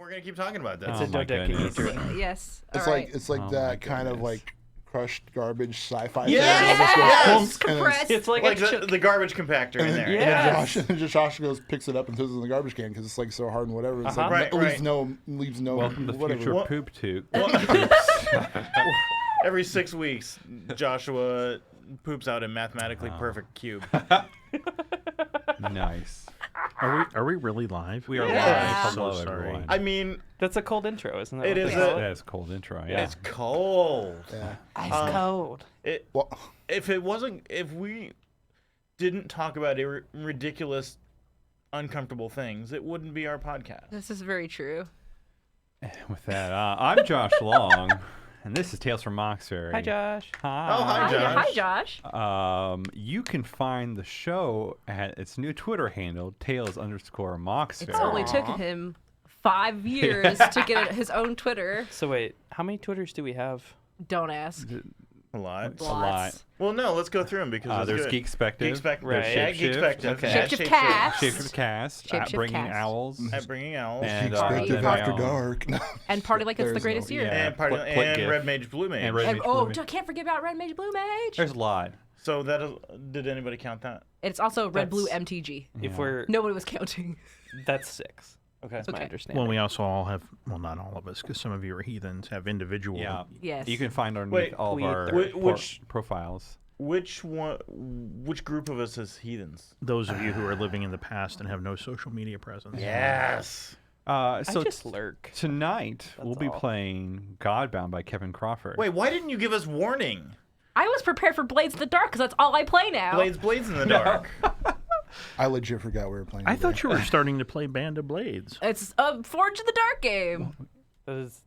we're gonna keep talking about that. It's a dodecahedron. Yes. It's All like right. it's like Oh, that my kind of goodness. like crushed garbage sci-fi Yes! thing. Yes! And it just goes, Compressed. It's like, like a the garbage compactor in there. Yeah. and Josh goes, picks it up and throws it in the garbage can because it's like so hard and whatever. It's like Right, leaves no Welcome to whatever. future What- poop toot. Every 6 weeks, Joshua poops out a mathematically perfect cube. Nice. Are we really live? We are Yeah. live. So Hello, sorry. everyone. I mean, That's a cold intro, isn't it? It what is they call That is cold intro. Yeah. it's cold. Yeah. Ice cold. Well, If we didn't talk about ridiculous, uncomfortable things, it wouldn't be our podcast. This is very true. With that, I'm Josh Long, and this is Tales from Mauxferry. Hi, Josh. Hi. Oh, hi, Josh. Hi, Josh. You can find the show at its new Twitter handle, Tales_Mauxferry. It only took him 5 years to get his own Twitter. So wait, how many Twitters do we have? Don't ask. A lot. a lot. Well, no, let's go through them because There's good. Geekspective. Geekspective. Right. At Shapeshift. Geekspective. Okay. At Shapeshift Cast. Shape of the Cast. At Shapeshift Bringing Cast. Owls. At Bringing Owls. And Party. Geekspective my After own. Dark. No. And Party Like It's the There's Greatest no- Year. Yeah. And, part Click and gift. Red Mage, Blue Mage. And Red Mage, Blue Mage. Can't forget about Red Mage, Blue Mage. There's a lot. So did anybody count that? It's also Red Blue That's- MTG. If we're Nobody was counting. that's 6. Okay. That's my Okay. understanding. Well, we also all have, well, not all of us, because some of you are heathens, have individual. Yeah. Yes. You can find underneath Wait, all of we- our which- profiles. Which group of us is heathens? Those of you who are living in the past and have no social media presence. Yes. So I just lurk. tonight we'll be all. playing Godbound by Kevin Crawford. Wait, why didn't you give us warning? I was prepared for Blades in the Dark because that's all I play now. Blades in the dark. I legit forgot we were playing. I today. thought you were starting to play Band of Blades. It's a Forge in the Dark game.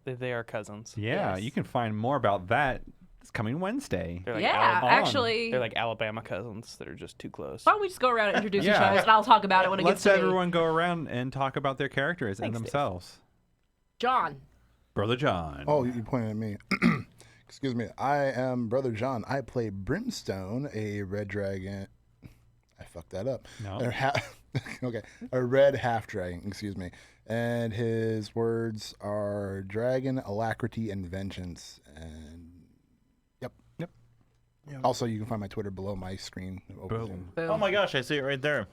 They are cousins. Yeah, Yes. you can find more about that this coming Wednesday. They're like Yeah, on. actually. They're like Alabama cousins that are just too close. Why don't we just go around and introduce each Yeah. other, and I'll talk about it when it Let's gets to me. everyone go around and talk about their characters and Thanks, Dave. themselves. John. Brother John. Oh, you pointed at me. Excuse me. I am Brother John. I play Brimstone, a red dragon. I fucked that up. No. Okay, a red half dragon. Excuse me. And his words are dragon, alacrity, and vengeance. And yep. Also, you can find my Twitter below my screen. Boom. Boom. Oh my gosh, I see it right there.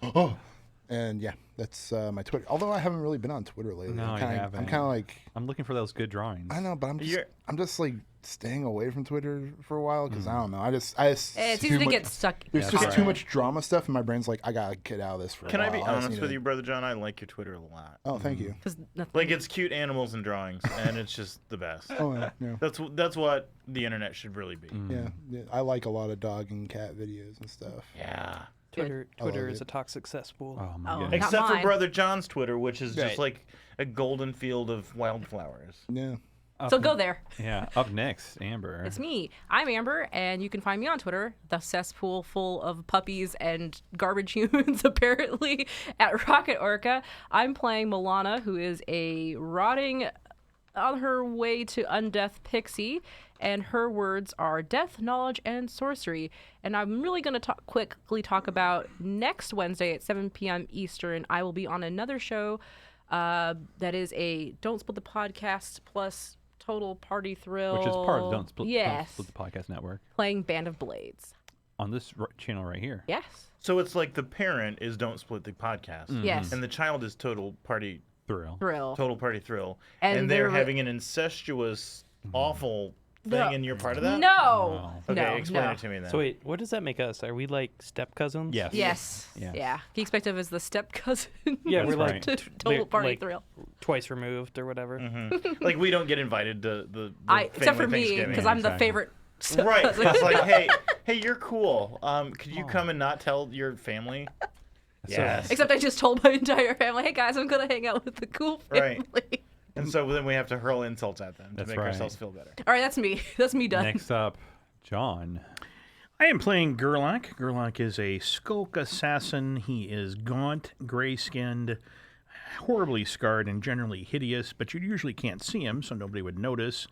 And yeah, that's my Twitter. Although I haven't really been on Twitter lately. No, I'm you kinda, haven't. I'm kind of like, I'm looking for those good drawings. I know, but You're- I'm just like staying away from Twitter for a while because I don't know. I just It's too easy to much- get stuck. There's That's just right. too much drama stuff, and my brain's like, I gotta get out of this for a Can while. I be just honest need with to- you, Brother John? I like your Twitter a lot. Oh, thank you. Because nothing. Like it's cute animals and drawings, and it's just the best. Oh, yeah. That's what the internet should really be. Yeah, I like a lot of dog and cat videos and stuff. Yeah. Twitter love is it. a toxic cesspool. Oh my Oh. goodness. Not Except for mine. Brother John's Twitter, which is just Right. like a golden field of wildflowers. Yeah. So go there. Yeah. Up next, Amber. It's me. I'm Amber, and you can find me on Twitter, the cesspool full of puppies and garbage humans, apparently, at Rocket Orca. I'm playing Milana, who is a rotting, on her way to undeath pixie, and her words are death, knowledge, and sorcery. And I'm really going to quickly talk about next Wednesday at 7 p.m. Eastern. I will be on another show that is a Don't Split the Podcast plus Total Party Thrill. Which is part of Don't Split, Yes. Don't Split the Podcast Network. Playing Band of Blades. On this channel right here. Yes. So it's like the parent is Don't Split the Podcast. Yes. And the child is Total Party Thrill. Thrill. And they're they're- having an incestuous, awful thing, No. and you're part of that? No. Okay, no. explain no. it to me then. So wait, what does that make us? Are we like step cousins? Yes. Yes. Yes. Yeah. Geekspective is the step cousin. Yeah, That's we're like right. to Total Party like Thrill. twice removed or whatever. Like we don't get invited to the Except for family me, Thanksgiving. because I'm the exactly. favorite. step Right. cousin. It's like, hey, you're cool. Could you come and not tell your family? Yes. Except I just told my entire family, hey guys, I'm gonna hang out with the cool family. Right. And so then we have to hurl insults at them to That's make right. ourselves feel better. All right, that's me. That's me done. Next up, John. I am playing Gerlach. Gerlach is a skulk assassin. He is gaunt, gray-skinned, horribly scarred, and generally hideous, but you usually can't see him, so nobody would notice.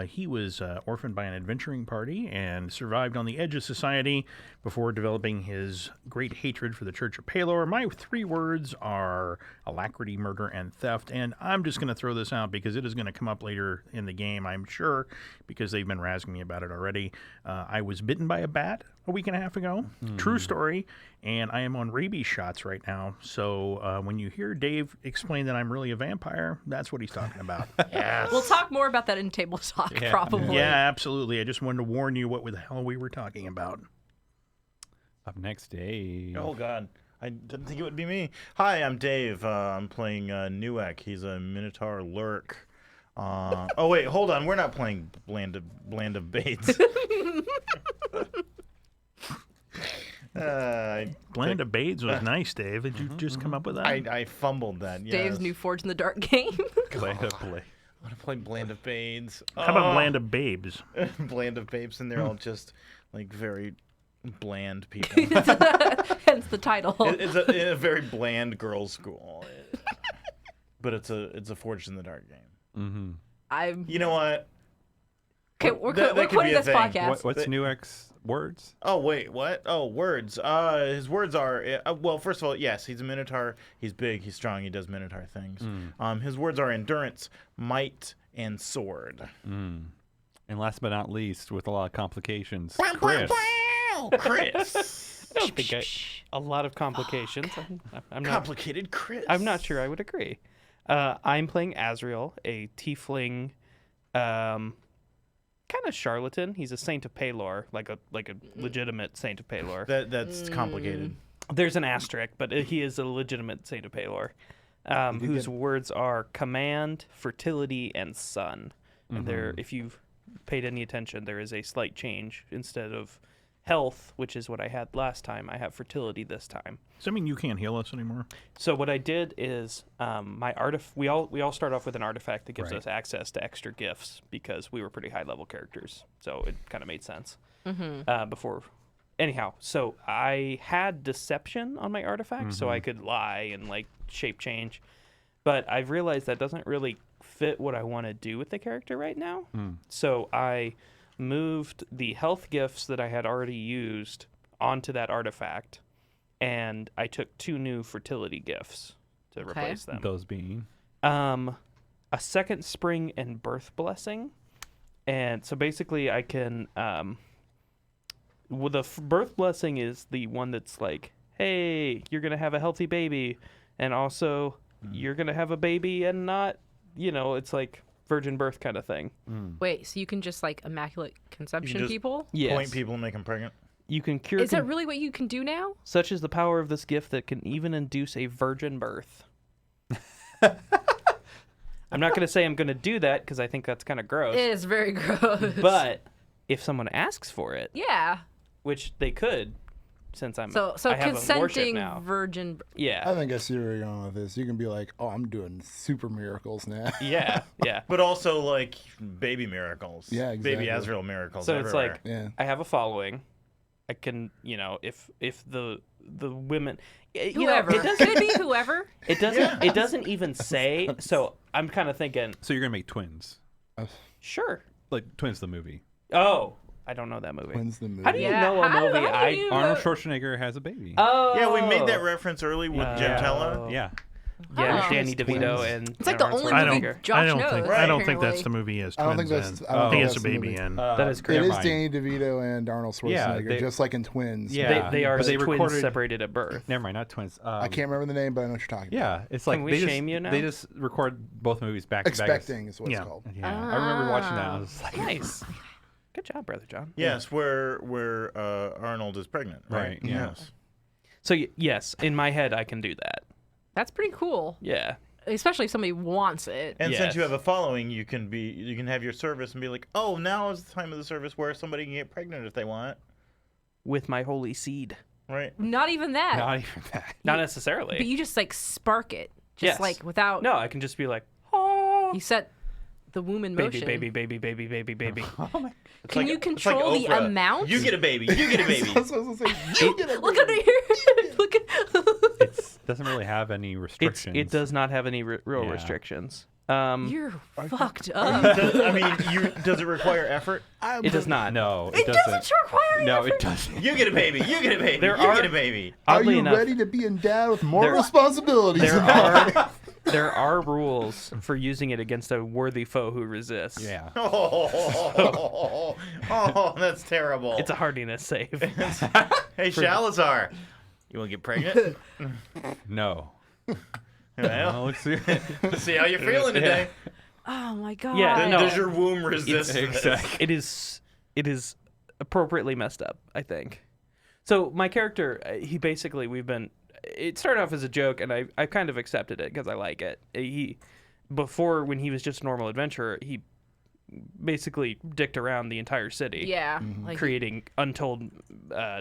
He was orphaned by an adventuring party and survived on the edge of society before developing his great hatred for the Church of Palor. My 3 words are alacrity, murder, and theft. And I'm just going to throw this out because it is going to come up later in the game, I'm sure, because they've been razzing me about it already. I was bitten by a bat a week and a half ago. True story. And I am on rabies shots right now. So when you hear Dave explain that I'm really a vampire, that's what he's talking about. Yes. We'll talk more about that in table talk, probably. Yeah, absolutely. I just wanted to warn you what the hell we were talking about. Up next, Dave. Oh God, I didn't think it would be me. Hi, I'm Dave. I'm playing Newek. He's a Minotaur Lurk. Oh wait, hold on. We're not playing Bland of Bates. Bland of Bades was nice, Dave. Did you just come up with that? I fumbled that. Yes. Dave's new Forge in the Dark game. Bland of Blade. I want to play Bland of Bades. How about Bland of Babes? Bland of Babes, and they're all just like very bland people. Hence the title. It's a very bland girls' school, but it's a Forged in the Dark game. I'm. You know what? Okay, we're That could quitting be a this thing. podcast. What's Newek's words? Oh wait, what? Oh, words. His words are well. First of all, yes, he's a Minotaur. He's big. He's strong. He does Minotaur things. His words are endurance, might, and sword. And last but not least, with a lot of complications, Chris. Chris. I don't think a lot of complications. I'm not. Complicated Chris. I'm not sure I would agree. I'm playing Azriel, a tiefling, kind of charlatan. He's a saint of Palor, like a legitimate saint of Palor. That's complicated. There's an asterisk, but he is a legitimate saint of Palor, whose words are command, fertility, and sun. And there, if you've paid any attention, there is a slight change. Instead of health, which is what I had last time, I have fertility this time. Does that mean you can't heal us anymore? So what I did is we all start off with an artifact that gives Right. us access to extra gifts because we were pretty high level characters, so it kind of made sense before. Anyhow, so I had deception on my artifact, so I could lie and like shape change, but I've realized that doesn't really fit what I want to do with the character right now. So I moved the health gifts that I had already used onto that artifact, and I took 2 new fertility gifts to replace them. Those being A second spring and birth blessing, and so basically I can. Well, the birth blessing is the one that's like, hey, you're gonna have a healthy baby, and also you're gonna have a baby and not, it's like virgin birth kind of thing. Wait, so you can just like immaculate conception just- people? Yes. Point people and make them pregnant. You can cure. Is that really what you can do now? Such is the power of this gift that can even induce a virgin birth. I'm not going to say I'm going to do that because I think that's kind of gross. It is very gross. But if someone asks for it, yeah. which they could, since I So have a worship consenting now. virgin. Yeah. I think I see where you're going with this. You can be like, oh, I'm doing super miracles now. Yeah. Yeah. But also like baby miracles. Yeah, Baby exactly. Azrael miracles. So it's everywhere. like Yeah. I have a following. I can, if the women, Whoever. it doesn't. Could be whoever. It doesn't. It doesn't even say. So I'm kind of thinking, so you're gonna make twins, sure. like Twins the movie. Oh, I don't know that movie. When's the movie? How do you Yeah, know a how do- movie? how do you- Arnold Schwarzenegger has a baby. Oh. yeah, we made that reference early with Jim Yeah. Tella. Yeah. Yeah, Oh. Danny DeVito Twins. and It's like the Arnold only I movie Schwarzenegger. Josh I don't knows. think Right. I don't think apparently. that's the movie he has I don't twins think that's. in. I don't I think think it's a that's the baby movie. in. That is It correct. is mind. Danny DeVito and Arnold Schwarzenegger, Yeah, they- just like in Twins. Yeah. They are but they twins recorded- separated at birth. Never mind, not twins. I can't remember the name, but I know what you're talking about. Yeah, it's like Can we they shame just, you now? They just record both movies back to back. Expecting is what Yeah. it's called. Yeah, I remember watching that. I was like, Nice. Good job, Brother John. Yes, where Arnold is pregnant. Right, yeah. Yes. So yes, in my head, I can do that. That's pretty cool. Yeah. Especially if somebody wants it. And Yes. since you have a following, you can have your service and be like, oh, now is the time of the service where somebody can get pregnant if they want, With my holy seed. right? Not even that. not even that. Not necessarily. But you just like spark it. Just Yes. like without. No, I can just be like, You set the womb in Baby, motion. baby, baby, baby, baby, baby. It's Can like- you it's like control the Oprah. amount? You get a baby. You get a baby. I was supposed to say, you get a Look under here. Look at. It doesn't really have any restrictions. It does not have any real Yeah. restrictions. You're fucked up. I mean, does it require effort? It does not. No, It doesn't require No, effort. it doesn't. You get a baby. You get a baby. There you are- get a baby. Are Oddly you enough, ready to be endowed with more there- responsibilities? there are rules for using it against a worthy foe who resists. Yeah. Oh, that's terrible. It's a hardiness save. Hey, Shalazar, you want to get pregnant? No. Well, Let's see. let's see how you're feeling today. Oh my god. Yeah, no. Does your womb resist this? It is appropriately messed up, I think. So my character, he basically it started off as a joke, and I kind of accepted it because I like it. Before, when he was just a normal adventurer, he basically dicked around the entire city. Yeah. Like Creating untold,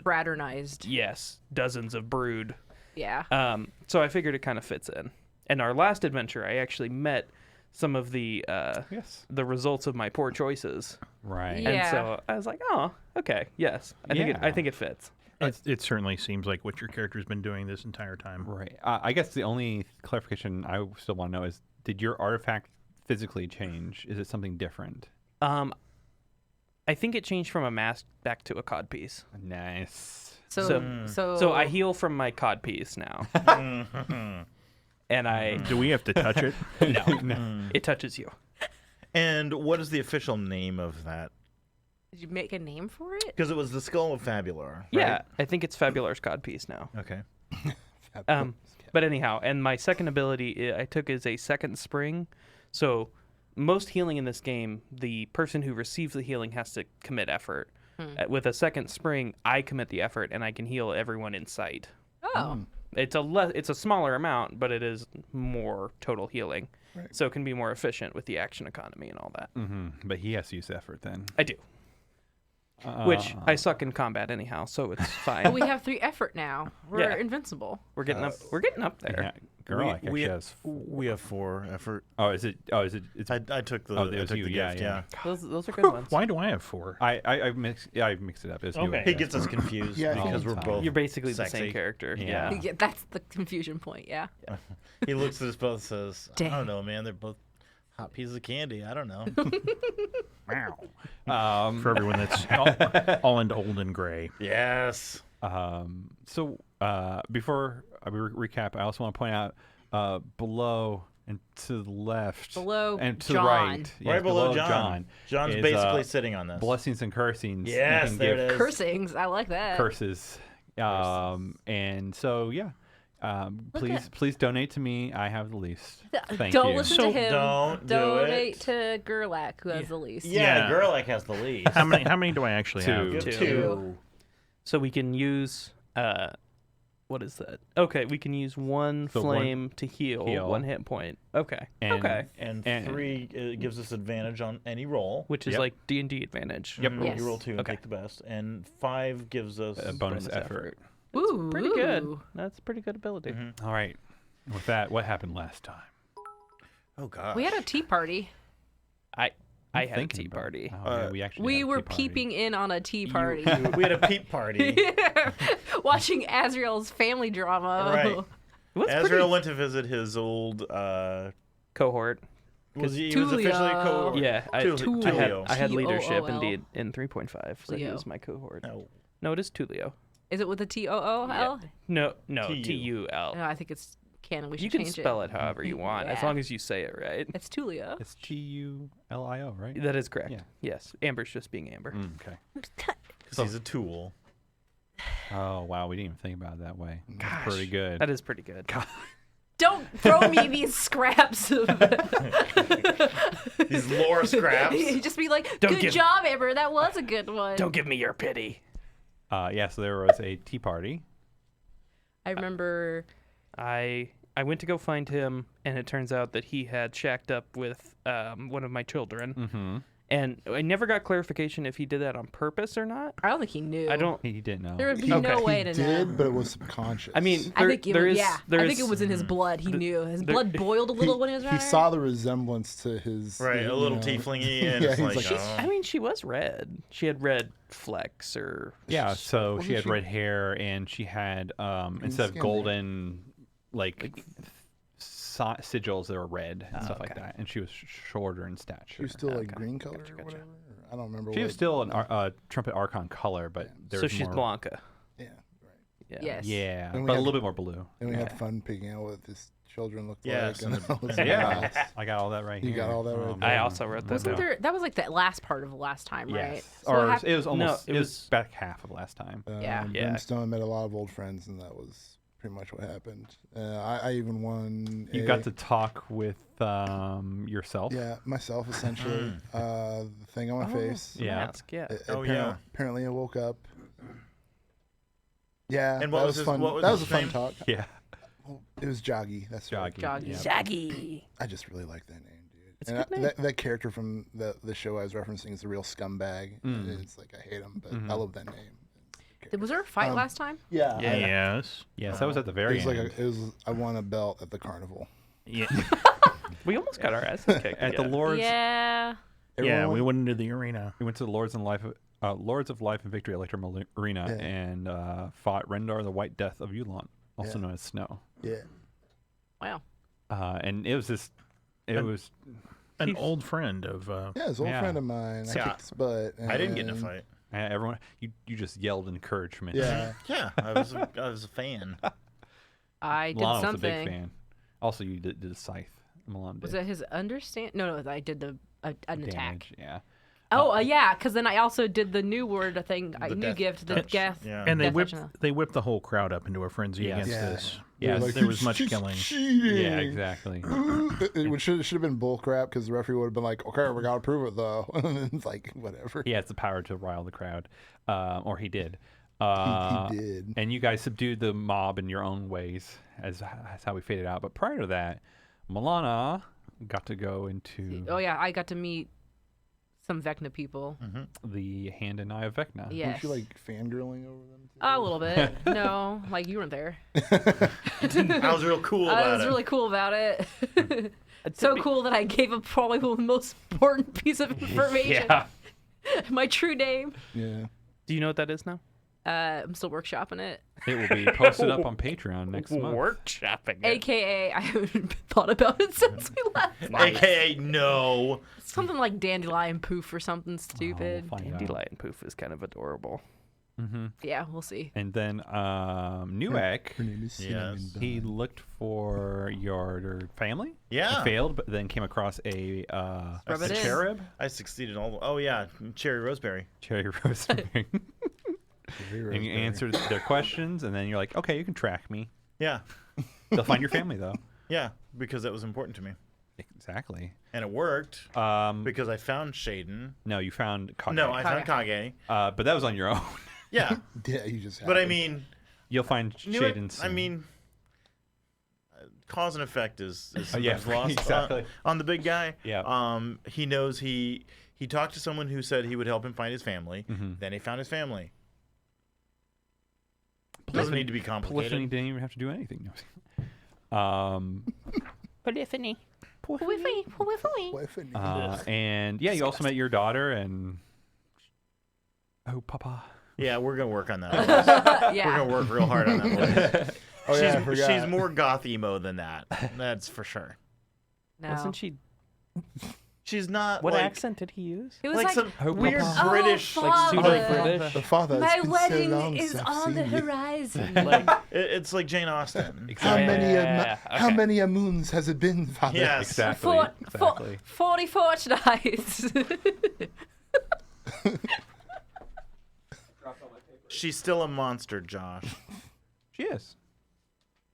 fraternized. yes, dozens of brood. Yeah. So I figured it kind of fits in. And our last adventure, I actually met some of the Yes. the results of my poor choices. Right. Yeah. And so I was like, oh, okay, yes. I think it fits. It certainly seems like what your character's been doing this entire time. Right. I guess the only clarification I still want to know is, did your artifact physically change? Is it something different? I think it changed from a mask back to a codpiece. Nice. So I heal from my codpiece now. And I Do we have to touch it? no, it touches you. And what is the official name of that? Did you make a name for it? Because it was the Skull of Fabular. Yeah, right? I think it's Fabular's codpiece now. Okay. But anyhow, and my second ability I took is a second spring. So most healing in this game, the person who receives the healing has to commit effort. With a second spring, I commit the effort and I can heal everyone in sight. Oh. It's a smaller amount, but it is more total healing. Right. So it can be more efficient with the action economy and all that. Mm-hmm. But he has to use effort then. I do. Which I suck in combat anyhow, so it's fine. But we have 3 effort now. We're Yeah. invincible. We're getting up there. Yeah. Girl, like we, actually has. we have 4 effort. Oh, is it? It's. I took the, Oh, I that was took you, the yeah, gift, yeah. Those are good ones. Why do I have 4? I mixed. Yeah, I mixed it up. It's Okay. He gets us confused Yeah, because we're fine. both You're basically sexy. the same character. Yeah. Yeah, that's the confusion point. Yeah. He looks at us both and says, I Dang. don't know, man. They're both hot pieces of candy. I don't know. For everyone that's all into old and gray. Yes. So before we recap, I also want to point out below and to the left, Below and to John. the right, yes, Right below John. John's is, basically sitting on this. blessings and cursings. You Yes, can there give it is. Cursings. I like that. curses. And so yeah, please donate to me. I have the least. Thank Don't you. listen So to him. don't do Donate it. to Gerlach, who has the least. Yeah, Yeah. Gerlach has the least. How many do I actually Two. have? Give Two. 2. So we can use what is that? Okay, we can use one So one- flame to heal 1 hit point. Okay. And- okay. And And- 3 gives us advantage on any roll. Which is Yep. like D&D advantage. Yep. Yes. You roll 2 and Okay. take the best. And 5 gives us a bonus effort. Ooh, Pretty good. That's a pretty good ability. All right. With that, what happened last time? Oh, gosh. We had a tea party. I had a Thinking tea about it. party. Oh, yeah, we actually We had a were tea party. peeping in on a tea party, We had a peep party. watching Azrael's family drama. Right. What's Azrael pretty went to visit his old. cohort? He was officially Tulio. cohort. Yeah, I Tulio. had leadership T-O-O-L. indeed in 3.5, so he Leo. was my cohort. No. No, it is Tulio. Is it with a T-O-O-L? No, T-U. T-U-L. No, I think it's canon. We should You can change spell it however you want, as Yeah. long as you say it right. It's Tulio. It's Tulio, right? That is correct. Yeah. Yes, Amber's just being Amber. Okay. Because he's a tool. Oh wow, we didn't even think about it that way. That's Gosh, pretty good. That is pretty good. Don't throw me these scraps. These lore scraps. Just be like, Don't good give- job, Amber. That was a good one. Don't give me your pity. Yeah, so there was a tea party. I remember. I went to go find him, and it turns out that he had shacked up with one of my children, Mm-hmm. And I never got clarification if he did that on purpose or not. I don't think he knew. I don't. He didn't know. There would be Okay. no way He to did, know. but it was subconscious. I mean, I think there is. I think it was in his blood. He knew. His blood boiled a little when he was around he her. saw the resemblance to his Right, a little tieflingy, and Yeah, it's he's like, like, oh. I mean, she was red. She had red flecks, or Yeah, so Wasn't she had she- red hair, and she had instead of skin, golden, like sigils that were red and stuff like that. And she was shorter in stature. She was still like green color or whatever. I don't remember. She what was still an trumpet archon color, but there so was she's more, Blanca. Yeah, right. Yeah. Yes. Yeah, And we but a had- little bit more blue. And we had fun picking out what his children looked Yes, like. and all this Yeah, stuff. I got all that right You here. got all that right there. I also wrote that Wasn't down. there? That was like the last part of last time, right? Yes, So what or hap- it was almost. No, it it was was- back half of last time. Yeah. Yeah. Brimstone met a lot of old friends, and that was pretty much what happened. I even won. You got to talk with yourself. Yeah, myself essentially. The thing on my face. The Yeah. mask, yeah. Oh, yeah. Apparently, I woke up. Yeah, And what that was his- fun. what was that was his a fun name? talk. Yeah. Well, it was Joggy. That's right. Joggy. Joggy. Yeah. Shaggy. I just really like that name, dude. It's a And good name. That character from the show I was referencing is a real scumbag. And it's like I hate him, but I love that name. Was there a fight last time? Yeah. Yes. Yes, that was at the It very was end. like I won a belt at the carnival. Yeah. We almost got our asses kicked. at the Lords. Yeah. Yeah. Everyone We went- went into the arena. We went to the Lords of Life and Victory Electro Arena Yeah. and fought Rendar, the White Death of Yulon, also Yeah. known as Snow. Yeah. Wow. And it was just, it was. An old friend of. Yeah, it's an old Yeah. friend of mine. I Yeah. kicked his butt. I didn't get in a and- fight. Everyone, you just yelled encouragement. Yeah. Yeah, I was a fan. I did Milano was a something. big fan. Also, you did the scythe. Milan Was did. it his understand? No, I did an attack. Damage, yeah. Oh, yeah, because then I also did the new word thing, The new death gift, the touch. death. Yeah. And they death whipped touch. they whipped the whole crowd up into a frenzy Yes. against Yeah. this. They were Yeah, like, there was "He's- much he's killing." cheating." Yeah, exactly. It should have been bull crap because the referee would have been like, "Okay, we gotta prove it though." And it's like whatever. He has the power to rile the crowd, or he did. He did. And you guys subdued the mob in your own ways, as that's how we faded out. But prior to that, Milana got to go into Oh, yeah, I got to meet some Vecna people. the hand and eye of Vecna. Yes. Weren't you like fangirling over them? Too? A little bit. No, like you weren't there. I was real cool I about was it. really cool about it. So cool that I gave up probably the most important piece of information. Yeah. My true name. Yeah. Do you know what that is now? I'm still workshopping it. It will be posted up on Patreon next month. Workshopping. it. AKA, I haven't thought about it since we left. AKA no. Something like Dandelion Poof or something stupid. We'll find out. Dandelion Poof is kind of adorable. Yeah, we'll see. And then Newek, Her name is Cinnamon Yes. Bun. he looked for your family. Yeah. He failed, but then came across a Rub it in. cherub, I succeeded all. Oh yeah, cherry roseberry. cherry rosemary. Very And you raspberry. answered their questions, and then you're like, okay, you can track me. Yeah, They'll find your family, though. yeah, because that was important to me, Exactly. and it worked because I found Shaden. No, you found Kage. No, I found Kage. But that was on your own. Yeah, Yeah, you just. but I happened. mean, You'll find knew it- Shaden soon. I mean, cause and effect is yeah, sometimes lost exactly. on the big guy. Yeah. He knows he talked to someone who said he would help him find his family. Then he found his family. Doesn't need to be Polyphony complicated. didn't even have to do anything. Polyphony. Polyphony. And yeah, you also met your daughter and Papa. Yeah, we're gonna work on that. We're Yeah. gonna work real hard on that. Oh, yeah, I she's forgot. more goth emo than that. That's for sure. No. Wasn't she? She's not What like, accent did he use? It was like like, some weird Papa. British. Oh, Like Father. Pseudo British. The father. my it's been wedding so long is since I've on the seen you. horizon. It's like Jane Austen. How many Yeah, how okay. many a moons has it been, father? Yes. Exactly. Exactly. 40 fortnights. She's still a monster, Josh. She is.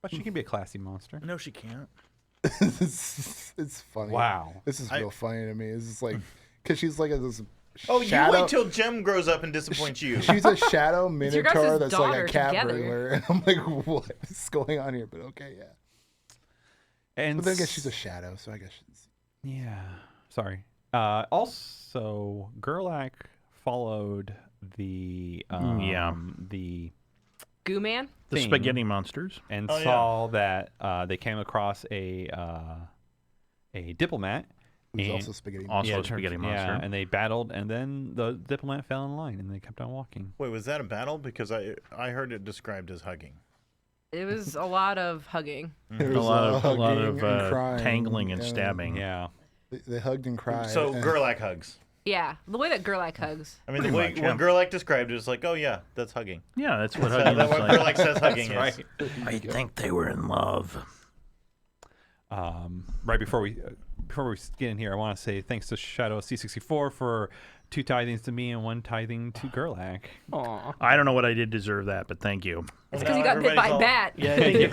But she can be a classy monster. No, she can't. it's funny. Wow. This is I- real funny to me. It's just like, because she's like this Oh, shadow. you wait till Jem grows up and disappoints you. She's a shadow your minotaur guys' that's like daughter a cat together. burglar. And I'm like, what is going on here? But okay, yeah. And But then I guess she's a shadow, so I guess she's. yeah. Sorry. Also, Gerlach followed the the Goo Man? The thing spaghetti monsters. and Oh, yeah. saw that they came across a diplomat. Who's and- also spaghetti. Also yeah, a spaghetti monster. Yeah, and they battled, and then the diplomat fell in line, and they kept on walking. Wait, was that a battle? Because I heard it described as hugging. It was a lot of hugging. There A was lot of hugging and crying, tangling and stabbing. Yeah. They hugged and cried. So and- Gerlach hugs. Yeah, the way that Gerlach hugs. I mean, the Pretty way much, yeah. when Gerlach described it, it's like, oh yeah, that's hugging. Yeah, that's what That's hugging is what like. Gerlach says hugging is. Right. I think they were in love. Right before we get in here, I want to say thanks to Shadow C64 for 2 tithings to me and 1 tithing to Gerlach. Aw. I don't know what I did to deserve that, but thank you. It's because you got bit by a bat. Yeah, thank you.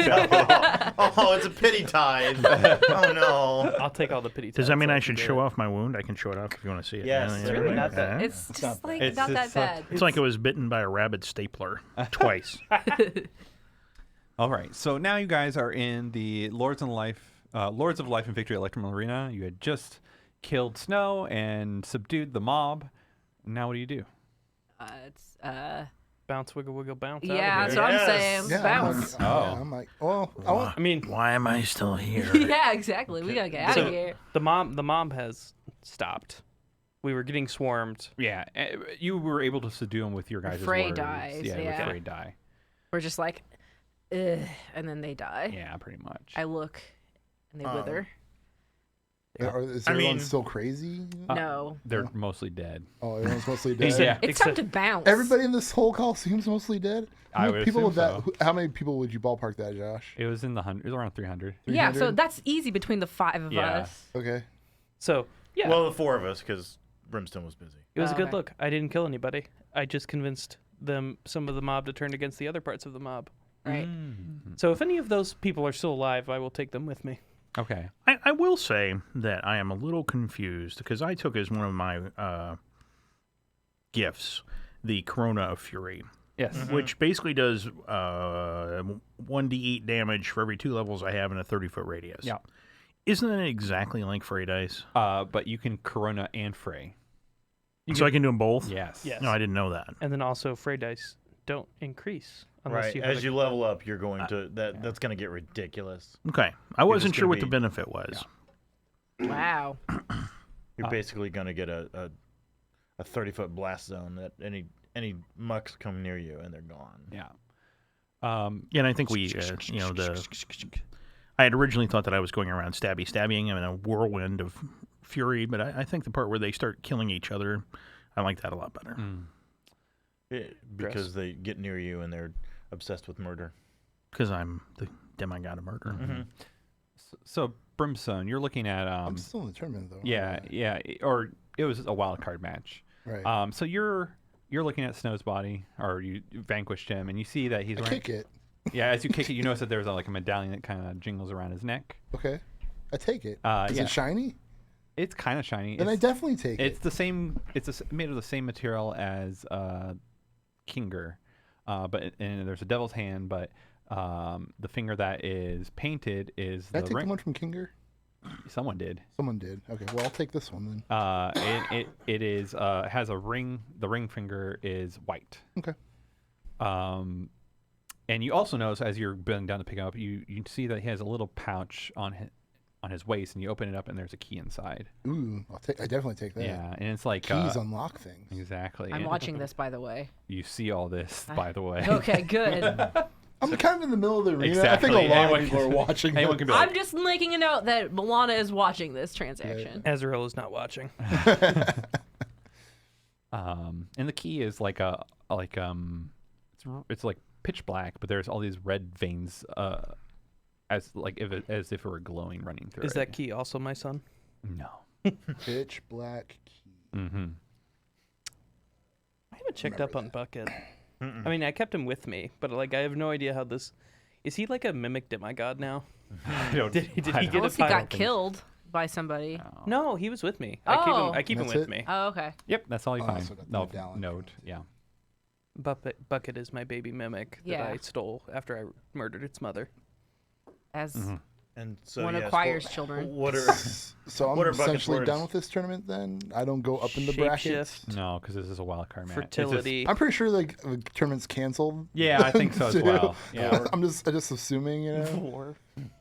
Oh, it's a pity tithe. Oh no. I'll take all the pity. Does that mean I tags should can show get. off my wound? I can show it off if you want to see it. Yes, It's really not that. Okay. It's just like It's not that just bad. It's like it was bitten by a rabid stapler twice. All right, so now you guys are in the Lords of Life and Victory Electrum Arena. You had just killed Snow and subdued the mob. Now what do you do? It's Bounce, wiggle, wiggle, bounce. yeah, that's Out what of here. I'm saying. Yeah, Bounce. I'm like, well, I want. I mean, Why am I still here? Yeah, exactly. We gotta get out So- of here. the mob has stopped. We were getting swarmed. Yeah, you were able to subdue him with your guys' Frey words. dies, Yeah, yeah. with Frey die. We're just like, ugh, and then they die. Yeah, pretty much. I look, and they wither. Is I everyone mean- still crazy? No, They're mostly dead. Oh, everyone's mostly dead. Yeah. it's time to bounce. Everybody in this whole coliseum's mostly dead. How I many would people assume would that? so. How many people would you ballpark that, Josh? It was in the hundred. It was around 300. Yeah, so 300? that's easy between the 5 of Yeah. us. Okay. So yeah, Well, the 4 of us, because Brimstone was busy. it was Oh, a good okay. look. I didn't kill anybody. I just convinced some of the mob to turn against the other parts of the mob. Right. So if any of those people are still alive, I will take them with me. Okay. I will say that I am a little confused because I took as one of my gifts the Corona of Fury, Yes. which basically does 1d8 damage for every 2 levels I have in a 30-foot radius. Yeah. Isn't that exactly like Frey dice? But you can Corona and Frey. So I can do them both? Yes. Yes. No, I didn't know that. And then also, Frey dice don't increase unless Right. you have As a- you level up, you're going to that's going to get ridiculous. Okay. I wasn't just sure gonna what the be- benefit was. Wow. You're basically going to get a 30-foot blast zone that any mucks come near you and they're gone. Yeah. Yeah, and I think we, I had originally thought that I was going around stabbing in a whirlwind of fury, but I think the part where they start killing each other, I like that a lot better. Because they get near you and they're obsessed with murder. Because I'm the demigod of murder. Mm-hmm. So Brimstone, you're looking at I'm still in the tournament though. yeah, or it was a wild card match. Right. So you're looking at Snow's body, or you vanquished him, and you see that he's I wearing. kick it. Yeah, as you kick it, you notice that there's like a medallion that kind of jingles around his neck. Okay. I take it. Is yeah. it shiny? It's kind of shiny. Then I definitely take It's it. the same. It's made of the same material as Kinger, and there's a devil's hand, but the finger that is painted is Did I the take ring. the one from Kinger? Someone did. Someone did. Okay. Well, I'll take this one then. It is has a ring. The ring finger is white. Okay. And you also notice as you're bending down to pick up, you see that he has a little pouch on his waist, and you open it up, and there's a key inside. Ooh, I definitely take that. Yeah, and it's like Keys unlock things. exactly. I'm and watching this, by the way. You see all this, by the way. Okay, good. I'm kind of in the middle of the arena. Exactly. I think a lot Anyone of people are can- watching. Anyone this. can be like, I'm just making a note that Milana is watching this transaction. Azrael is not watching. and the key is like it's like pitch black, but there's all these red veins, as if it were glowing running through. Is it. that key also my son? No. Pitch black key. Mm-hmm. I haven't checked up Remember on Bucket. I mean, I kept him with me, but like I have no idea how this. Is he like a mimic demigod now? Did he get Unless he a got killed by somebody. No, he was with me. Oh. I keep him That's with it? me. Oh, okay. Yep, that's all you Oh, find. so got the No, medallion. note. Yeah. Bucket is my baby mimic that Yeah. I stole after I murdered its mother. As And so One yes, acquires children. What are So I'm What are Bucket's essentially words? done with this tournament then? I don't go up in the brackets? Shapeshift, No, because this is a wild card match. It's just- fertility. I'm pretty sure like the tournament's canceled. yeah, I think so as too. well. Yeah. I'm just assuming, you know. War.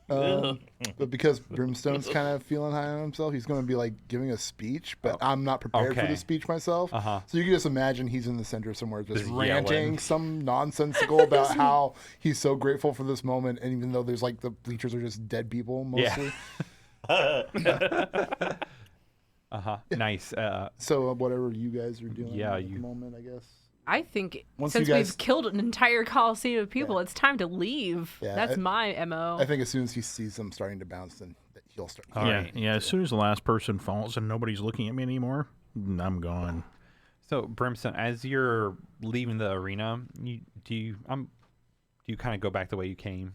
But because Brimstone's kind of feeling high on himself, he's going to be like giving a speech, but I'm not prepared for Okay. the speech myself. Uh-huh. So you can just imagine he's in the center somewhere just Just ranting yelling. some nonsensical about how he's so grateful for this moment, and even though there's like the bleachers are just dead people mostly. Nice. So whatever you guys are doing Yeah, at you- the moment, I guess. I think Once since you guys- we've killed an entire coliseum of people, it's time to leave. Yeah, That's my MO. I think as soon as he sees them starting to bounce, then he'll start. All yeah, right. yeah. As soon as the last person falls and nobody's looking at me anymore, I'm gone. So Brimstone, as you're leaving the arena, do you kind of go back the way you came?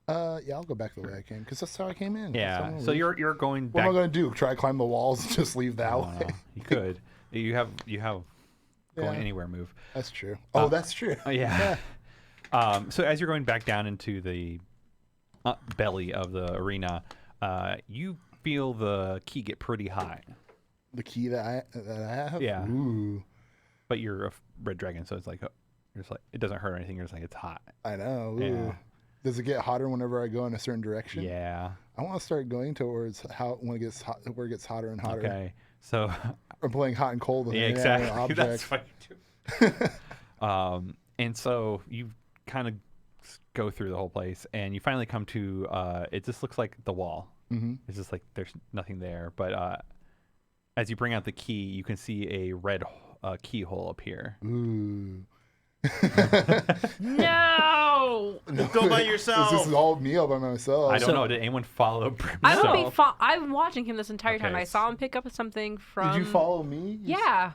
Yeah, I'll go back the way I came because that's how I came in. That's how I'm Yeah. gonna So leave. you're going What back. am I going to do? Try to climb the walls and just leave that way? You could. You have going Yeah. anywhere move. That's true. Oh, that's true. Yeah. So as you're going back down into the belly of the arena, you feel the key get pretty high. The key that I have. Yeah. Ooh, But you're a red dragon, so it's like you're just like it doesn't hurt or anything. You're just like it's hot. I know. Ooh. Yeah. Does it get hotter whenever I go in a certain direction? Yeah. I want to start going towards when it gets hot, where it gets hotter and hotter. Okay. So Or playing hot and cold with yeah, an exactly. inanimate That's object. funny too. And so you kind of go through the whole place, and you finally come to it. Just looks like the wall. Mm-hmm. It's just like there's nothing there. But as you bring out the key, you can see a red keyhole appear. Ooh. No. Go by yourself. This is all me all by myself. I don't know. Did anyone follow Brimstone? I would be. I'm watching him this entire time. Okay. I saw him pick up something from. Did you follow me? Yeah.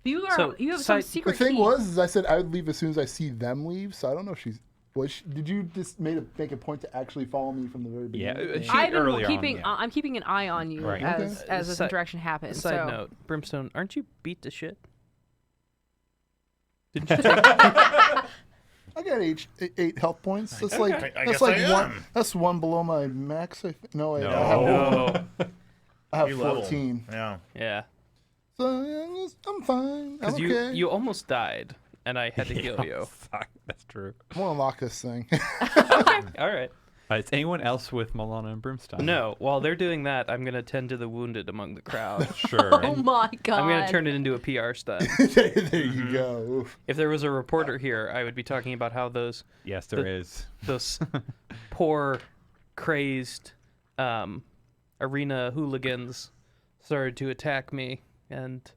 You are. So, you have some side- The secret thing key. was, I said I would leave as soon as I see them leave. So I don't know if she's. Did you just make a point to actually follow me from the very Yeah, beginning? she- I've been earlier on, keeping. yeah. I'm keeping an eye on you Right. as Okay. as this Side- interaction happens. Side so. note, Brimstone, aren't you beat to shit? I got eight health points. That's like I that's guess like I one. am. That's one below my max. No, I have Oh, I have You level. 14. Yeah. yeah. So yeah, I'm fine. I'm Because okay. you almost died, and I had to heal you. That's true. I'm gonna unlock this thing. All right. Is anyone else with Milana and Brimstone? No, while they're doing that, I'm gonna tend to the wounded among the crowd. Sure. Oh my god. I'm gonna turn it into a PR stunt. there you go. Oof. If there was a reporter here, I would be talking about how those Yes, there is. poor, crazed arena hooligans started to attack me, and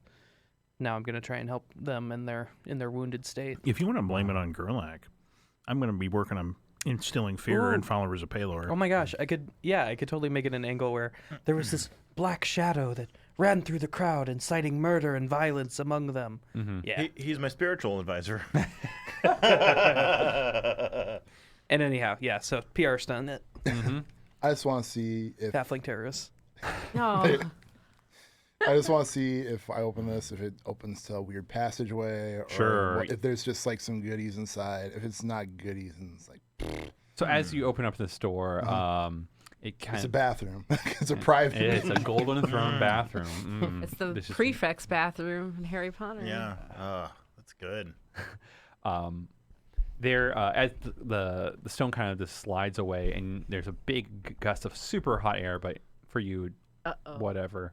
now I'm gonna try and help them in their wounded state. If you want to blame it on Gerlach, I'm going to be working on instilling fear in followers of Palor. Oh my gosh, I could totally make it an angle where there was this black shadow that ran through the crowd, inciting murder and violence among them. Yeah. He's my spiritual advisor. And anyhow, yeah. So PR stunt, I just want to see if halfling terrorists. No. I just want to see if I open this, if it opens to a weird passageway, or Sure. if there's just like some goodies inside. If it's not goodies, and it's like So as you open up this door, it kind it's a of bathroom. It's a private. it's a golden throne bathroom. It's the This is- prefect's bathroom in Harry Potter. Yeah. That's good. There, as the stone kind of just slides away, and there's a big gust of super hot air, but for you, whatever.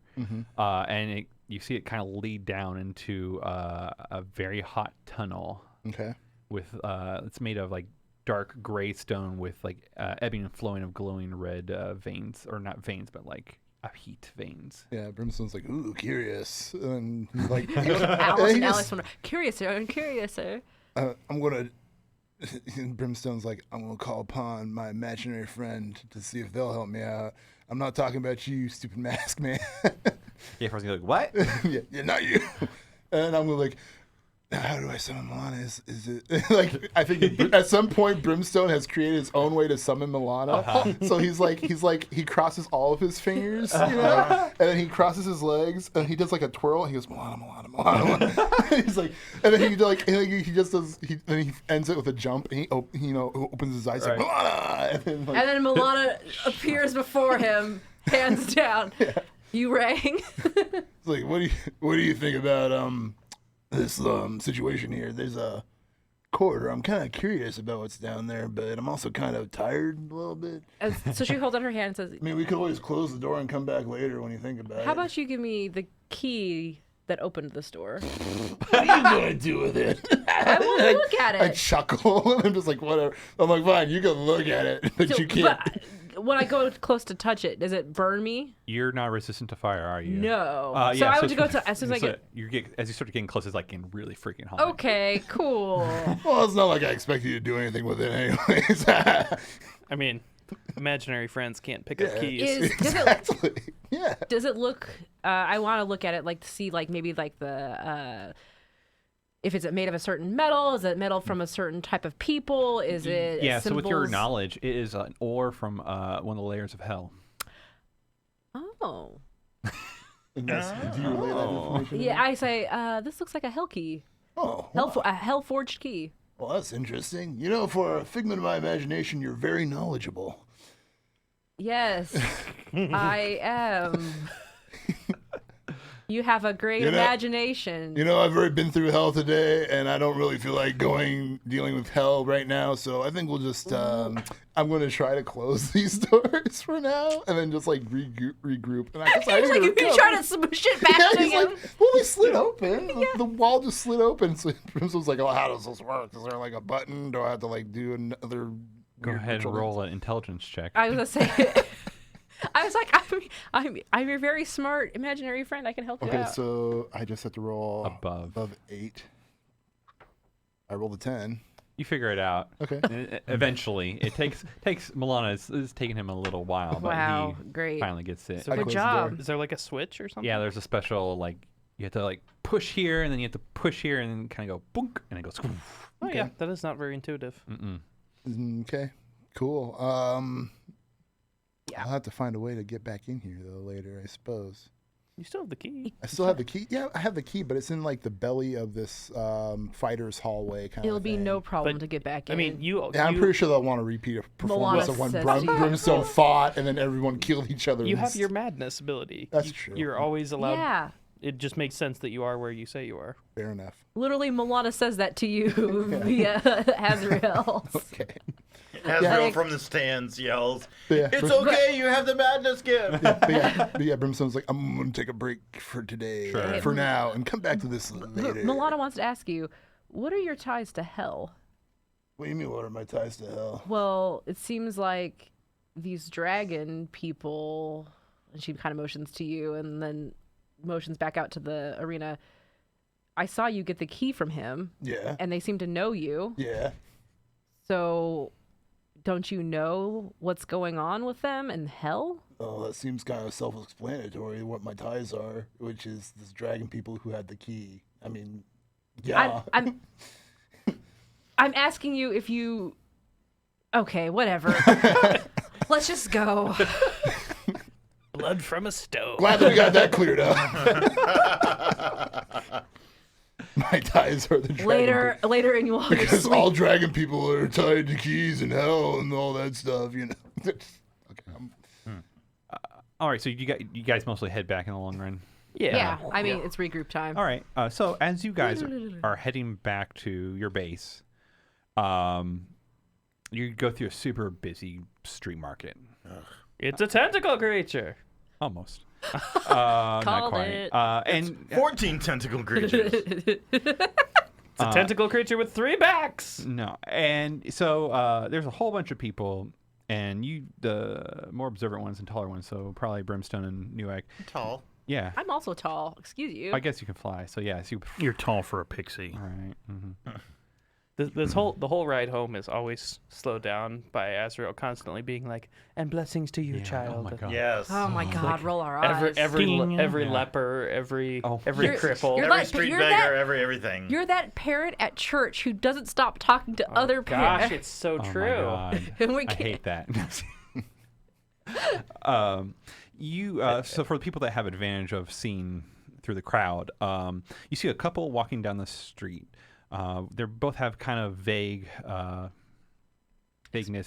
And you see it kind of lead down into a very hot tunnel Okay. with it's made of like dark gray stone with like ebbing and flowing of glowing red veins, or not veins, but like heat veins. Yeah, Brimstone's like, ooh, curious, and he's like, Alice he and just- Alice wonder, curiouser and curiouser. I'm gonna. Brimstone's like, I'm gonna call upon my imaginary friend to see if they'll help me out. I'm not talking about you, stupid mask man. Yeah, first you're like, what? yeah, not you. And I'm like, how do I summon Milana? Is it like I think at some point Brimstone has created his own way to summon Milana. So he's like he crosses all of his fingers, and then he crosses his legs and he does like a twirl. And he goes Milana. He's like, and then he just does. Then he ends it with a jump and he opens his eyes like Milana, and then Milana appears before him, hands down. You rang. It's like, what do you think about this situation here? There's a corridor. I'm kind of curious about what's down there, but I'm also kind of tired a little bit. So she holds out her hand and says, I mean, we could always close the door and come back later when you think about it. how about you give me the key that opened this door? What are you going to do with it? I want to look at it. I chuckle, and I'm just like, whatever. I'm like, fine, you can look at it, but you can't. But when I go close to touch it, does it burn me? You're not resistant to fire, are you? No. Yeah, so I would go to as soon as I get. As you start getting close, it's like getting really freaking hot. Okay, cool. Well, it's not like I expect you to do anything with it anyways. I mean, imaginary friends can't pick up keys. Exactly. Yeah. Does it look? I want to look at it like to see like maybe like the. If it's made of a certain metal, is it metal from a certain type of people? Is it Yeah, so with your symbols? knowledge, it is an ore from one of the layers of hell. Oh. Do you relay that information? Yeah, I say this looks like a hell key. Oh. A hell forged key. Well, that's interesting. You know, for a figment of my imagination, you're very knowledgeable. Yes, I am. You have a great imagination. You know, I've already been through hell today, and I don't really feel like dealing with hell right now. So I think we'll just, I'm going to try to close these doors for now, and then just like regroup. And I He's like, you try to smush it back to he's him. like, well, they slid open. The wall just slid open. So Brimstone's like, oh, how does this work? Is there like a button? Do I have to like do another? Go ahead and roll an intelligence check. I was gonna say. I was like, I'm your very smart imaginary friend. I can help you out. Okay, so I just have to roll above 8. I rolled a 10. You figure it out. Okay. Eventually, it takes Milana. It's taking him a little while, but Wow, he great. finally gets it. So Good closed the job. door. Is there like a switch or something? Yeah, there's a special like you have to like push here, and then you have to push here, and then kind of go boonk, and it goes. Oh yeah, that is not very intuitive. Okay, cool. I'll have to find a way to get back in here though later, I suppose. You still have the key. I still have the key. Yeah, I have the key, but it's in like the belly of this fighter's hallway kind It'll of be thing. no problem But, to get back in. I mean, Yeah, I'm pretty sure they'll want to repeat a performance Milana of when says to you. Brimstone fought and then everyone killed each other. You have your madness ability. That's true. You're always allowed. Yeah. It just makes sense that you are where you say you are. Fair enough. Literally, Milana says that to you via Azrael. Okay. Azrael from the stands yells, Yeah, "It's okay, you have the madness gift." but yeah, Brimstone's like, I'm going to take a break for today, for now, and come back to this later. Milana wants to ask you, what are your ties to hell? What do you mean, what are my ties to hell? Well, it seems like these dragon people, and she kind of motions to you and then motions back out to the arena. I saw you get the key from him. Yeah. And they seem to know you. Yeah. So don't you know what's going on with them in hell? Oh, that seems kind of self-explanatory what my ties are, which is this dragon people who had the key. I mean, yeah. I'm asking you if you... Okay, whatever. Let's just go. Blood from a stone. Glad that we got that cleared up. My ties are the dragon Later in your because sleep. all dragon people are tied to keys in hell and all that stuff, you know. Okay. All right, so you guys mostly head back in the long run. Yeah, I mean, it's regroup time. All right, so as you guys are heading back to your base, you go through a super busy street market. It's a tentacle creature. Almost. Not Called quite. it. And 14 tentacle creatures. It's a tentacle creature with 3 backs. no, and so there's a whole bunch of people, and you, the more observant ones and taller ones, so probably Brimstone and Newegg. Tall. Yeah, I'm also tall. Excuse you. I guess you can fly. So yeah, so You're tall for a pixie. all right. The whole ride home is always slowed down by Azrael constantly being like, "And blessings to you, Yeah, child." oh my God. Yes. Oh my God! Roll our eyes. Every Ding. every Yeah. leper, every Oh. You're- cripple. you're Every like- street you're beggar, that- everything. You're that parent at church who doesn't stop talking to other Gosh, parents. it's so Oh true. my God. And we I can't- hate that. So for the people that have advantage of seeing through the crowd, you see a couple walking down the street. They both have kind of vagueness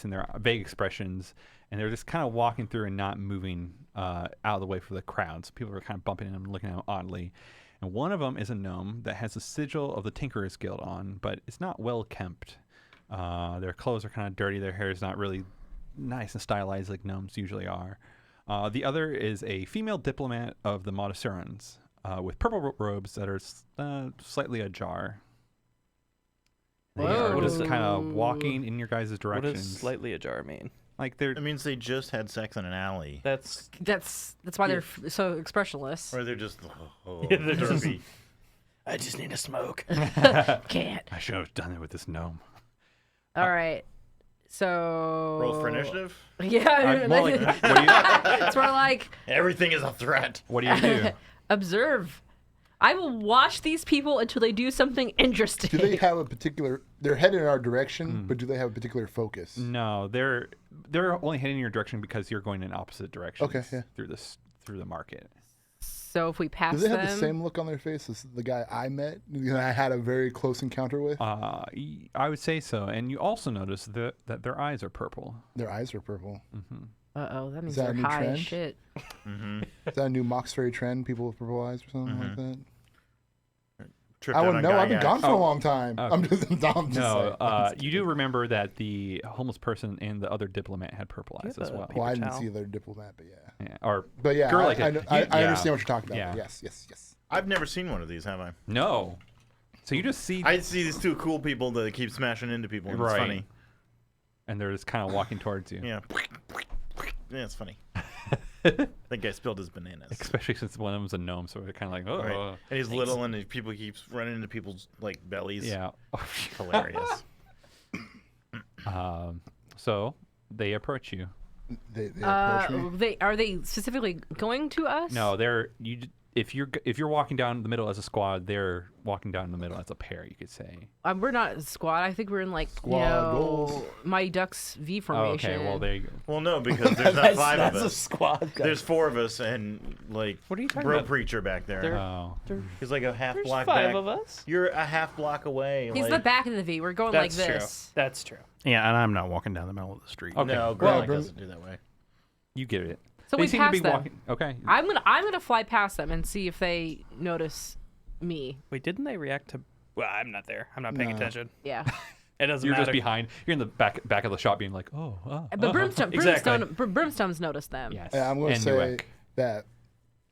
in their vague expressions, and they're just kind of walking through and not moving out of the way for the crowd. So people are kind of bumping into them and looking at them oddly. And one of them is a gnome that has the sigil of the Tinkerers Guild on, but it's not well kempt. Their clothes are kind of dirty. Their hair is not really nice and stylized like gnomes usually are. The other is a female diplomat of the Montessorians with purple robes that are slightly ajar. They are Whoa. just kind of walking in your guys' What directions. does slightly ajar mean? Like they're It means they just had sex in an alley. That's That's why they're so expressionless. Or they're just Yeah, they're just- derpy. I just need a smoke. Can't. I should have done it with this gnome. All right. So Roll for initiative. Yeah. More like, what do you it's more like Everything is a threat. what do you do? observe. I will watch these people until they do something interesting. Do they have a particular? They're headed in our direction, but do they have a particular focus? No, they're only heading in your direction because you're going in opposite directions. Okay, yeah. Through the market. So if we pass Do they have them, the same look on their face as the guy I met? I had a very close encounter with. I would say so, and you also notice that their eyes are purple. Their eyes are purple. that means that a they're new high as trend? shit. Is that a new Mauxferry trend? People with purple eyes or something like that? Tripped I out wouldn't on know. I've been Gygax. gone for a long time. Okay. I'm just No, saying. you do remember that the homeless person and the other diplomat had purple eyes Yeah, as but well. Well, I didn't towel. see their diplomat, but yeah. Yeah, or But yeah, girl I, like I, it. I, You- I yeah. understand what you're talking about. Yeah. Yes. I've never seen one of these, have I? No. So you just see, I see these two cool people that keep smashing into people, and it's Right. funny. and they're just kind of walking towards you. Yeah. Yeah, it's funny. That guy spilled his bananas. Especially since one of them's a gnome, so they're kind of like, oh, Right. And he's little, and people keeps running into people's like bellies. yeah. Hilarious. So they approach you. They approach me. Are they specifically going to us? No, if you're walking down the middle as a squad, they're walking down the middle as a pair. You could say. We're not a squad. I think we're in like Squad goals. Mighty Ducks V Oh, formation. okay. Well, there you go. Well, no, because there's not five of that's a us. squad. Guy. There's four of us, and like What are you talking bro about? preacher back there. There- Oh. He's like a half There's block 5 back. of us. You're a half block away. He's like, the back of the V. We're going That's like true. this. That's true. Yeah, and I'm not walking down the middle of the street. Okay. No, Well, Growling bro- doesn't do that way. You get it. So They we seem pass to be them. walking. Okay. I'm gonna fly past them and see if they notice me. Wait, didn't they react to? Well, I'm not there. I'm not paying No. attention. Yeah. It doesn't You're matter. just behind. You're in the back of the shop, being like, oh. But Exactly. Brimstone's noticed them. Yes. Yeah, I'm going to And say Newek. that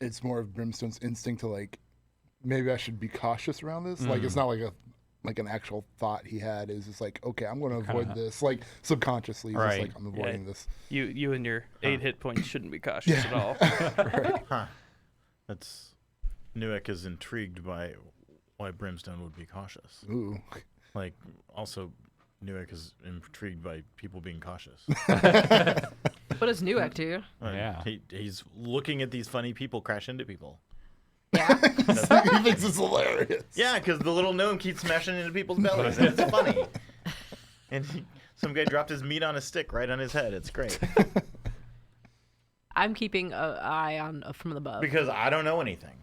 it's more of Brimstone's instinct to like, maybe I should be cautious around this. Like, it's not like an actual thought he had. Is just like, okay, I'm going to avoid this. Like subconsciously, he's just Right. like, I'm avoiding this. You and your 8 hit points shouldn't be cautious at all. Huh. That's Newek is intrigued by why Brimstone would be cautious. Ooh, Like, also, Newek is intrigued by people being cautious. What does Newek do? Yeah. He's looking at these funny people crash into people. Yeah. he thinks it's hilarious. Yeah, because the little gnome keeps smashing into people's bellies, and it's funny. And some guy dropped his meat on a stick right on his head. It's great. I'm keeping an eye on from above. Because I don't know anything.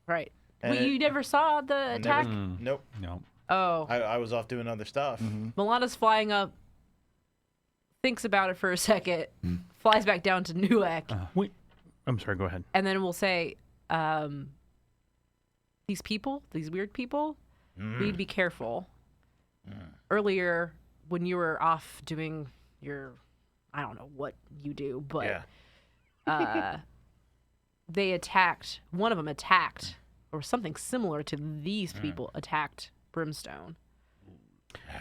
Right. And You never saw the attack? Nope. No. Oh. I was off doing other stuff. Milana's flying up, thinks about it for a second, flies back down to Newek, Wait, I'm sorry. Go ahead. and then we'll say, these people, these weird people, we need to be careful. Earlier, when you were off doing your, I don't know what you do, but Yeah. they attacked, one of them attacked, or something similar to these people attacked Brimstone.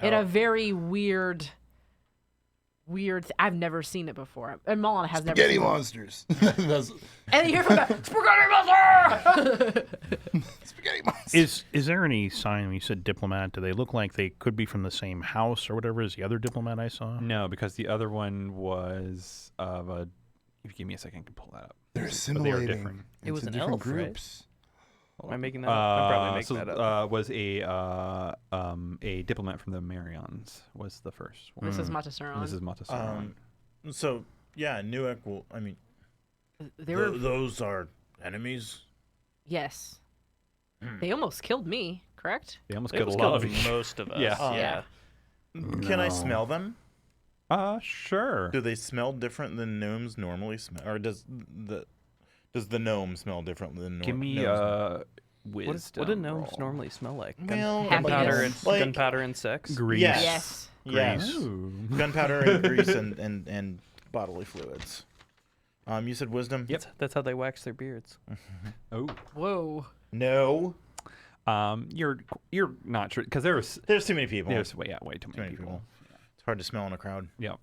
In a very weird, I've never seen it before. And Mullen has never Spaghetti seen monsters. That's, it. And you hear from the Spaghetti Monster! spaghetti monsters. Is there any sign when you said diplomat? Do they look like they could be from the same house or whatever as the other diplomat I saw? No, because the other one was of a. If you give me a second, I can pull that up. They're But they are assimilating. different. It was into an different elf, right? groups. Am I making that up? I'm probably making that up. Was a diplomat from the Marions was the first one. This is Matasuron. This is Montessori. So yeah, Newick will. I mean, They were those are enemies. yes. They almost killed me. Correct? They almost It killed was a lot of killed you. most of us. Yeah. Yeah. Can I No. smell them? Sure. Do they smell different than gnomes normally smell, or does the gnome smell different than Give me gnomes? wisdom. What do gnomes roll. normally smell like? Well, Gunpowder and like- gunpowder and sex. Grease. Yes. Yes. Yes. Ooh. Gunpowder and grease and bodily fluids. You said wisdom? Yep. That's how they wax their beards. Oh. Whoa. No. You're not sure because there's There's too many people. way too many people. It's hard to smell in a crowd. Yep.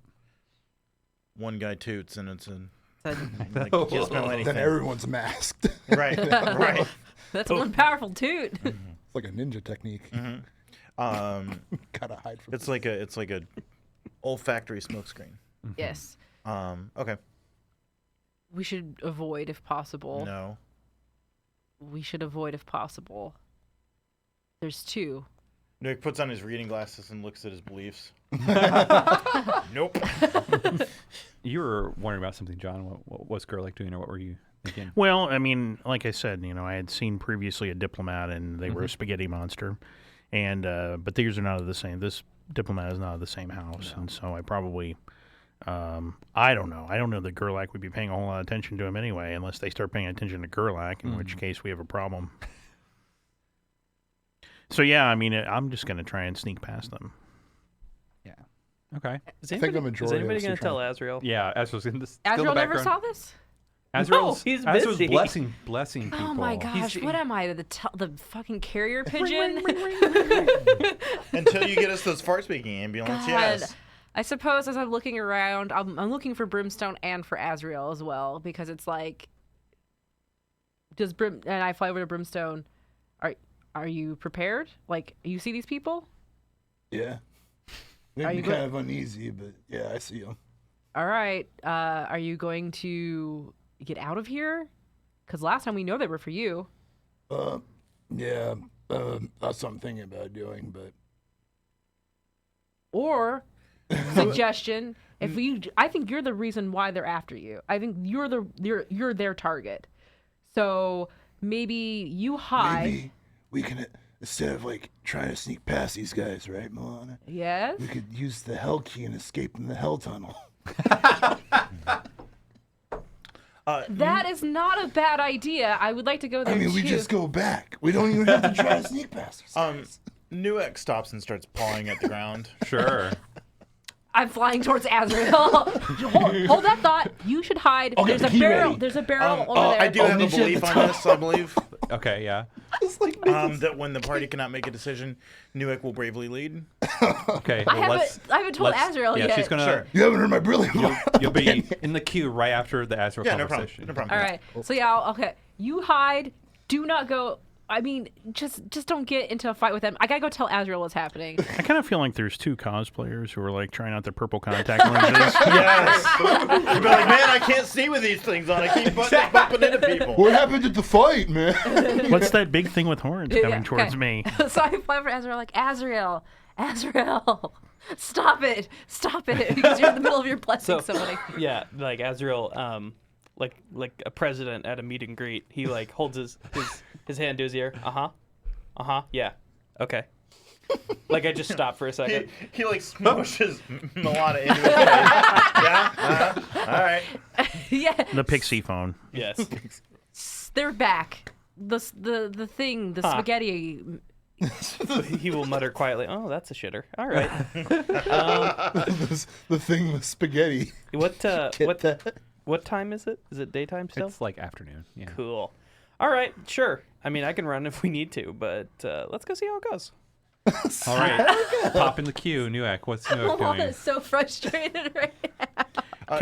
One guy toots and it's a That- like, you can't smell Then anything. everyone's masked. Right. Right. That's one powerful toot. It's like a ninja technique. Gotta hide from. It's like a olfactory smokescreen. Yes. Okay. We should avoid if possible. No. We should avoid if possible. There's two. Nick puts on his reading glasses and looks at his beliefs. Nope. You were wondering about something, John. What was Gerlich doing, or what were you thinking? Well, I mean, like I said, I had seen previously a diplomat, and they were a spaghetti monster, and but these are not of the same. This diplomat is not of the same house, and so I probably, I don't know. I don't know that Gerlach would be paying a whole lot of attention to him anyway, unless they start paying attention to Gerlach, in which case we have a problem. So yeah, I mean, I'm just gonna try and sneak past them. Yeah. Okay. Is think the anybody, majority is of anybody us are going to tell trying- Azrael? Yeah. Azrael's in this. still in the Azrael never background. saw this? Azrael's, he's Azrael's busy. blessing people. Oh my gosh, He's- what am I? The fucking carrier pigeon? Until you get us those fart-speaking ambulance, God. yes. I suppose as I'm looking around, I'm looking for Brimstone and for Azrael as well, because it's like, and I fly over to Brimstone. Are you prepared? Like, you see these people? Yeah. Are Made you me kind of uneasy, but yeah, I see them. All right. Are you going to get out of here? Because last time we know they were for you. Yeah, that's what I'm thinking about doing, but Or suggestion, I think you're the reason why they're after you. I think you're their target. So maybe you hide. maybe we can, instead of like trying to sneak past these guys, right, Milana? Yes. We could use the hell key and escape in the hell tunnel. That is not a bad idea. I would like to go there I mean, we too. just go back. We don't even have to try to sneak past these guys. Newick stops and starts pawing at the ground. Sure. I'm flying towards Azrael. hold that thought. You should hide. I'll get There's a the key barrel. ready. There's a barrel over there. I do have a ninja belief the on this, I believe. Okay. Yeah. It's like That when the party cannot make a decision, Newick will bravely lead. Okay. I well, haven't told Azrael yeah, yet. she's gonna. Sure. you haven't heard my brilliant one. You'll be in the queue right after the Azrael Yeah, no problem. conversation. No problem. All right. So yeah, okay. You hide. Do not go. I mean, just don't get into a fight with them. I gotta go tell Azrael what's happening. I kind of feel like there's two cosplayers who are like trying out their purple contact lenses. Yes. You'd be like, man, I can't see with these things on. I keep bumping into people. What happened at the fight, man? What's that big thing with horns Yeah, coming okay. towards me? So I fly over to Azrael like, Azrael, stop it, because you're in the middle of your blessing somebody. Yeah, like Azrael, like a president at a meet and greet. He like holds his hand to his ear. Yeah. Okay. Like I just stopped for a second. He like smushes Milana into his face. Yeah? All right. Yeah, The pixie phone. Yes. they're back. The thing, the spaghetti. He will mutter quietly, "Oh, that's a shitter." All right. The thing with spaghetti. What time is it? Is it daytime still? It's like afternoon. Yeah. Cool. All right, sure. I mean, I can run if we need to, but let's go see how it goes. All right. Pop in the queue, Newak. What's Newak Milana doing? is so frustrated right now.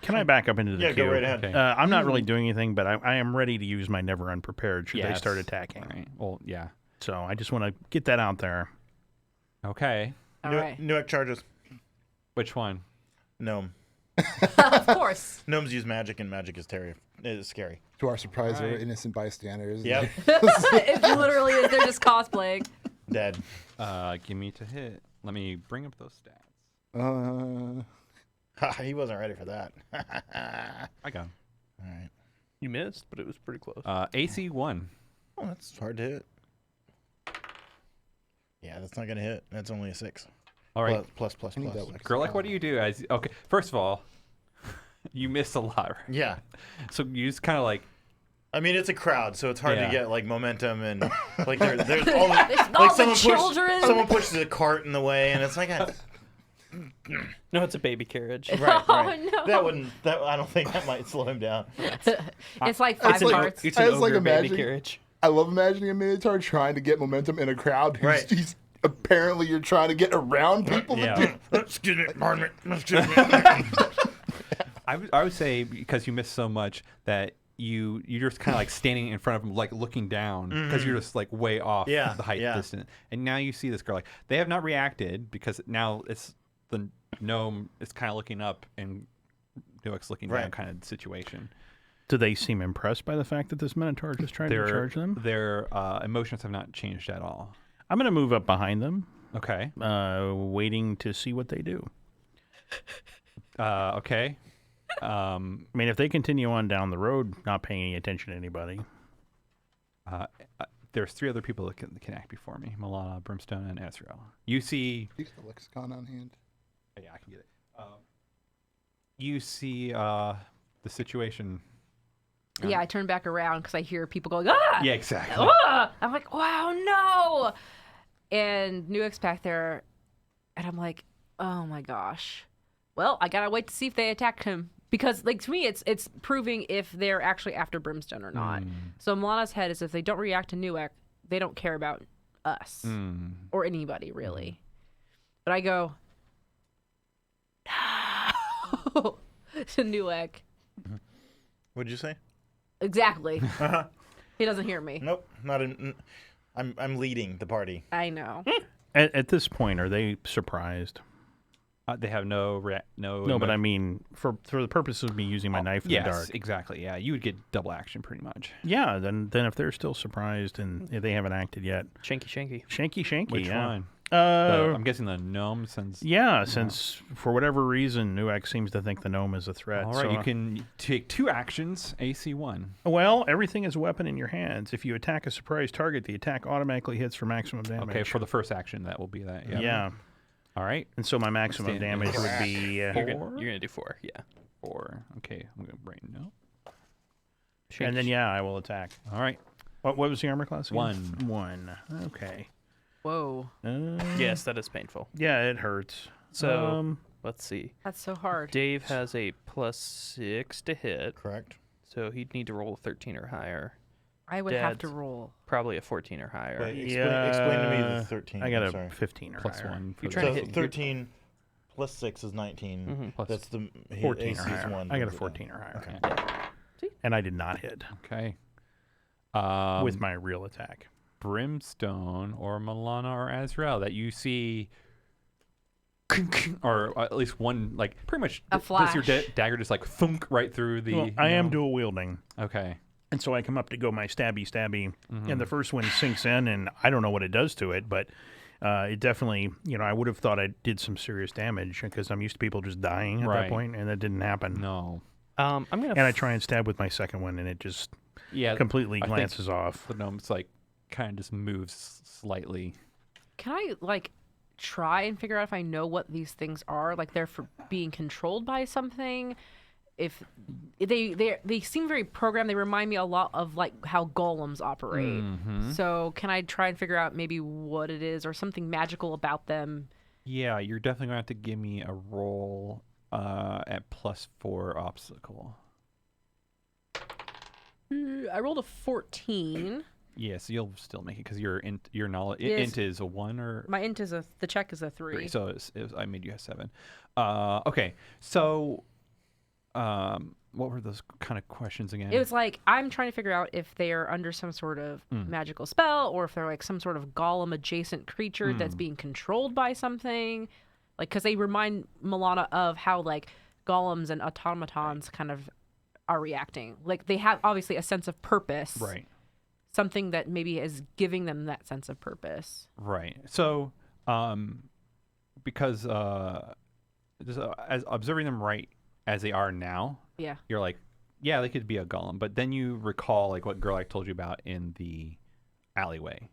Can I back up into the Yeah, queue? go right ahead. Okay. I'm not really doing anything, but I am ready to use my never unprepared should they Yes. start attacking. All right. Well, yeah. So I just want to get that out there. Okay. All right. Newick charges. Which one? Gnome. Of course. Gnomes use magic, and magic is scary. To our surprise, All right. they're innocent bystanders. Yep. It literally is. They're just cosplaying. Dead. Give me to hit. Let me bring up those stats. He wasn't ready for that. I got him. All right. You missed, but it was pretty close. AC 1. Oh, that's hard to hit. Yeah, that's not gonna hit. That's only a 6. All right. Plus. I need that one. Girl, what do you do? Okay, first of all, you missed a lot, right? Yeah. So you just kind of like, I mean, it's a crowd, so it's hard Yeah. to get like momentum and like there's all the, There's all like the children. someone pushes a cart in the way, and it's like No, it's a baby carriage. right. Oh, no. That I don't think that might slow him down. It's like 5 like- parts. It's I an was like ogre baby imagining- carriage. I love imagining a Minotaur trying to get momentum in a crowd. Right. He's apparently you're trying to get around people. yeah. Excuse me, pardon me. Excuse me. I would say because you missed so much that you're just kind of like standing in front of them, like looking down because you're just like way off Yeah, the height yeah. distance. And now you see this girl, like they have not reacted because now it's the gnome is kind of looking up and Newick's looking down Right. kind of situation. Do they seem impressed by the fact that this Minotaur just tried to charge them? Their emotions have not changed at all. I'm going to move up behind them, Okay. waiting to see what they do. Okay. I mean, if they continue on down the road, not paying any attention to anybody. There's 3 other people that can act before me: Milana, Brimstone, and Ezreal. You see. He's the lexicon on hand. Yeah, I can get it. You see the situation. Yeah, I turn back around because I hear people going, ah! Yeah, exactly. Ah! I'm like, wow, no! And Newick's back there, and I'm like, oh my gosh. Well, I gotta wait to see if they attack him. Because, like, to me, it's proving if they're actually after Brimstone or not. So Milana's head is if they don't react to Newick, they don't care about us. Or anybody, really. But I go, no! to Newick. What'd you say? Exactly. He doesn't hear me. Nope, not in. I'm leading the party. I know. At this point, are they surprised? They have no. No, but I mean, for the purpose of me using my knife in yes, the dark. exactly. Yeah, you would get double action pretty much. Yeah, then if they're still surprised and if they haven't acted yet, Shanky. shanky. Which yeah. one? Uh, I'm guessing the gnome, since. yeah, since for whatever reason, Newick seems to think the gnome is a threat. All right, so, you can take 2 actions. AC 1. Well, everything is a weapon in your hands. If you attack a surprise target, the attack automatically hits for maximum damage. Okay, for the first action, that will be that. Yeah. Yeah. All right. And so my maximum Stand- damage would be. You're gonna do 4, yeah. 4. Okay, I'm gonna write no. And then I will attack. All right. What was the armor class? Again? 1. 1. Okay. Whoa. Yes, that is painful. Yeah, it hurts. So let's see. That's so hard. Dave has a +6 to hit, Correct. so he'd need to roll a 13 or higher. I would have to Dad's- roll. Probably a 14 or higher. Wait, explain to me the 13. I got I'm a sorry. 15 or Plus higher. 1. You're For trying the, to So hit 13 plus 6 is 19. Mhm. plus That's the 14 AC or is higher. 1. I got a Is it 14 not? or higher. Okay. And I did not hit Okay. with my real attack. Brimstone or Milana or Azrael that you see, or at least one, like pretty much. A Does your flash. dagger just like thunk right through the? Well, I am dual wielding. Okay. And so I come up to go my stabby, Mm-hmm. and the first one sinks in, and I don't know what it does to it, but it definitely, I would have thought I did some serious damage because I'm used to people just dying at Right. that point, and that didn't happen. No. I'm gonna. And I try and stab with my second one, and it just Yeah. completely I think glances off. The gnome's like kind of just moves slightly. Can I like try and figure out if I know what these things are? Like they're for being controlled by something. If they seem very programmed, they remind me a lot of like how golems operate. So can I try and figure out maybe what it is or something magical about them? Yeah, you're definitely gonna have to give me a roll at +4 obstacle. I rolled a 14. Yeah, so you'll still make it because your knowledge Yes. int is a 1 or My int is the check is a 3. So I made you a 7. Okay, so what were those kind of questions again? It was like, I'm trying to figure out if they are under some sort of magical spell or if they're like some sort of golem adjacent creature that's being controlled by something. Like, because they remind Milana of how like golems and automatons kind of are reacting. Like, they have obviously a sense of purpose. Right. Something that maybe is giving them that sense of purpose. Right. So, because as observing them right as they are now, Yeah. you're like, yeah, they could be a golem. But then you recall like what girl I told you about in the alleyway.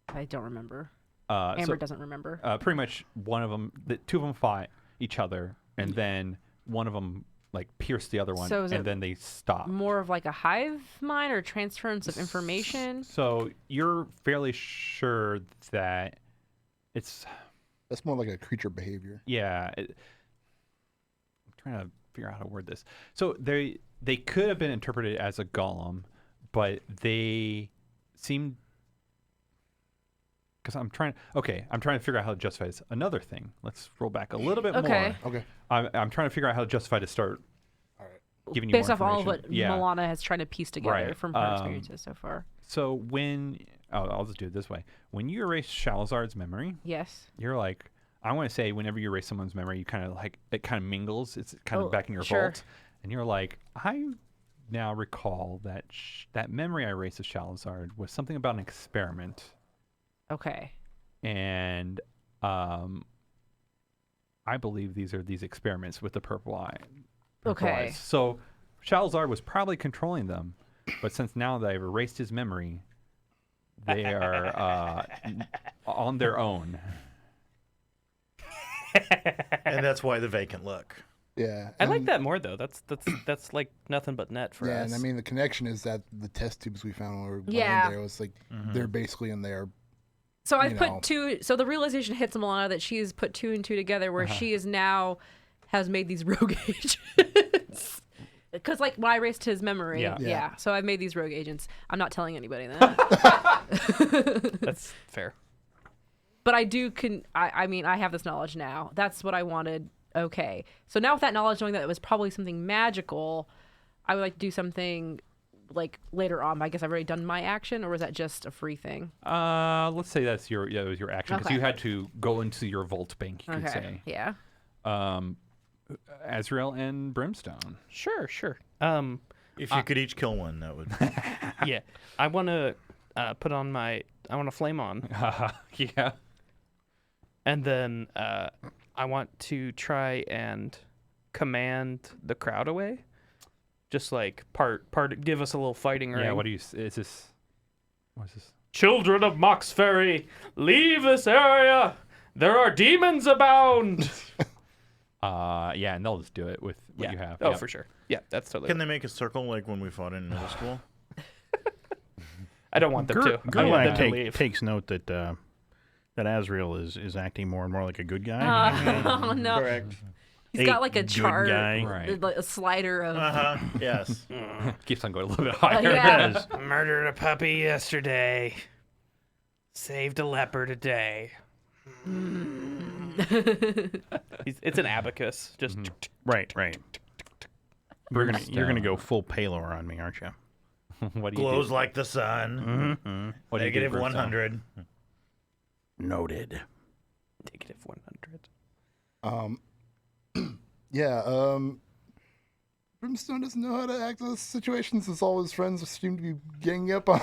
I don't remember. So, Amber doesn't remember. pretty much one of them, two of them fought each other, and then one of them like pierced the other one, So is and it then they stopped. More of like a hive mind or transference of information? So you're fairly sure that it's, That's more like a creature behavior. yeah. I'm trying to figure out how to word this. So they could have been interpreted as a golem, but they seem, because I'm trying to figure out how to justify this. Another thing. Let's roll back a little bit Okay. more. Okay. I'm trying to figure out how to justify to start giving you Based more off all of information. what Yeah. Milana has tried to piece together Right. from her experiences so far. So when I'll just do it this way. When you erase Shalazar's memory, Yes. you're like, I want to say whenever you erase someone's memory, you kind of like, it kind of mingles. It's kind of back in your sure. vault. And you're like, I now recall that that memory I erased of Shalazar was something about an experiment. Okay. And I believe these are these experiments with the purple eye. Purple Okay. eyes. So Shalazar was probably controlling them, but since now that I've erased his memory, they are on their own. And that's why the vacant look. Yeah. I like and- that more though. That's like nothing but net for Yeah, us. and I mean the connection is that the test tubes we found when we were going Yeah. there was like they're basically in there. So I've You put know. two. So the realization hits Milana that she's put two and two together, where she is now has made these rogue agents. Because like when I erased his memory, Yeah. yeah. So I've made these rogue agents. I'm not telling anybody that. That's fair. But I do I mean I have this knowledge now. That's what I wanted. Okay. So now with that knowledge, knowing that it was probably something magical, I would like to do something like later on. I guess I've already done my action, or was that just a free thing? Let's say that was your action because Okay. you had to go into your vault bank. You could say. Yeah. Azrael and Brimstone. Sure. If you could each kill one, that would. Yeah. I want to put on I want to flame on, Yeah. and then I want to try and command the crowd away. Just like give us a little fighting ring. Yeah. What do you? Is this? What is this? Children of Mauxferry, leave this area. There are demons abound. Yeah, and they'll just do it with what you have. Oh, Yep. for sure. Yeah, that's totally. Can they make a circle like when we fought in middle school? I don't want them to. I Gerlach want them to leave. takes note that that Azrael is acting more and more like a good guy. Oh no. Correct. He's got like a Good chart, guy. Right. like a slider of. Yes. Keeps on going a little bit higher. Yeah. Murdered a puppy yesterday. Saved a leper today. It's an abacus. Just Right. You're gonna go full Palor on me, aren't you? What do you Glows do? like the sun. Mm-hmm. What do you do, Negative Brimstone? 100. Noted. negative 100. Yeah. Brimstone doesn't know how to act in those situations since all his friends seem to be ganging up on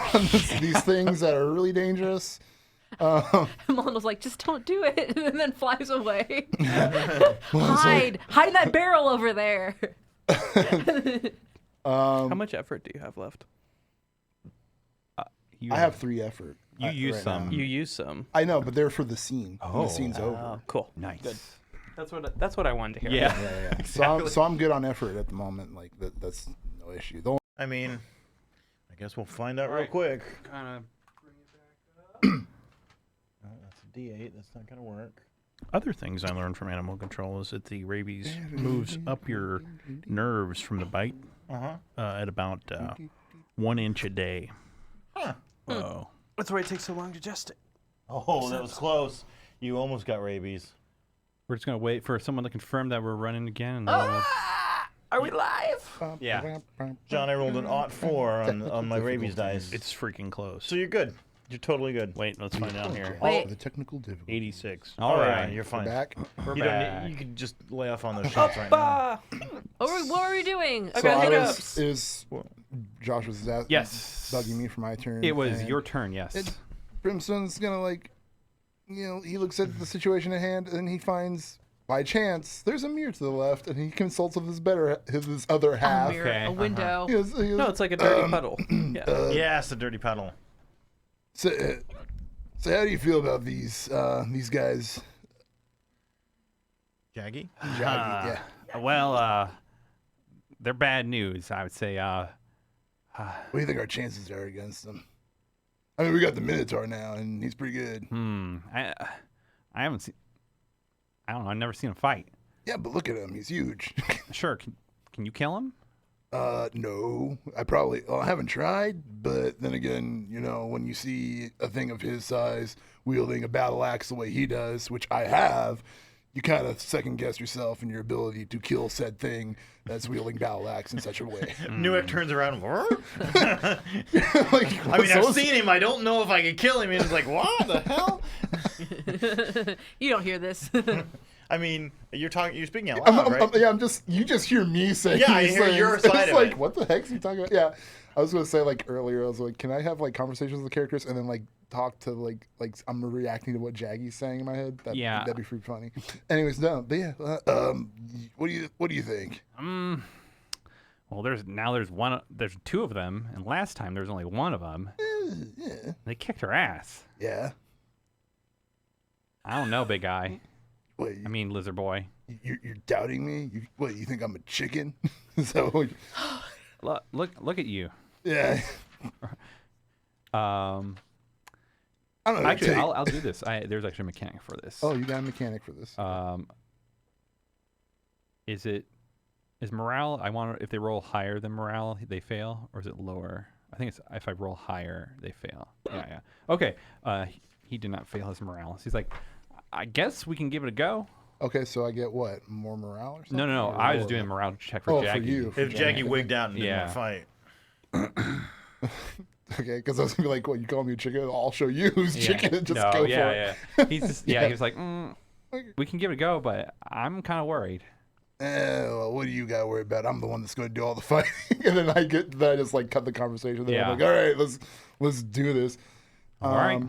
these things that are really dangerous. Milana's like, just don't do it, and then flies away. Hide in that barrel over there. How much effort do you have left? I have 3 effort. You use right some. now. You use some. I know, but they're for the scene. When the scene's over. Oh, cool. Nice. Good. That's what I wanted to hear. Yeah. Yeah. So I'm good on effort at the moment. Like that's no issue. The I mean, I guess we'll find out real quick. Kind of. Oh, that's a D8. That's not going to work. Other things I learned from animal control is that the rabies moves up your nerves from the bite at about 1 inch a day. Huh. Oh. That's why it takes so long to digest it. Oh, that was close. You almost got rabies. We're just gonna wait for someone to confirm that we're running again, and then we'll... Are we live? Yeah. John, I rolled an 4 on my rabies dice. It's freaking close. So you're good. You're totally good. Wait, let's find out here. Wait. The technical difficulty. 86. All Yeah, right. you're fine. Back. We're You don't back. need, you can just lay off on those shots right now. Ah! What are we doing? I So got I hiccups. Josh was that Yes. bugging me for my turn. It was and your turn, yes. Brimstone's gonna he looks at the situation at hand and he finds, by chance, there's a mirror to the left, and he consults with his other half. A mirror, Okay, a window. He goes, No, it's like a dirty puddle. Yeah. Yes, the dirty puddle. So how do you feel about these guys? Jaggy? Yeah. Well, they're bad news, I would say. What do you think our chances are against them? I mean, we got the Minotaur now, and he's pretty good. I haven't seen. I don't know. I've never seen him fight. Yeah, but look at him. He's huge. Sure. Can you kill him? No. I haven't tried, but then again, when you see a thing of his size wielding a battle axe the way he does, which I have, you kind of second guess yourself and your ability to kill said thing that's wielding battle axe in such a way. Newek turns around. "What?" Like, I mean, I've seen him. I don't know if I could kill him. And he's like, what the hell? You don't hear this. I mean, you're speaking out loud, right? you just hear me saying Yeah, I these hear things. your side It's of like, it. what the heck's he talking about? Yeah, I was gonna say earlier, I was like, can I have conversations with the characters and then talk to like I'm reacting to what Jaggy's saying in my head? Yeah. That'd be pretty funny. Anyways, no, but yeah, what do you think? Well, there's two of them, and last time there was only one of them. Yeah, They kicked her ass. yeah. I don't know, big guy. Wait, I mean, lizard boy. you're doubting me? You think I'm a chicken? So Look at you. yeah, I don't know. Actually, I'll do this. There's actually a mechanic for this. Oh, you got a mechanic for this? Is morale? If they roll higher than morale, they fail, or is it lower? I think it's if I roll higher, they fail. Yeah. Okay. He did not fail his morale. So he's like, I guess we can give it a go. Okay, so I get what? More morale or something? No. Or I was lower? doing a morale check for Oh, Jaggy. for you. If Jaggy wigged out and didn't want to fight. Okay, because I was gonna be like, "What? You call me a chicken? I'll show you who's chicken. Just no, go yeah, for it." yeah. He's just, he was like, we can give it a go, but I'm kind of worried. Well, what do you got to worry about? I'm the one that's going to do all the fighting, and then I just cut the conversation. Then I'm like, all right, let's do this. All right.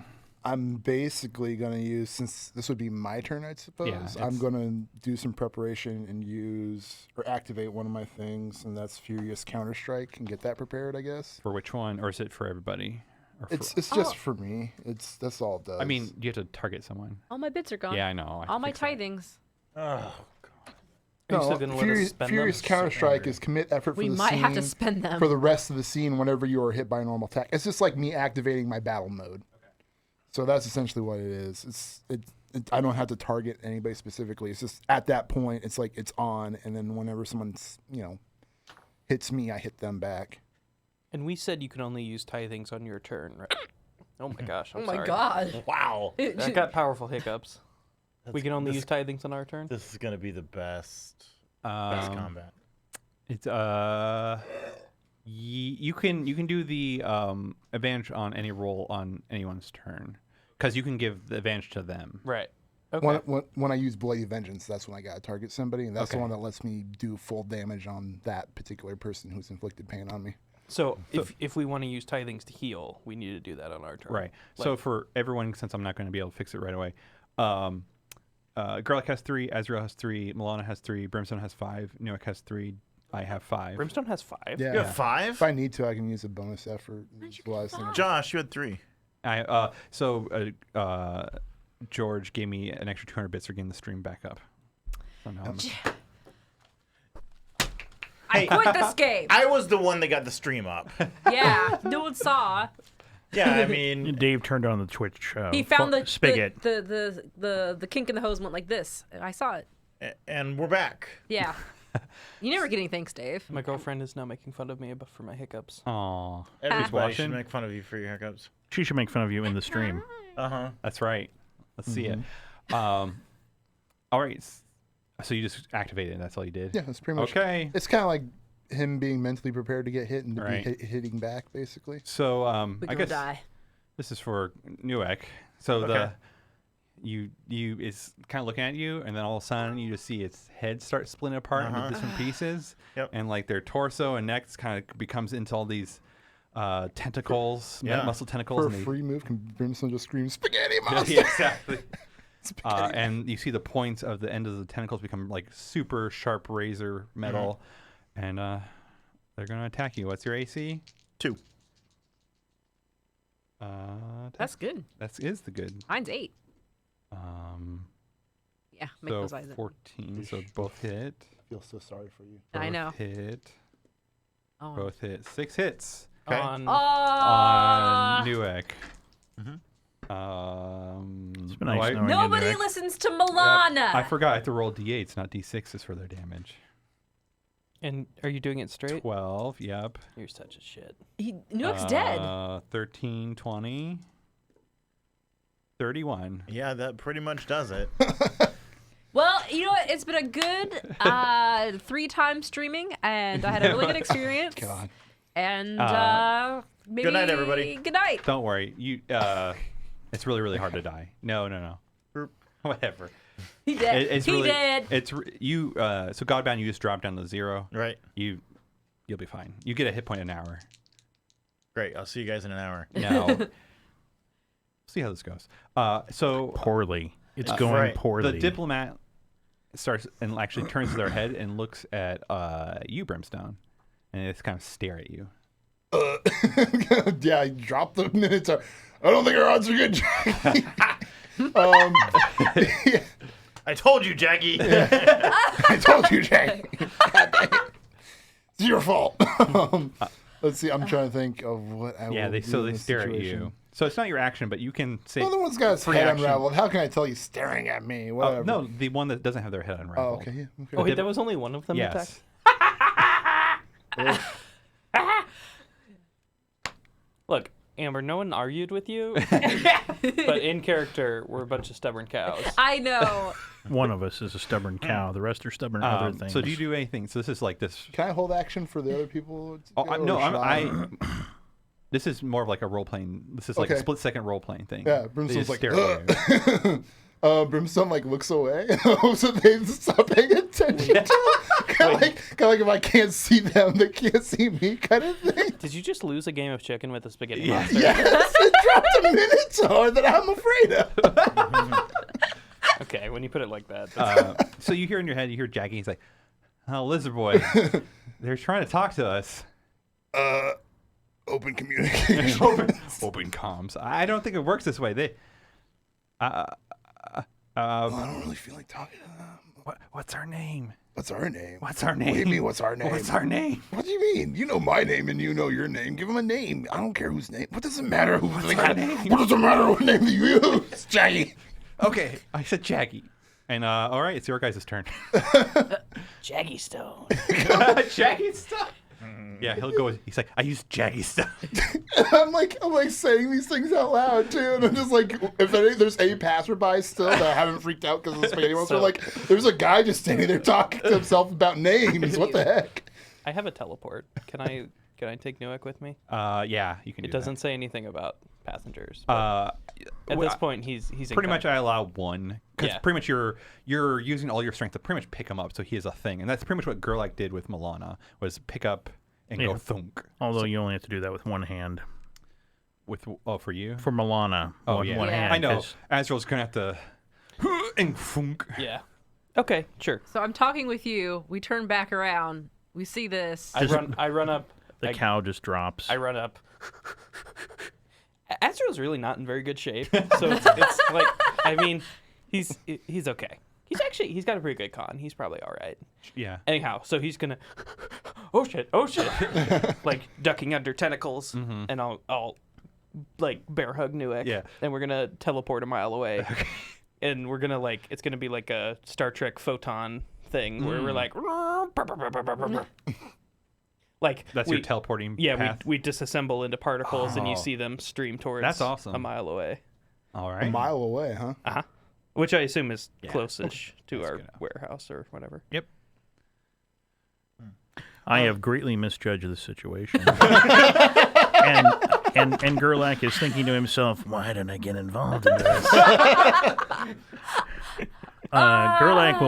I'm basically going to use, since this would be my turn, I suppose. Yeah, I'm going to do some preparation and use or activate one of my things, and that's Furious Counterstrike, and get that prepared, I guess. For which one, or is it for everybody? Or It's just for me. That's all it does. I mean, you have to target someone. All my bits are gone. Yeah, I know. All my tithings. Oh, Are you still gonna let us spend Furious them? Counterstrike is commit effort for We the might scene have to spend them. for the rest of the scene whenever you are hit by a normal attack. It's just like me activating my battle mode. So that's essentially what it is. I don't have to target anybody specifically. It's just at that point, it's like it's on, and then whenever someone hits me, I hit them back. And we said you can only use tithings on your turn, right? Oh my gosh! I'm Oh my sorry. god. wow. I got powerful hiccups. We can only this- use tithings on our turn. This is going to be the best combat. It's you can do the advantage on any roll on anyone's turn, because you can give the advantage to them. Right. Okay. When I use Bloody Vengeance, that's when I got to target somebody, and that's the Okay. one that lets me do full damage on that particular person who's inflicted pain on me. So if we want to use tithings to heal, we need to do that on our turn. Right. So for everyone, since I'm not going to be able to fix it right away, Garlic has 3, Azrael has 3, Milana has 3, Brimstone has 5, Newick has 3, I have 5. Brimstone has 5. Yeah. You have 5? If I need to, I can use a bonus effort. Is what I was thinking. Josh, you had 3. George gave me an extra 200 bits for getting the stream back up. Somehow. I quit this game. I was the one that got the stream up. Yeah, no one saw. Yeah, I mean, Dave turned on the Twitch He found the spigot. the kink in the hose and went like this. I saw it. and we're back. Yeah. You never get any thanks, Dave. My girlfriend is now making fun of me for my hiccups. Aw, Everybody watching? should make fun of you for your hiccups. She should make fun of you in the stream. Uh-huh. that's right. Let's see it. All right. So you just activated it. That's all you did. Yeah, that's pretty much. Okay. It's kind of like him being mentally prepared to get hit and to Right. be hitting back, basically. So We I go guess die. this is for Newek. So Okay. you is kind of looking at you, and then all of a sudden you just see its head start splitting apart into different pieces, Yep. and like their torso and neck kind of becomes into all these tentacles, Yeah. muscle tentacles. For a and they- free move, can Brimstone just scream spaghetti monster? yeah, exactly. And you see the points of the end of the tentacles become like super sharp razor metal, and they're gonna attack you. What's your AC? 2. That's good. That is the good. Mine's 8. Yeah, make So those eyes. 14. So both hit. I feel so sorry for you. I know. Both hit. Oh. Both hit. 6 hits Okay. On on Newek. Mhm. It's been nice I, knowing you, Nobody Newek. listens to Milana. I forgot I have to roll d8s, not d6s for their damage. and are you doing it straight? 12, yep. You're such a shit. Newek's dead. 13, 20, 31. Yeah, that pretty much does it. Well, you know what? It's been a good 3 times streaming, and I had a really good experience. God. And maybe Good night, everybody. Good night. Don't worry. You. It's really, really hard to die. No. Burp. Whatever. He did. It's He really, did. It's you. So Godbound, you just drop down to 0. Right. You'll be fine. You get a hit point an hour. Great. I'll see you guys in an hour. Now, see how this goes. So Poorly. It's going right. poorly. the diplomat starts and actually turns their head and looks at you, Brimstone, and it's kind of stare at you. Yeah, I dropped the Minotaur. I don't think our odds are good, Jackie. Yeah, I told you, Jackie. I told you, Jackie. God dang it. It's your fault. Let's see. I'm trying to think of what I Yeah, will they do so in they this stare at situation. you. So it's not your action, but you can say. The other one's got his free head action. unraveled. How can I tell you staring at me? Whatever. No, the one that doesn't have their head Oh, unraveled. okay. Yeah. Okay. Oh, wait, that was only one of them Yes. attacked? Look, Amber, no one argued with you, but in character, we're a bunch of stubborn cows. I know. One of us is a stubborn cow. The rest are stubborn other things. So do you do anything? So this is like this. Can I hold action for the other people? to Oh, go, no, or should I. This is more of like a role playing. This is like a Okay. split-second role playing thing. Yeah, They Brimstone's just like, stare at you. Brimstone like looks away, so they stop paying attention. Kind of like if I can't see them, they can't see me, kind of thing. Did you just lose a game of chicken with a spaghetti monster? Yes, it dropped a Minotaur that I'm afraid of. Okay, when you put it like that. That's So you hear in your head, you hear Jackie. He's like, "Oh, Lizard Boy, they're trying to talk to us." Open communication. Open comms. I don't think it works this way. They. I don't really feel like talking to them. What's our name? What's our name? What's our name? What do you mean, what's our name? What's our name? What do you mean? You know my name and you know your name. Give them a name. I don't care whose name. What does it matter who our name? What does it matter what name you use, Jackie? Okay, I said Jackie. And all right, it's your guys' turn. Jaggy Stone. Jackie stuff. Yeah, he'll go. He's like, I use Jackie stuff. I'm like saying these things out loud too, and I'm just like, if there's a passerby still that I haven't freaked out because of the spaghetti monster, So- like, there's a guy just standing there talking to himself about names. What the heck? I have a teleport. Can I take Newek with me? Yeah, you can do It doesn't say anything about passengers. that. At well, this point, he's pretty much I allow one because Yeah. pretty much you're using all your strength to pretty much pick him up, so he is a thing, and that's pretty much what Gerlach did with Milana was pick up and Yeah. go thunk. Although you only have to do that with one hand. With for you. For Milana, Oh one, yeah, one Yeah. hand. I know. 'cause Azrael's gonna have to and thunk. Yeah. Okay, sure. So I'm talking with you. We turn back around. We see this. I run up. the cow just drops. I run up. Azrael's really not in very good shape, so it's like, I mean, he's okay. He's got a pretty good con. He's probably all right. Yeah. Anyhow, so he's gonna, oh shit, like ducking under tentacles, and I'll like bear hug Newek, Yeah. and we're gonna teleport a mile away, and we're gonna it's gonna be like a Star Trek photon thing where we're like, like That's your teleporting yeah, path. we disassemble into particles, and you Oh. see them stream towards That's awesome. a mile away. All A right. mile away, huh? Uh-huh. Which I assume is Yeah. closest to That's our good enough. warehouse or whatever. Yep. I have greatly misjudged the situation. and Gerlach is thinking to himself, why did I get involved in this? Gerlach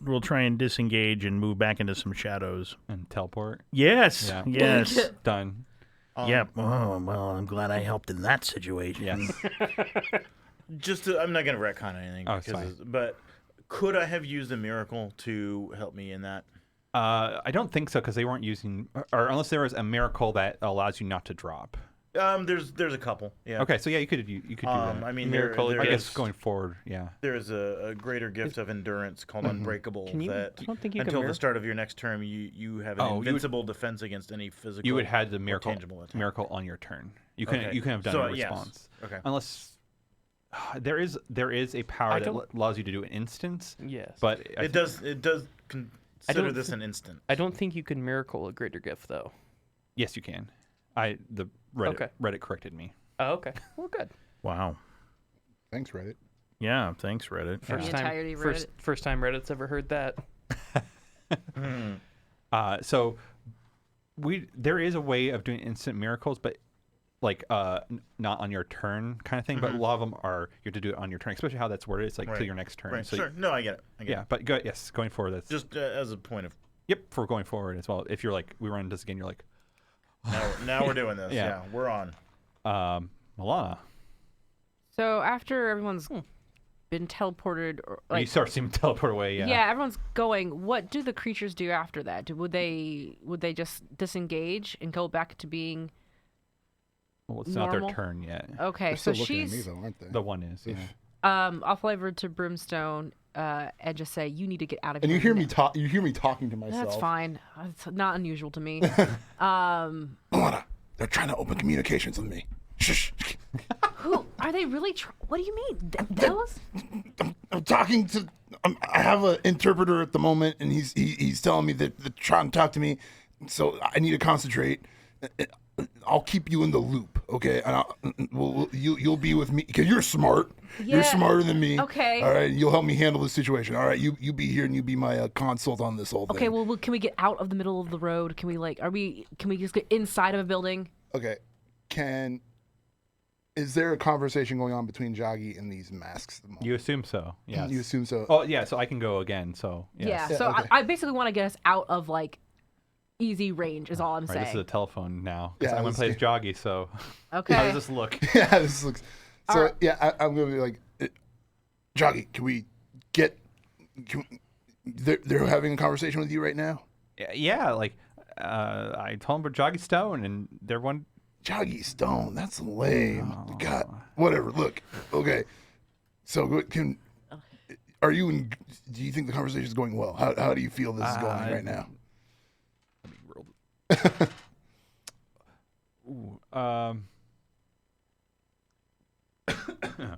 will try and disengage and move back into some shadows. And teleport. Yes, Yeah. yes. Done. Yep. Oh, well, I'm glad I helped in that situation. Yes. I'm not going to retcon anything. Oh, it's fine. But could I have used a miracle to help me in that? I don't think so because they weren't using, or unless there was a miracle that allows you not to drop. There's a couple. Yeah. Okay, so yeah, you could do that. I mean, Miracle there I is guess going forward, yeah. there's a greater gift of endurance called Unbreakable. Can you? That I don't think you until can. the start of your next term, you have an Oh, you would- invincible defense against any physical. You would have the or miracle tangible attack. miracle on your turn. You couldn't Okay. you couldn't have done So, a yes. response Okay. unless there is a power I that don't- allows you to do an instance, Yes. but It does consider this an instant. I don't think you can miracle a greater gift though. yes, you can. Reddit corrected me. Oh, okay. Well, good. Wow. Thanks, Reddit. Yeah, thanks, Reddit. For the entirety of Reddit. First time Reddit's ever heard that. So there is a way of doing instant miracles, but like not on your turn kind of thing. But a lot of them are you have to do it on your turn, especially how that's worded. It's like Right. till your next turn. Right. So Sure. No, I get it. I get yeah, but going forward. That's it. Just as a point of yep for going forward as well. If you're like we run into this again, you're like now we're doing this. Yeah. Yeah, we're on. Milana. So after everyone's been teleported, or, You like, start seeing teleport away. yeah, everyone's going. What do the creatures do after that? Would they just disengage and go back to being Well, it's not normal? their turn yet. Okay? They're So still looking at she's me, though, aren't they? The one is. Yeah. I'll flavor to Brimstone and just say, "You need to get out of And here." you hear me now." talk. You hear me talking to myself. That's fine. It's not unusual to me. Milana, they're trying to open communications with me. Shh. Who are they really? What do you mean? Those? I'm talking to. I have an interpreter at the moment, and he's telling me that they're trying to talk to me. So I need to concentrate. I'll keep you in the loop, okay? And you'll be with me because you're smart. You're Yeah. smarter than me. Okay. All right. You'll help me handle the situation. All right. You be here and you be my consult on this whole thing. Okay. Well, can we get out of the middle of the road? Can we Can we just get inside of a building? Okay. Is there a conversation going on between Joggy and these masks at the moment? You assume so. Yes. You assume so. Oh yeah. So I can go again. So yes. Yeah. Yeah, So okay. I basically want to get us out of like easy range. Is all I'm Right. saying. This is a telephone now. Because Yeah, I'm gonna this- play as Joggy. So Okay. how does this look? Yeah, this looks. So Alright. yeah, I'm gonna be like, Joggy, can we get? They're having a conversation with you right now. Yeah. Like I told them about Joggy Stone, and they're one. Joggy Stone, that's lame. God, whatever. Look, okay. So are you in? Do you think the conversation is going well? How do you feel this is going right now? Ooh,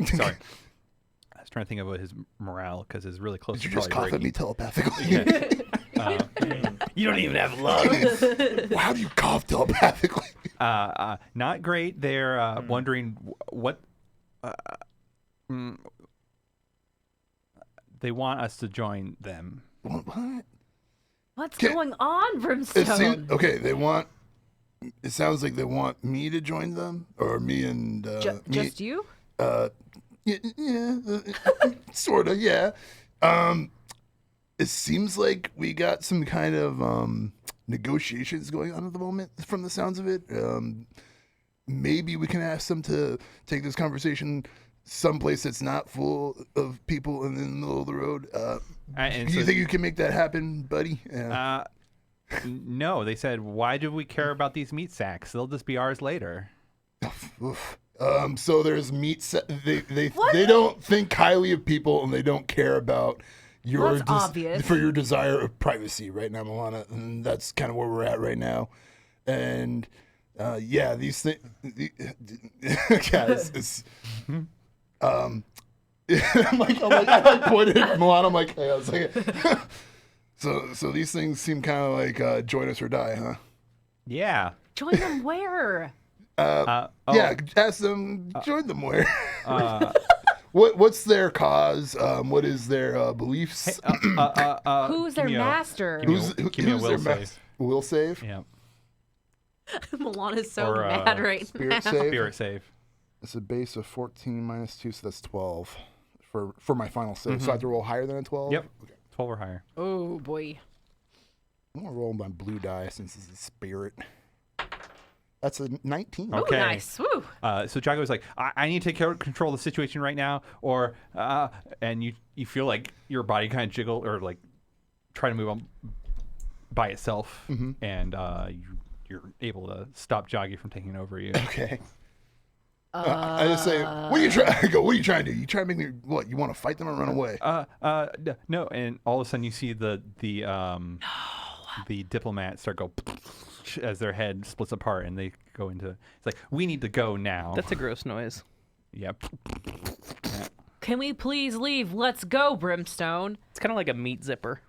sorry. I was trying to think about his morale because it's really close Did you to just cough probably at me telepathically? You don't even have lungs. How do you cough telepathically? Not great. They're wondering what they want us to join them. What? What's Okay. going on, It Brimstone? seems, okay, they want. It sounds like they want me to join them, or me and Just you? yeah, sort of, yeah. It seems like we got some kind of negotiations going on at the moment, from the sounds of it. Maybe we can ask them to take this conversation someplace that's not full of people in the middle of the road. And Do you so- think you can make that happen, buddy? Yeah. No, they said, why do we care about these meat sacks? They'll just be ours later. Oof. So there's they don't think highly of people, and they don't care about your That's obvious. for your desire of privacy right now, Milana, and that's kind of where we're at right now. And yeah, these things, yeah, I'm like, I pointed at Milana. I'm like, hey, I was like, so these things seem kind of like join us or die, huh? Yeah. Join them where? Yeah, ask them, join them where. What's their cause? What is their beliefs? Who's their master? Give me a will save. Will save? Yeah. Milana's so Or, mad right Spirit now. save? Spirit save. It's a base of 14 minus 2, so that's 12 for my final save. So I have to roll higher than a 12? Yep. Okay. 12 or higher. Oh boy. I'm going to roll my blue die since it's a spirit. That's a 19. Okay. Ooh, nice. Woo. So Jago's like, I need to take control of the situation right now, or and you feel like your body kind of jiggle or like try to move on by itself, and you're able to stop Jaggy from taking over you. Okay. I just say, what are you trying? I go, what are you trying to do? You trying to make me what? You want to fight them or run away? No, and all of a sudden you see the diplomat start go as their head splits apart, and they go into. It's like, we need to go now. That's a gross noise. Yep. Yeah. Can we please leave? Let's go, Brimstone. It's kind of like a meat zipper.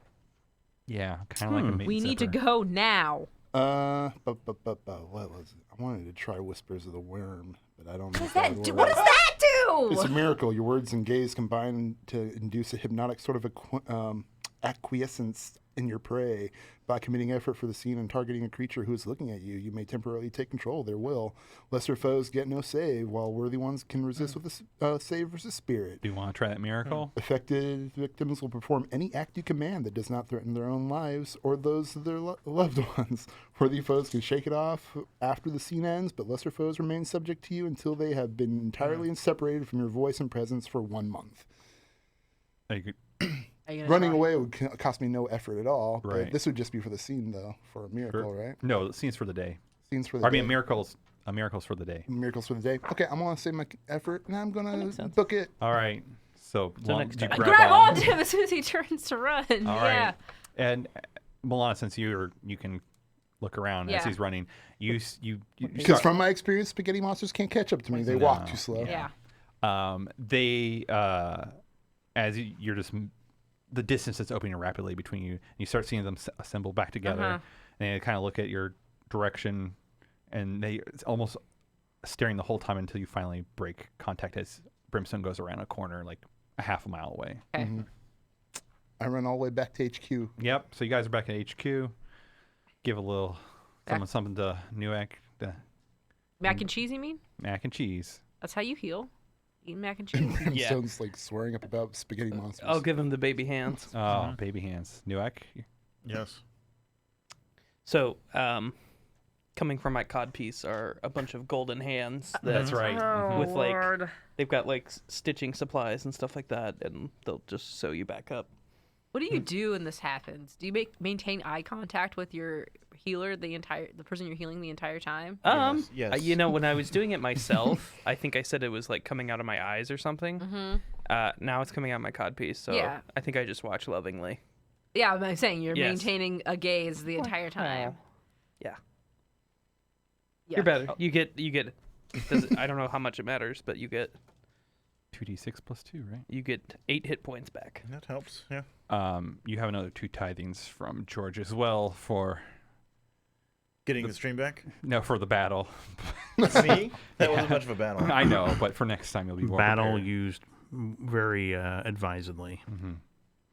Yeah, kind of like a meat We need to zipper. go now. What was it? I wanted to try Whispers of the Worm, but I don't know. What does that do? It's a miracle. Your words and gaze combine to induce a hypnotic sort of acquiescence in your prey. By committing effort for the scene and targeting a creature who is looking at you, you may temporarily take control of their will. Lesser foes get no save, while worthy ones can resist with a save versus spirit. Do you want to try that miracle? Affected victims will perform any act you command that does not threaten their own lives or those of their loved ones. Worthy foes can shake it off after the scene ends, but lesser foes remain subject to you until they have been entirely separated from your voice and presence for 1 month. Running away would cost me no effort at all. Right. But this would just be for the scene, though, for a miracle, right? No, the scene's for the day. Scenes for the I day. mean, miracles for the day. Miracles for the day. Okay, I'm going to save my effort, and I'm going to book it. All right. So, next you time. Grab on to him as soon as he turns to run. All Yeah. right. And Milana, since you can look around as Yeah. he's running, you Because start- from my experience, spaghetti monsters can't catch up to me. They walk too slow. Yeah. they as you're just the distance that's opening rapidly between you, and you start seeing them assemble back together, and they kind of look at your direction, and it's almost staring the whole time until you finally break contact as Brimstone goes around a corner like a half a mile away. Okay. I run all the way back to HQ. Yep. So you guys are back at HQ. Give a little something to Newek, the Mac and cheese, you mean? mac and cheese. That's how you heal. Eating mac and cheese. Brimstone's like swearing up about spaghetti monsters. I'll give him the baby hands. Oh, baby hands. Newek. Yes. So, coming from my codpiece are a bunch of golden hands. That's right. Oh, With, like, Lord. They've got like stitching supplies and stuff like that, and they'll just sew you back up. What do you do when this happens? Do you maintain eye contact with your healer the person you're healing the entire time? Yes. You know, when I was doing it myself, I think I said it was like coming out of my eyes or something. Now it's coming out of my codpiece, so Yeah. I think I just watch lovingly. Yeah, I'm saying you're Yes. maintaining a gaze the entire time. Yeah. Yeah. You're better. You get. I don't know how much it matters, but you get 2d6 plus 2, right? 8 hit points back. That helps. Yeah. You have another 2 tithings from George as well for Getting the stream back. for the battle. See, that wasn't much of a battle. I know, but for next time you'll be more Battle prepared. used very advisedly.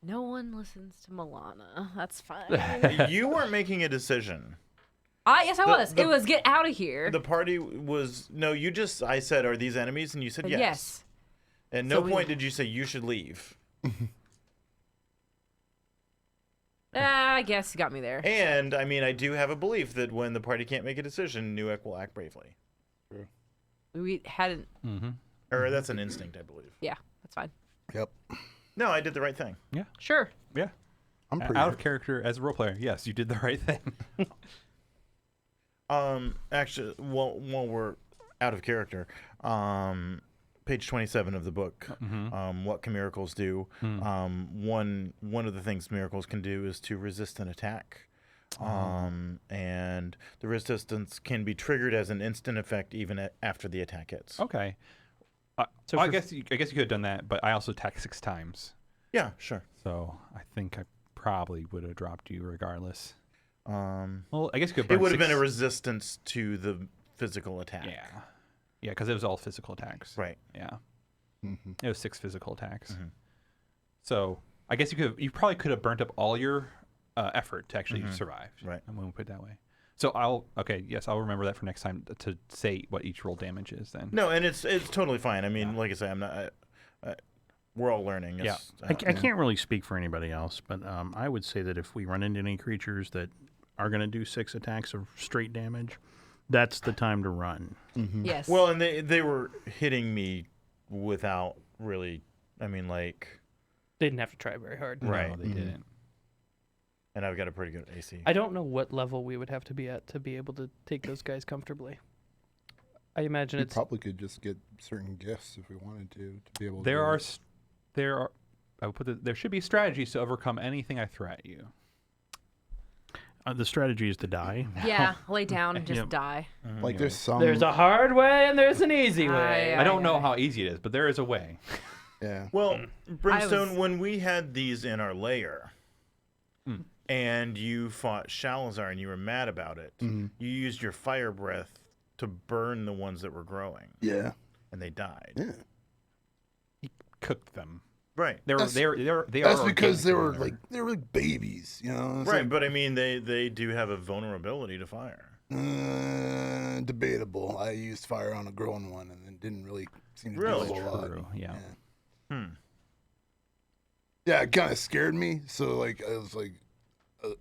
No one listens to Milana. That's fine. You weren't making a decision. Yes, I was. the- It was get out of here. The party was no. You just. I said, "Are these enemies?" And you said, "Yes." Yes. At So no point did you say you should leave. I guess you got me there. And I mean, I do have a belief that when the party can't make a decision, Newek will act bravely. We hadn't. Or that's an instinct, I believe. Yeah, that's fine. Yep. No, I did the right thing. Sure. Yeah. I'm pretty Out of character as a role player. Yes, you did the right thing. Actually, while we're out of character, page 27 of the book, what can miracles do? One of the things miracles can do is to resist an attack. And the resistance can be triggered as an instant effect even after the attack hits. Okay. So I for- guess you could have done that, but I also attacked 6 times. Yeah, sure. So I think I probably would have dropped you regardless. Well, Well, I guess you could it burn would have been 6 a resistance to the physical attack. Yeah. Yeah, because it was all physical attacks. Right. Yeah. It was 6 physical attacks. So I guess you probably could have burnt up all your effort to actually survive. Right. I'm going to put it that way. So I'll remember that for next time to say what each roll damage is then. No, and it's totally fine. I mean, like I say, I'm not. We're all learning. It's, I can't really speak for anybody else, but I would say that if we run into any creatures that are going to do 6 attacks of straight damage, that's the time to run. Yes. Well, and they were hitting me without really. I mean, like. They didn't have to try very hard. Right. No, they didn't. And I've got a pretty good AC. I don't know what level we would have to be at to be able to take those guys comfortably. I imagine We it's probably could just get certain gifts if we wanted to be able to. There should be strategies to overcome anything I throw at you. The strategy is to die. Yeah, lay down and just Yep. die. Like there's some. there's a hard way and there's an easy way. I don't know how easy it is, but there is a way. Yeah. Well, Brimstone, when we had these in our lair, and you fought Shalazar and you were mad about it, you used your fire breath to burn the ones that were growing, Yeah. and they died. Yeah. He cooked them. Right. They That's are because they were organic. like babies, you know. It's Right, but I mean, they do have a vulnerability to fire. like, debatable. I used fire on a growing one and it didn't really seem to Really? do a lot. True, yeah. Yeah, it kind of scared me. So like I was like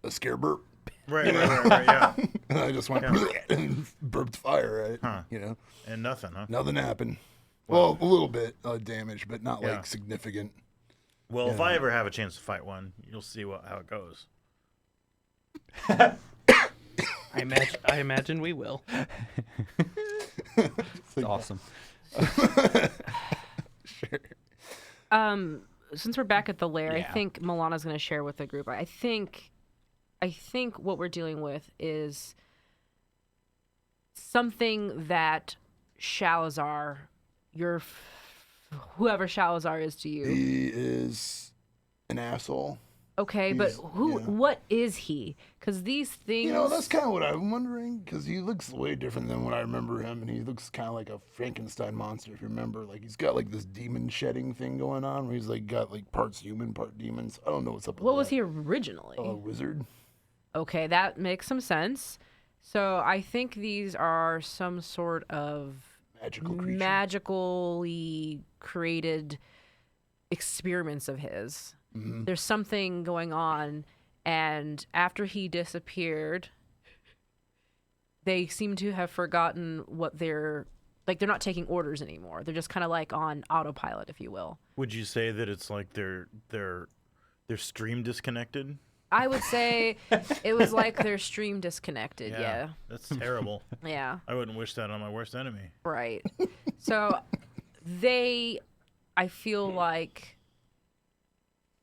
a scare burp, Right, yeah. and I just went and burped fire. Right? Huh. You know, And nothing, huh? nothing happened. Well, a little bit damage, but not Yeah. like significant. Well, if I ever have a chance to fight one, you'll see how it goes. I imagine we will. It's awesome. Sure. Since we're back at the lair, I Yeah. think Milana's going to share with the group. I think what we're dealing with is something that Shalazar, whoever Shalazar is to you. He is an asshole. Okay, but he's- who? yeah. What is he? Because these things. You know, that's kind of what I'm wondering, because he looks way different than what I remember him, and he looks kind of like a Frankenstein monster, if you remember. Like, he's got, like, this demon shedding thing going on, where he's, like, got, like, parts human, part demons. I don't know what's up with What that. was he originally? A wizard. Okay, that makes some sense. So I think these are some sort of Magical creature. magically created experiments of his. Mhm. There's something going on, and after he disappeared, they seem to have forgotten what they're not taking orders anymore. They're just kind of like on autopilot, if you will. Would you say that it's like they're stream disconnected? I would say it was like their stream disconnected. Yeah. That's terrible. Yeah. I wouldn't wish that on my worst enemy. Right. So I feel like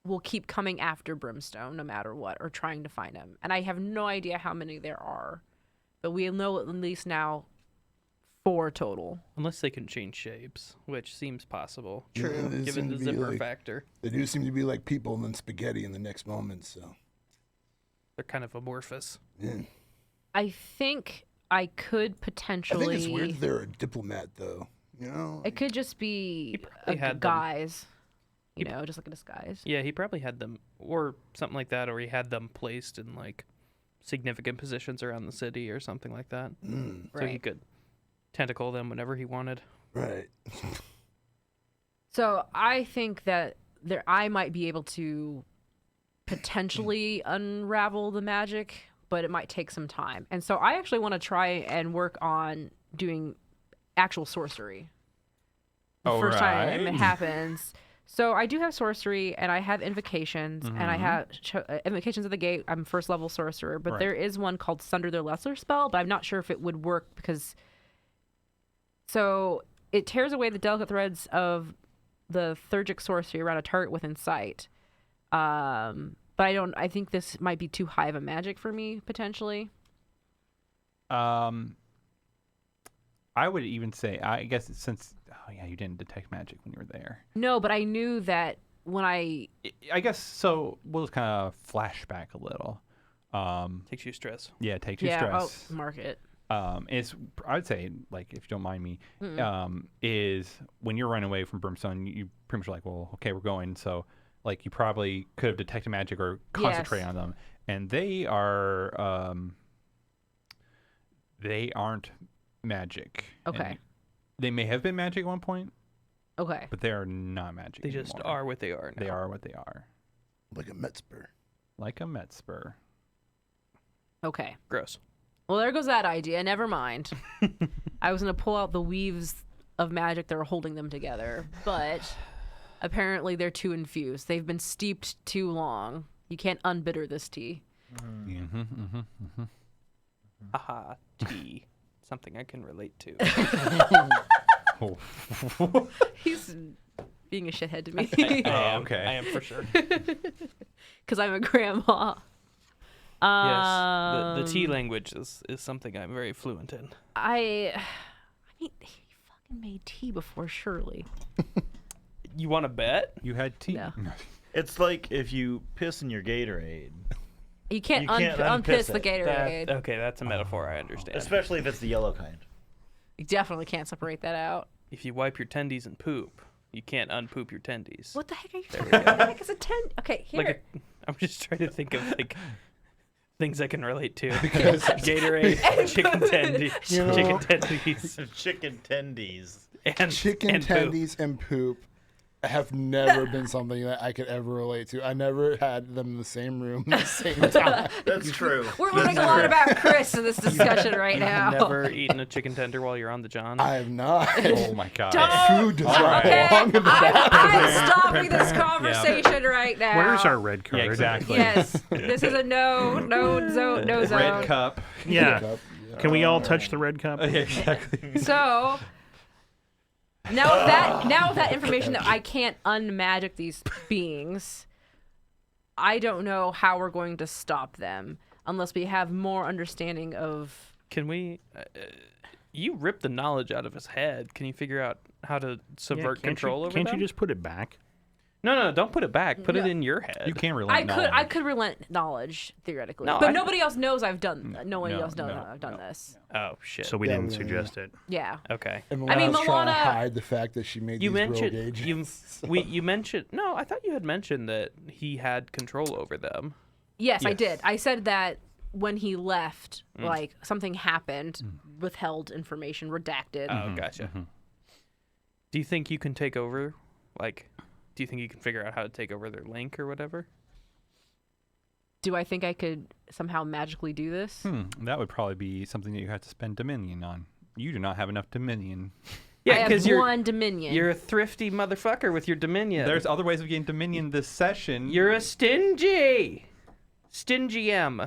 will keep coming after Brimstone no matter what, or trying to find him. And I have no idea how many there are, but we know at least now 4 total. Unless they can change shapes, which seems possible. Yeah, they Given seem the to be, zipper like- factor. They do seem to be like people and then spaghetti in the next moment, so. They're kind of amorphous. Yeah. I think I could I potentially. think it's weird that they're a diplomat, though. You know? It could just be probably a had them. guise. You know, just like a disguise. Yeah, he probably had them, or something like that, or he had them placed in, like, significant positions around the city or something like that. Mm, So he Right. could tentacle them whenever he wanted. right. So I think that I might be able to potentially unravel the magic, but it might take some time. And so I actually want to try and work on doing actual sorcery. The first time it Alright. happens. So I do have sorcery, and I have invocations, and I have invocations of the gate. I'm first level sorcerer, but Right. there is one called Sunder the Lesser spell, but I'm not sure if it would work because. So it tears away the delicate threads of the Thurgic sorcery around a target within sight. But I think this might be too high of a magic for me potentially. I would even say, I guess you didn't detect magic when you were there. No, but I knew that when I I guess so. We'll just kind of flashback a little. Takes you stress. Yeah, it takes you yeah, stress. oh, mark it. I'd say, like, if you don't mind me, is when you're running away from Brimstone, you pretty much are like, well, okay, we're going. So, like, you probably could have detected magic or concentrate on them, and they aren't magic. Okay. And they may have been magic at one point, Okay. but they are not magic. They just anymore. are what they are now. They are what they are. Like a Metzper. Like a Met spur. Okay. Gross. Well, there goes that idea. Never mind. I was going to pull out the weaves of magic that are holding them together, but apparently they're too infused. They've been steeped too long. You can't unbitter this tea. Haha, tea. Something I can relate to. He's being a shithead to me I am. okay. I am for sure. because I'm a grandma. Yes, the tea language is something I'm very fluent in. I mean, he fucking made tea before, surely. You want to bet? You had tea. No. It's like if you piss in your Gatorade, You can't, You can't unpiss unpiss the it. Gatorade. Okay, that's a metaphor. I understand. especially if it's the yellow kind. You definitely can't separate that out. If you wipe your tendies and poop, you can't unpoop your tendies. What the heck are you There we talking go. about? What the heck is a 10? Okay, here. I'm just trying to think of like things I can relate to. Gatorade, chicken tendies, You know- chicken tendies, Chicken tendies. and Chicken and poop. tendies and poop have never been something that I could ever relate to. I never had them in the same room at the same time. That's true. We're learning a lot about Chris in this discussion right now. Never eaten a chicken tender while you're on the John. I have not. Oh my god. Don't- Food does not Okay, belong in the I'm stopping this conversation right now. Where's our red card? Yeah, exactly. Yes, this is a no zone. Red cup. Yeah. cup. Can we all touch the red cup? Yeah, exactly. So now with that information that I can't unmagic these beings, I don't know how we're going to stop them unless we have more understanding of. Can we? You ripped the knowledge out of his head. Can you figure out how to subvert control over Can't them? you just put it back? No, don't put it back. Put it No. in your head. You can't relate. I could relent knowledge theoretically, No, but I- nobody else knows I've done. Nobody No, else knows no, I've done no. this. Oh shit. So we Yeah, didn't yeah, suggest it. Yeah. Okay. And I mean, Milana's trying to Milana- hide the fact that she made You these rogue mentioned agents. you mentioned no. I thought you had mentioned that he had control over them. Yes, I Yes. did. I said that when he left, like something happened, withheld information, redacted. Oh, gotcha. Do you think you can take over? Like, do you think you can figure out how to take over their link or whatever? Do I think I could somehow magically do this? That would probably be something that you have to spend Dominion on. You do not have enough Dominion. I have one Dominion. You're a thrifty motherfucker with your Dominion. There's other ways of getting Dominion this session. You're a stingy M.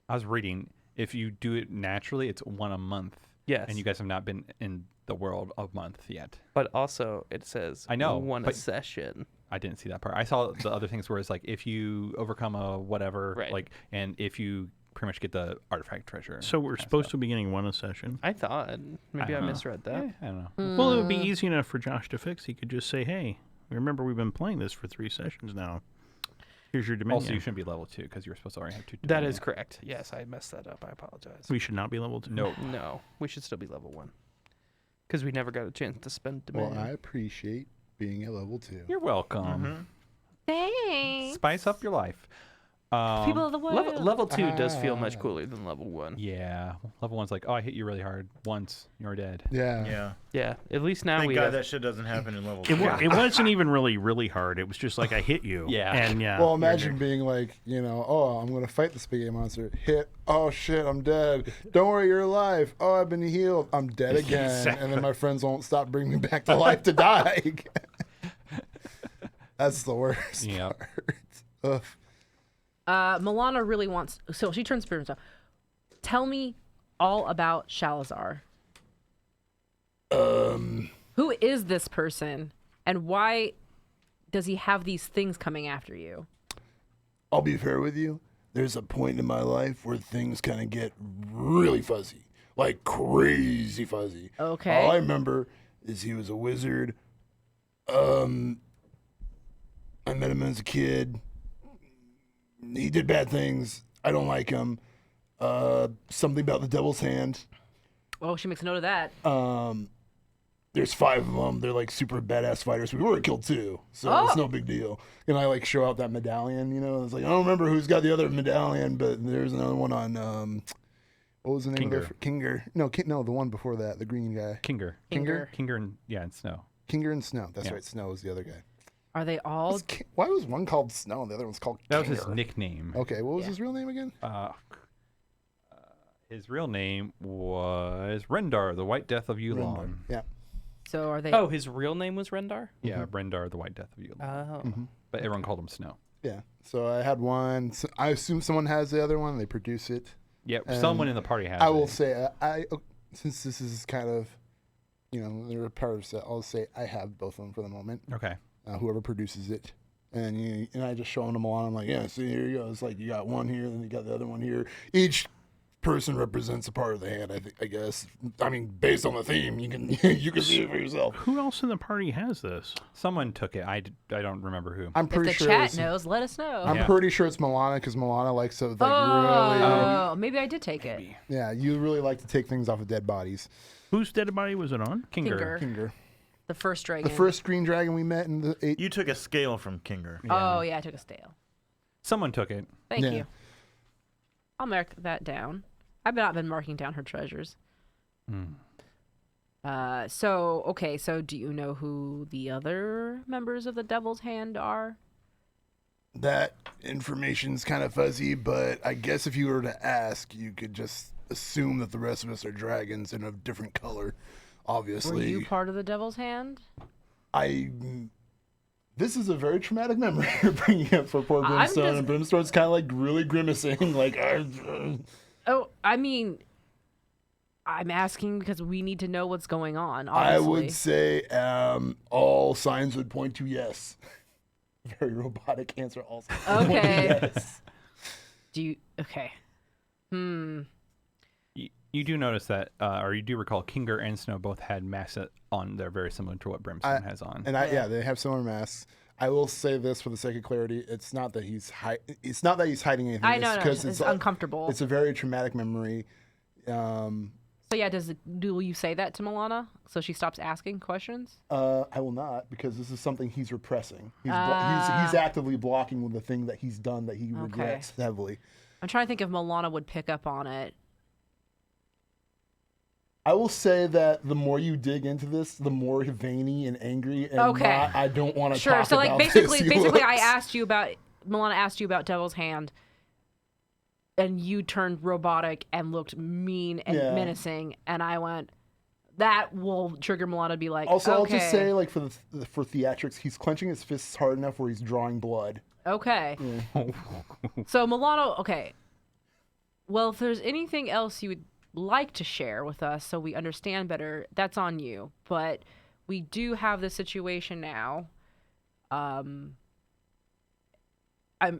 I was reading, if you do it naturally, it's one a month. Yes. And you guys have not been in the world a month yet. But also, it says I know, one a but- session. I didn't see that part. I saw the other things where it's like if you overcome a whatever, Right. like, and if you pretty much get the artifact treasure. So we're supposed to be getting one a session. I thought maybe I don't know. misread that. I don't know. Well, it would be easy enough for Josh to fix. He could just say, "Hey, remember we've been playing this for 3 sessions now. Here's your Dominion." Also, you shouldn't be level 2 because you're supposed to already have 2. That Dominion. is correct. Yes, I messed that up. I apologize. We should not be level 2. Nope. No, we should still be level 1. Because we never got a chance to spend Well, Dominion. I appreciate being at level 2. You're welcome. Thanks. Spice up your life. People of the world. Level 2 does feel much cooler than level 1. Yeah. Level 1's like, oh, I hit you really hard once. You're dead. Yeah. Yeah. Yeah, at least now Thank we God have... that shit doesn't happen in level It, 2. it wasn't even really hard. It was just like I hit you. Yeah. And yeah. Well, imagine being like, oh, I'm going to fight the spaghetti monster. Hit. Oh, shit, I'm dead. Don't worry, you're alive. Oh, I've been healed. I'm dead again. And then my friends won't stop bringing me back to life to die. That's the worst Yep. part. Ugh. Milana really wants. So she turns to herself. Tell me all about Shalazar. Who is this person, and why does he have these things coming after you? I'll be fair with you. There's a point in my life where things kind of get really fuzzy, like crazy fuzzy. Okay. All I remember is he was a wizard. I met him as a kid. He did bad things. I don't like him. Something about the devil's hand. Oh, she makes a note of that. There's 5 of them. They're like super badass fighters. We were killed 2, so it's no big deal. And I like show out that medallion. You know, it's like I don't remember who's got the other medallion, but there's another one on what was the name of it? Kinger. No, the one before that, the green guy. Kinger. Kinger. And Snow. Kinger and Snow. That's right. Snow is the other guy. Are they all? Why was one called Snow and the other one's called Kinger? That was his nickname. Okay, what was his real name again? His real name was Rendar, the White Death of Yulon. Yeah. So are they? Oh, his real name was Rendar? Yeah, Rendar, the White Death of Yulon. Oh. But everyone called him Snow. Yeah. So I had one. So I assume someone has the other one. They produce it. Yeah, And someone in the party has I it. will say, since this is kind of, they're a part of the set, I'll say I have both of them for the moment. Okay. Whoever produces it. And I just show them all. I'm like, yeah, see, here you go. It's like you got one here, then you got the other one here. Each person represents a part of the hand, I guess. I mean, based on the theme, you can see it for yourself. Who else in the party has this? Someone took it. I don't remember who. I'm If pretty the sure chat knows, let us know. I'm Yeah. pretty sure it's Milana because Milana likes to really. Oh, maybe I did take it. Yeah, you really like to take things off of dead bodies. Whose dead body was it on? Kinger. Kinger. The first dragon. The first green dragon we met in the 8. You took a scale from Kinger. Oh yeah, I took a stale. Someone took it. Thank Yeah. you. I'll mark that down. I've not been marking down her treasures. So do you know who the other members of the Devil's Hand are? That information's kind of fuzzy, but I guess if you were to ask, you could just assume that the rest of us are dragons in a different color. Obviously, Were you part of the Devil's Hand? This is a very traumatic memory you're bringing up for poor Brimstone, and Brimstone's kind of like really grimacing, like. Oh, I mean, I'm asking because we need to know what's going on. I Obviously. would say all signs would point to yes. Very robotic answer. All signs would point to Okay. yes. Do you? Okay. You do notice that, or you do recall, Kinger and Snow both had masks on. They're very similar to what Brimstone has on. And they have similar masks. I will say this for the sake of clarity: it's not that he's hiding anything. I know, because it's uncomfortable. It's a very traumatic memory. So yeah, do you say that to Milana so she stops asking questions? I will not, because this is something he's repressing. He's actively blocking with the thing that he's done that he regrets heavily. I'm trying to think if Milana would pick up on it. I will say that the more you dig into this, the more veiny and angry and I don't want to Sure. talk So like about basically this. Milana asked you about Devil's Hand, and you turned robotic and looked mean and menacing, and I went, that will trigger Milana to be like, Also, okay. I'll just say, like, for theatrics, he's clenching his fists hard enough where he's drawing blood. Okay. So Milana, okay. Well, if there's anything else you would like to share with us so we understand better, that's on you. But we do have this situation now.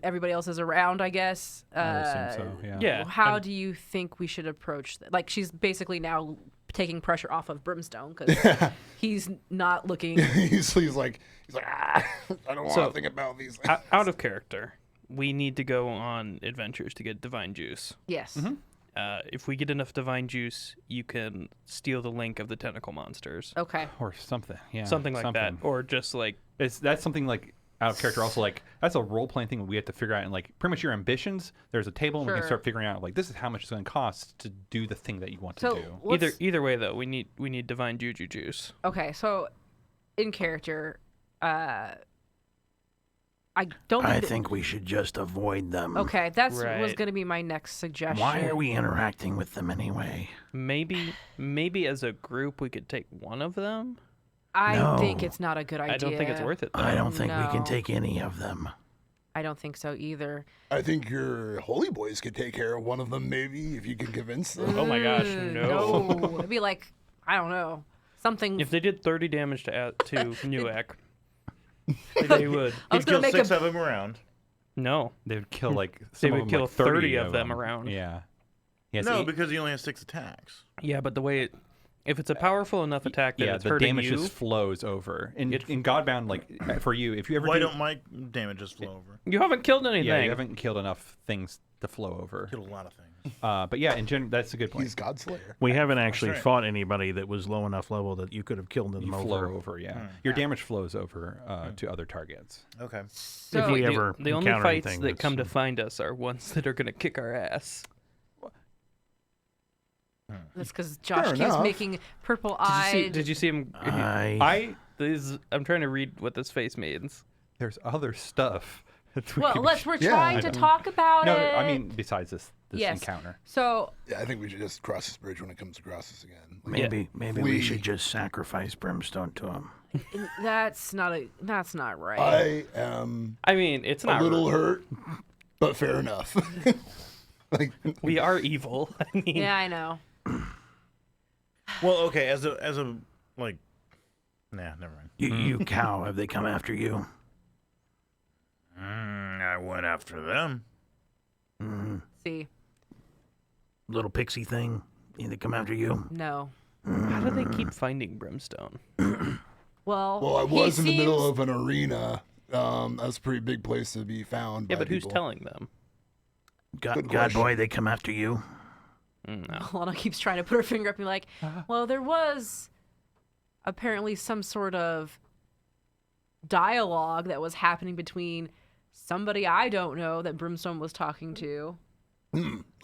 Everybody else is around, I guess. I would assume so, yeah. Yeah. How do you think we should approach that? Like, she's basically now taking pressure off of Brimstone because he's not looking. he's like, I don't want to think about these things. Out of character, we need to go on adventures to get divine juice. Yes. If we get enough divine juice, you can steal the link of the tentacle monsters. Okay. Or something, yeah. Something like that. Or just like... That's something like out of character. Also, like, that's a role-playing thing we have to figure out. And, like, pretty much your ambitions, there's a table and we can start figuring out, like, this is how much it's going to cost to do the thing that you want to do. Either way, though, we need divine juju juice. Okay, so in character, I think we should just avoid them. Okay, was Right. going to be my next suggestion. Why are we interacting with them anyway? Maybe as a group we could take one of them. I think it's not a good idea. I don't think it's worth it, though. I don't think we No. can take any of them. I don't think so either. I think your holy boys could take care of one of them, maybe, if you can convince them. Oh my gosh, no. No, it'd be like, I don't know, something. If they did 30 damage to Newek, they would. I was He'd gonna kill make 6 of them around. No. They would kill, like, They some of would them, kill like 30 of them around. Yeah. He has No, 8 because he only has 6 attacks. Yeah, but the way if it's a powerful enough attack that it's the hurting damage you, just flows over. In Godbound, like, for you, if you ever Why do... don't my damage just flow over? you haven't killed anything. Yeah, you haven't killed enough things to flow over. Killed a lot of things. But yeah, in general, that's a good point. He's Godslayer. We haven't actually right. fought anybody that was low enough level that you could have killed them You over. flow over, yeah. Your damage flows over to other targets. Okay. So, If we ever The only encounter fights anything that come to that's- find us are ones that are going to kick our ass. that's because Josh Fair keeps enough. making purple-eyed. Did you see him? I'm trying to read what this face means. There's other stuff. that we Well, could- we're Yeah, trying I to know. talk about No, it. I mean, besides this Yes. encounter. So Yeah, I think we should just cross this bridge when it comes across us again. Like, Maybe we should just sacrifice brimstone to him. that's not right. I am I mean, it's a not. little hurt, but fair enough. Like, We are evil. I mean, Yeah, I know. Well, okay. As a like, nah, never mind. You cow, have they come after you? I went after them. See, Little pixie thing? They come after you? no. how do they keep finding brimstone? Well, I was he in the middle seems- of an arena. That's a pretty big place to be found. Yeah, by but who's people. telling them? Good God question. boy, they come after you? No. Lana keeps trying to put her finger up and be like, well, there was apparently some sort of dialogue that was happening between somebody I don't know that Brimstone was talking to.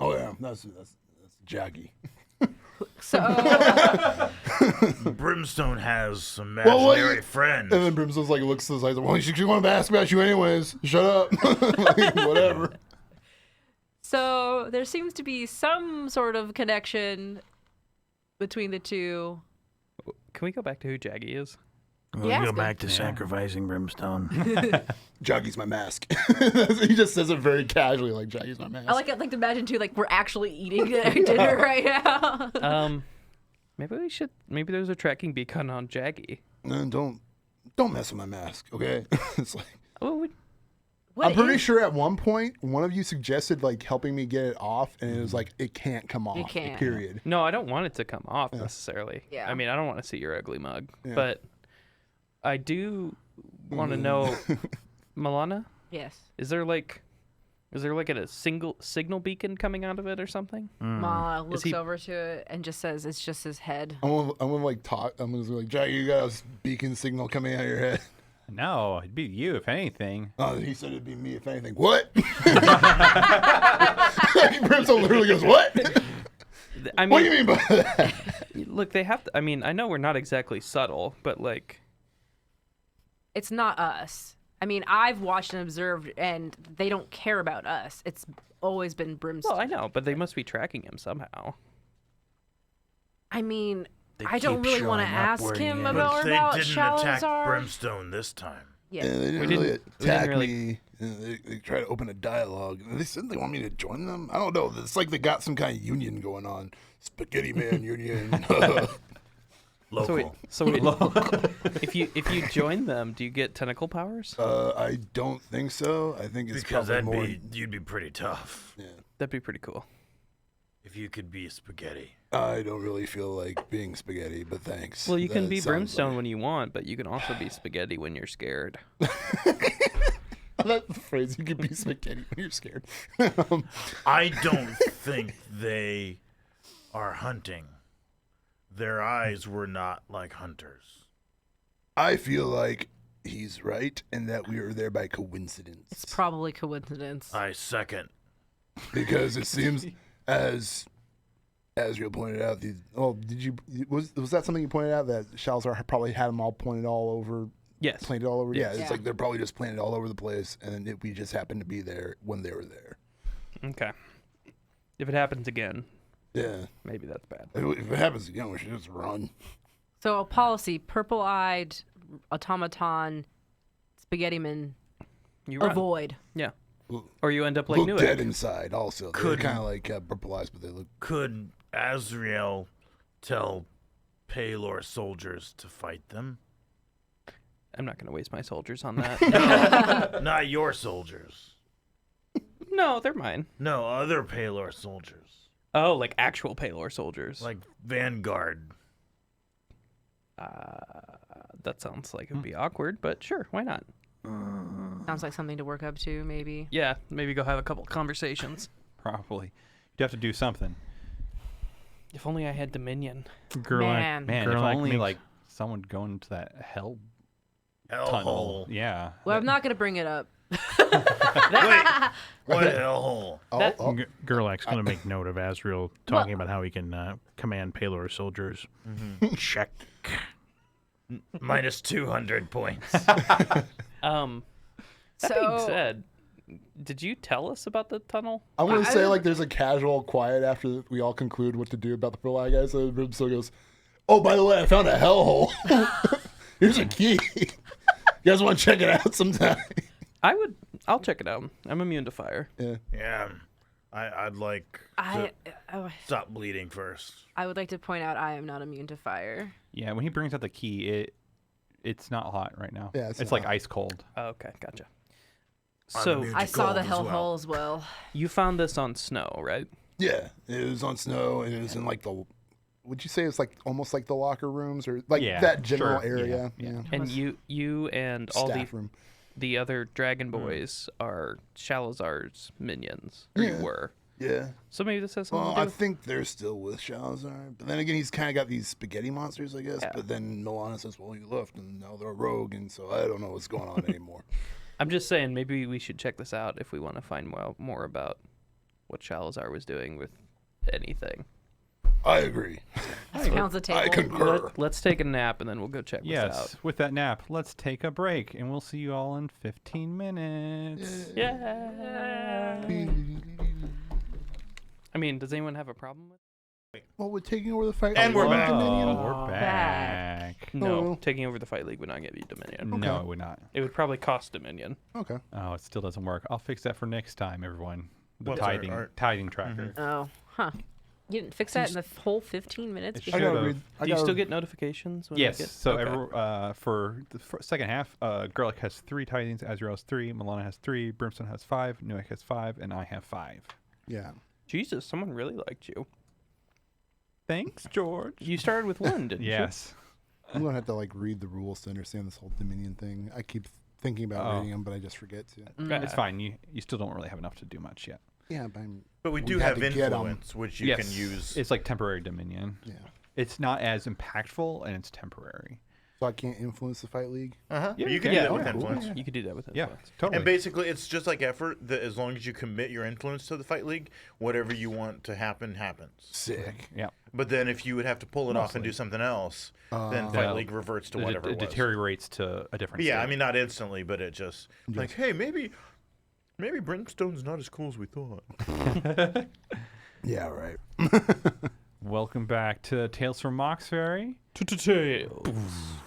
Oh yeah, that's Jackie. So, Brimstone has some Well, what imaginary you- friends. And then Brimstone's like looks to the side. Well, she wanted to ask about you anyways. Shut up. Like, whatever. so there seems to be some sort of connection between the two. Can we go back to who Jaggy is? We'll Yeah, go it's back to sacrificing brimstone. Jackie's my mask. He just says it very casually, like Jackie's my mask. I'd like to imagine too, like we're actually eating dinner right now. Maybe there's a tracking beacon on Jaggy. No, don't mess with my mask, okay? It's like Oh, What I'm pretty is- sure at one point one of you suggested like helping me get it off, and it was like it can't come off. can't. Period. no, I don't want it to come off necessarily. Yeah. I mean, I don't want to see your ugly mug, Yeah. but I do want to know, Milana, Yes. is there like a single signal beacon coming out of it or something? Ma looks he- over to it and just says, "It's just his head." I'm gonna like talk. I'm gonna be like, Jackie, you got a beacon signal coming out of your head. No, it'd be you if anything. Oh, he said it'd be me if anything. What? Brimstone literally goes, what? I mean, What do you mean by that? look, they have to. I mean, I know we're not exactly subtle, but like, It's not us. I mean, I've watched and observed, and they don't care about us. It's always been Brimstone. well, I know, but they must be tracking him somehow. I mean, They I don't keep really want to showing up ask where him he is. about, But they about didn't attack Shalazar. Brimstone this time. Yeah. Yeah, they didn't We really didn't attack really- me. They tried to open a dialogue. They said they want me to join them. I don't know. It's like they got some kind of union going on. Spaghetti Man Union. Local. So wait, if you join them, do you get tentacle powers? I don't think so. I think it's Because probably more. you'd be pretty tough Yeah. That'd be pretty cool. if you could be spaghetti. I don't really feel like being spaghetti, but thanks. Well, you can That be sounds brimstone like- when you want, but you can also be spaghetti when you're scared. That phrase, you can be spaghetti when you're scared. I don't think they are hunting. Their eyes were not like hunters. I feel like he's right and that we were there by coincidence. It's probably coincidence. I second. Because it seems as Azrael pointed out, was that something you pointed out, that Shalazar probably had them all pointed all over, Yes. planted all over? Yes. Yeah, it's like they're probably just planted all over the place, and then we just happened to be there when they were there. Okay. If it happens again, Yeah. maybe that's bad. If it happens again, we should just run. So a policy: purple-eyed automaton, spaghetti man, You run. avoid. Yeah. Or you end up like Look dead Newegg. inside also. They're Couldn't. kind of like purple eyes, but they look... Could Azrael tell Paylor soldiers to fight them? I'm not going to waste my soldiers on that. Not your soldiers. No, they're mine. No, other Paylor soldiers. Oh, like actual Paylor soldiers. Like Vanguard. That sounds like it would be awkward, but sure, why not? Sounds like something to work up to, maybe. Yeah, maybe go have a couple conversations. Probably. You'd have to do something. If only I had Dominion. Man. Man, if Gerlach only makes- like someone going into that hell Hellhole. tunnel. Yeah. Well, I'm not gonna bring it up. What a hellhole. That- Gerlach's going to make note of Asriel talking about how he can command Palor soldiers. Check. Minus 200 points. That being So said, did you tell us about the tunnel? I'm gonna say like there's a casual quiet after we all conclude what to do about the Pearl guys. So Brimstone goes, "Oh, by the way, I found a hellhole. Here's a key. You guys want to check it out sometime?" I'll check it out. I'm immune to fire. Yeah. Yeah. I'd like to stop bleeding first. I would like to point out I am not immune to fire. Yeah, when he brings out the key, it's not hot right now. Yeah, it's it's like not. ice cold. Oh, okay, gotcha. I'm So immune I to saw the cold as well. hellhole as well. you found this on snow, right? Yeah, it was on snow and it was in like the. Would you say it's like almost like the locker rooms or like Yeah, that general sure. area? Yeah. And you and all Staff room. the other dragon boys are Shalazar's minions. Or you Yeah. were. Yeah. So maybe this has something Well, to do I with think they're still with Shalazar, but then again, he's kind of got these spaghetti monsters, I guess. Yeah. But then Milana says, "Well, you left, and now they're a rogue, and so I don't know what's going on anymore." I'm just saying maybe we should check this out if we want to find more about what Shalazar was doing with anything. I agree. Pounds the table. I concur. Let's take a nap and then we'll go check this out. Yes, with that nap, let's take a break, and we'll see you all in 15 minutes. Yeah. I mean, does anyone have a problem with Well, we're taking over the fight. And we're alone, back. Dominion? Oh, we're back. No, Oh. taking over the Fight League would not give you Dominion. No, it would not. It would probably cost Dominion. Okay. Oh, it still doesn't work. I'll fix that for next time, everyone. The What's our- tithing tracker. Oh, huh. You didn't fix that in the whole 15 minutes? It before- I gotta Should've. read. Do you still get notifications? When I Yes. get... So Okay. for the second half, Gerlich has 3 tithings, Azrael has 3, Milana has 3, Brimstone has 5, Newek has 5, and I have 5. Yeah. Jesus, someone really liked you. Thanks, George. You started with 1, didn't Yes. I'm gonna have to like read the rules to understand this whole Dominion thing. I keep thinking about Oh. reading them, but I just forget to. you? It's fine. You still don't really have enough to do much yet. Yeah, but I'm. But we do had have to get 'em. influence, which you yes. can use. It's like temporary dominion. Yeah. It's not as impactful, and it's temporary. So I can't influence the fight league. Uh-huh. Yeah, you you can can. do that Oh, with yeah. influence. You could do that with Yeah, influence. totally. And basically, it's just like effort. That as long as you commit your influence to the fight league, whatever you want to happen happens. Sick. Yeah. But then, if you would have to pull it off and Mostly. do something else, then fight No. league reverts to It, whatever it it was. deteriorates to a different. Yeah, I state. mean, not instantly, but it just like, hey, maybe Brimstone's not as cool as we thought. Yeah. Right. Welcome back to Tales from Mauxferry.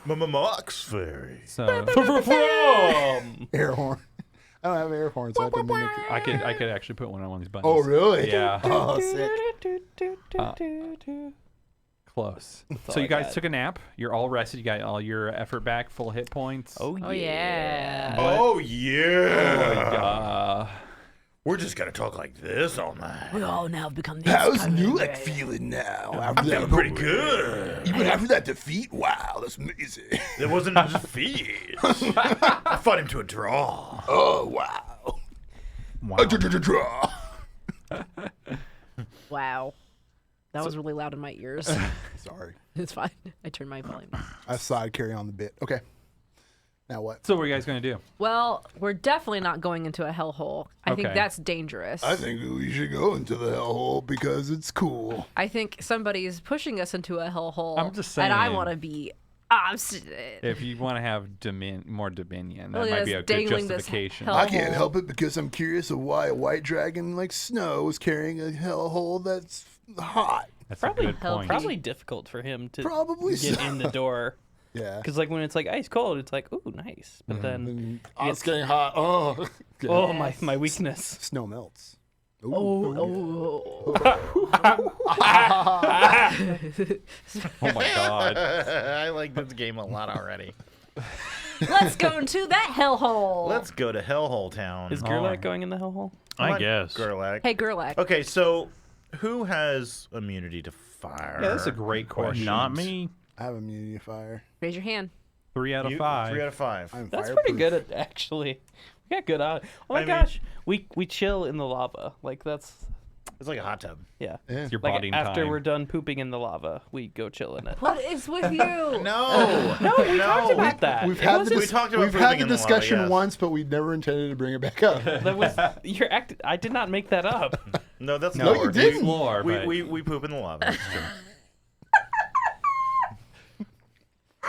Mauxferry. So Air horn. I don't have air horn, so I have to mimic it. I could actually put one on these buttons. Oh, really? Yeah. Oh, sick. Close. all So you I guys got. took a nap. You're all rested. You got all your effort back, full hit points. Oh, Oh, yeah. Oh yeah. Uh, We're just gonna talk like this all night. We all now become these How's kind of Newek guys. feeling now? I'm feeling pretty good. Even after that defeat? Wow, that's amazing. It wasn't a defeat. I fought him to a draw. Oh, wow. wow. Draw. Wow. That was really loud in my ears. Sorry. It's fine. I turned my volume down. I saw it carry on the bit. Okay. Now what? So what are you guys gonna do? Well, we're definitely not going into a hellhole. I think Okay. that's dangerous. I think we should go into the hellhole because it's cool. I think somebody's pushing us into a hellhole. I'm just And I saying. want to be opposite. If you want to have more dominion, that Look at might be us a good dangling this justification. hell- I can't Hellhole. help it because I'm curious of why a white dragon like Snow is carrying a hellhole that's hot. That's Probably a good point. Probably difficult for him to Probably get so. in the door. Yeah. Because like when it's like ice cold, it's like, ooh, nice. But then, And, oh, it's getting hot. Oh. oh, my weakness. Snow melts. Ooh. Oh. Oh my god. I like this game a lot already. Let's go into that hellhole. Let's go to Hellhole Town. Is Oh. Gerlach going in the hellhole? I guess. Gerlach. Hey, Gerlach. Okay, so who has immunity to fire? Yeah, that's a great Or question. not me. I have immunity to fire. Raise your hand. 3 out of You- 5. 3 out of 5. I'm That's fireproof. pretty good at actually. We got good odds. Oh my I mean- gosh, we chill in the lava. Like that's It's like a hot tub. Yeah. It's your Like body after time. we're done pooping in the lava, we go chill in it. What is with you? No. No, we talked about that. We've It had wasn't- We talked about we've pooping had the in the lava, discussion yes. once, but we never intended to bring it back up. that was your act. I did not make that up. No, that's No, lore. you didn't. Lore, but We poop in the lava. That's true.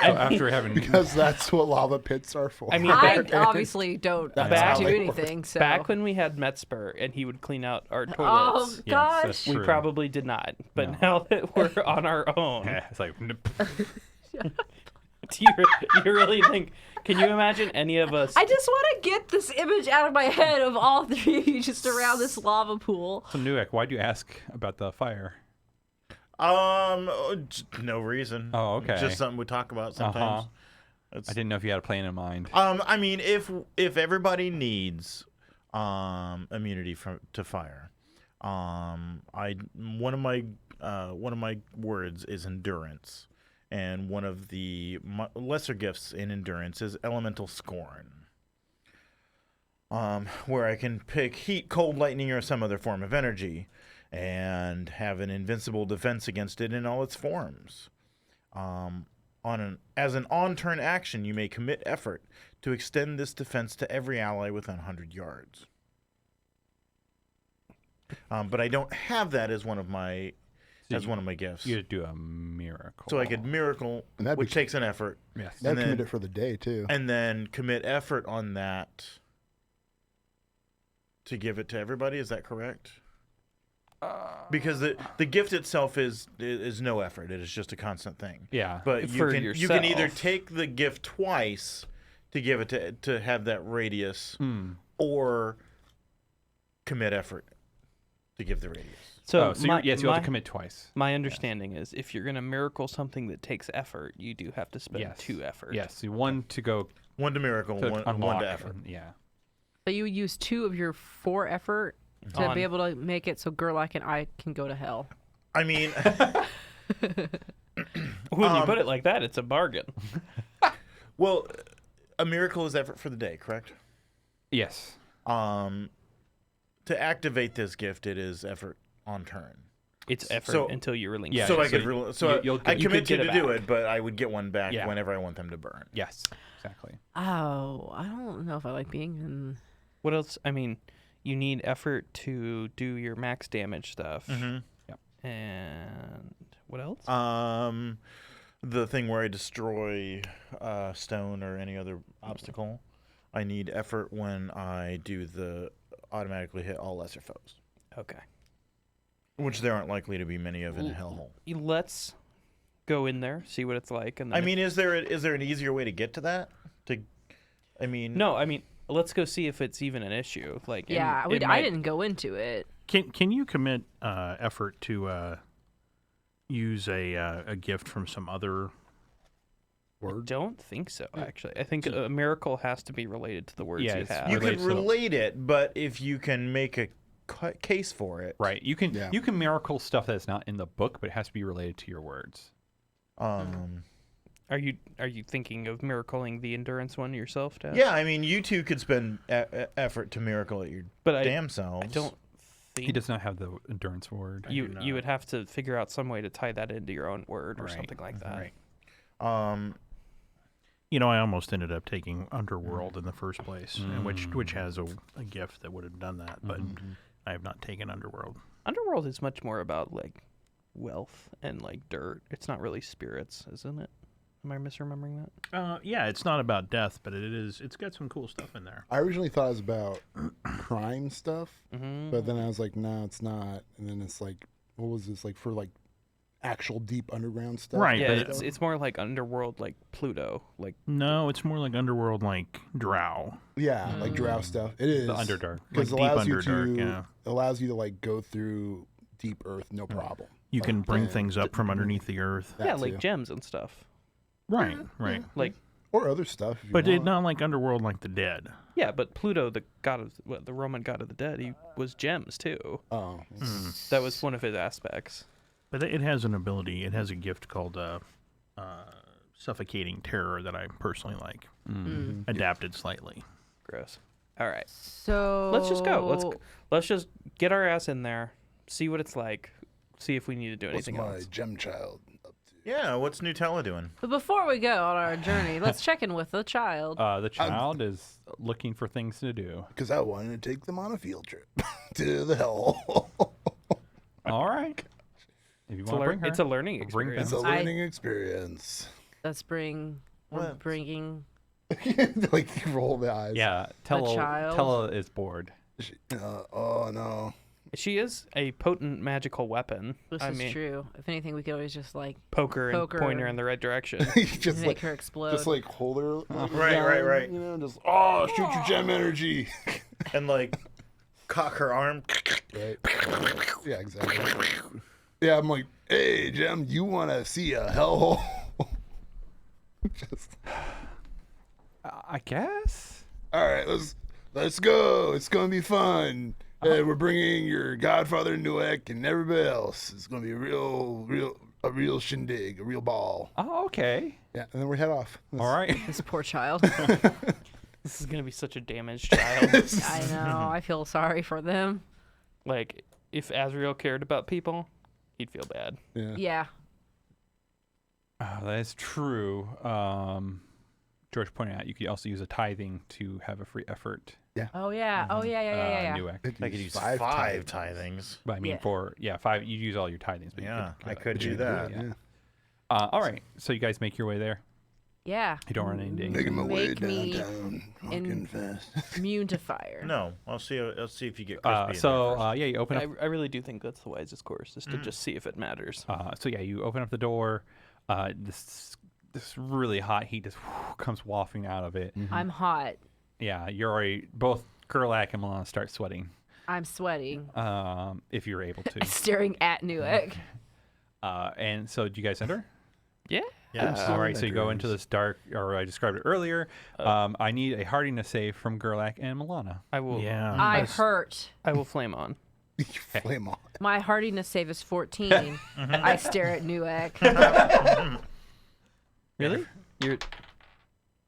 so after having Because that's what lava pits are for. I mean, I back, obviously don't Back- do anything. So. back when we had Metspur and he would clean out our oh toilets, gosh. that's we true. probably did not. But No. now that we're on our own, Yeah, it's like do you really think? Can you imagine any of us? I just want to get this image out of my head of all three of you just around this lava pool. so Nuek, why'd you ask about the fire? No reason. Oh, okay. Just something we talk about sometimes. I didn't know if you had a plan in mind. I mean, if everybody needs immunity to fire, one of my words is endurance, and one of the lesser gifts in endurance is elemental scorn, where I can pick heat, cold, lightning, or some other form of energy, and have an invincible defense against it in all its forms. As an on-turn action, you may commit effort to extend this defense to every ally within 100 yards. But I don't have that as one of my gifts. You do a miracle. So I could miracle, And that'd which be- takes an effort, Yes. That'd and then- commit it for the day too. and then commit effort on that to give it to everybody. Is that correct? Because the gift itself is no effort. It is just a constant thing. Yeah. But For you can either yourself. take the gift twice to give it to have that radius, or commit effort to give the radius. So, you have to commit twice. My understanding is if you're gonna miracle something that takes effort, you do have to spend Yes. 2 effort. Yes. So one to go One to miracle, to one unlock. to effort. Yeah. So you would use 2 of your 4 effort to On- be able to make it so Gerlach and I can go to hell. I mean, When you put it like that, it's a bargain. well, a miracle is effort for the day, correct? Yes. To activate this gift, it is effort on turn. It's effort So- until you relinquish. Yeah, so I so could you'll I get- you commit could get to it do back. it, but I would get one back Yeah. whenever I want them to burn. Yes. Exactly. Oh, I don't know if I like being in. What else? I mean, you need effort to do your max damage stuff. Mhm. Yep. And what else? The thing where I destroy stone or any other obstacle, I need effort when I do the automatically hit all lesser foes, Okay. which there aren't likely to be many of in a hellhole. Let's go in there, see what it's like, and then I mean, is there an easier way to get to that? no, I mean, let's go see if it's even an issue. Like, Yeah, it I might- didn't go into it. Can you commit effort to use a gift from some other? I don't think so. Actually, I think a miracle has to be related to the words Yeah, you it's have. You relates could to the- relate it, but if you can make a case for it, Right. You can Yeah. you can miracle stuff that's not in the book, but it has to be related to your words. Are you thinking of miracling the endurance one yourself, Dad? Yeah, I mean, you two could spend effort to miracle at your but damn selves. I don't think He does not have the endurance word. you would have to figure out some way to tie that into your own word or Right. something like that. Right. You know, I almost ended up taking Underworld in the first place, and which has a gift that would have done that, but I have not taken Underworld. Underworld is much more about like wealth and like dirt. It's not really spirits, isn't it? Am I misremembering that? Yeah, it's not about death, but it's got some cool stuff in there. I originally thought it was about crime stuff, Mm-hmm. but then I was like, no, it's not. And then it's like, what was this like for like actual deep underground stuff? Right, Yeah, but it's more like Underworld, like Pluto, like No, it's more like Underworld, like Drow. Yeah, like drow stuff. It is The Underdark. because Like it deep allows you Underdark, to yeah. allows you to like go through deep earth, no problem. You can bring yeah. things up from underneath the earth. That yeah, like too. gems and stuff. Right, right. Like or other stuff. If you But want. not like Underworld, like the dead. yeah, but Pluto, the god of the Roman god of the dead, he was gems too. Oh, That was one of his aspects. But it has an ability. It has a gift called Suffocating Terror that I personally like. Adapted slightly. Gross. All right, So let's just go. Let's just get our ass in there, see what it's like. See if we need to do What's anything my else. gem child up to? Yeah, what's Nutella doing? But before we go on our journey, let's check in with the child. The child is looking for things to do. Because I wanted to take them on a field trip to the hellhole. All right. If you want to bring her, It's a learning bring experience. It's a learning experience. Let's bring. We're bringing. Like roll the eyes. yeah. child. Tella is bored. Oh no. She is a potent magical weapon. This is true. If anything, we could always just like Poker and Poker. point her in the right direction. just make like her explode. just like hold her. Right. You know, just shoot your gem energy. And like cock her arm. Right. Yeah, exactly. Yeah, I'm like, hey, Gem, you want to see a hellhole? Just, I guess. all right, let's go. It's gonna be fun. We're bringing your godfather Nuek and everybody else. It's gonna be a real shindig, a real ball. Oh, okay. Yeah, and then we head off. All right. This poor child. This is gonna be such a damaged child. I know. I feel sorry for them. Like, if Azrael cared about people, he'd feel bad. Yeah. Yeah. That is true. George pointed out you could also use a tithing to have a free effort. Oh yeah. Oh yeah. Newek. I could use five tithings. But I mean, Yeah. 5, you use all your tithings. But Yeah, you I could do that. Yeah. Yeah. All right. So you guys make your way there. Yeah. You don't run any danger. Making my way Make me downtown, walking fast. Immune to fire. No, I'll see if you get crispy. You open up. I really do think that's the wisest course, is to just see if it matters. You open up the door. This really hot heat just comes wafting out of it. I'm hot. Yeah, you're already both Gerlach and Milana start sweating. I'm sweating. If you're able to. Staring at Newegg. And so, do you guys enter? Yeah. All right, so you go into this dark, or I described it earlier. I need a hardiness save from Gerlach and Milana. I will. Yeah. I hurt. I will flame on. Flame on. My hardiness save is 14. I stare at Newegg. Really?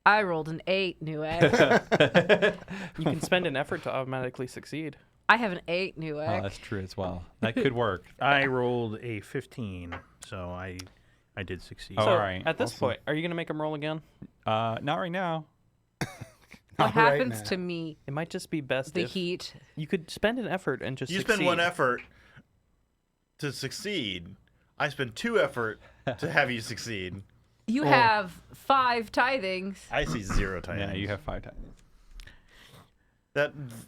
I rolled an 8, Newegg. You can spend an effort to automatically succeed. I have an 8, Oh, Newegg. that's true as well. That could work. I rolled a 15, so I did succeed. Oh, So, all right. at this point, are you going to make him roll again? Not right now. What Not right happens now. to me? It might just be best The if heat. you could spend an effort and just you succeed. spend one effort to succeed. I spend 2 effort to have you succeed. You have 5 tithings. I see 0 tithings. Yeah, you have 5 times.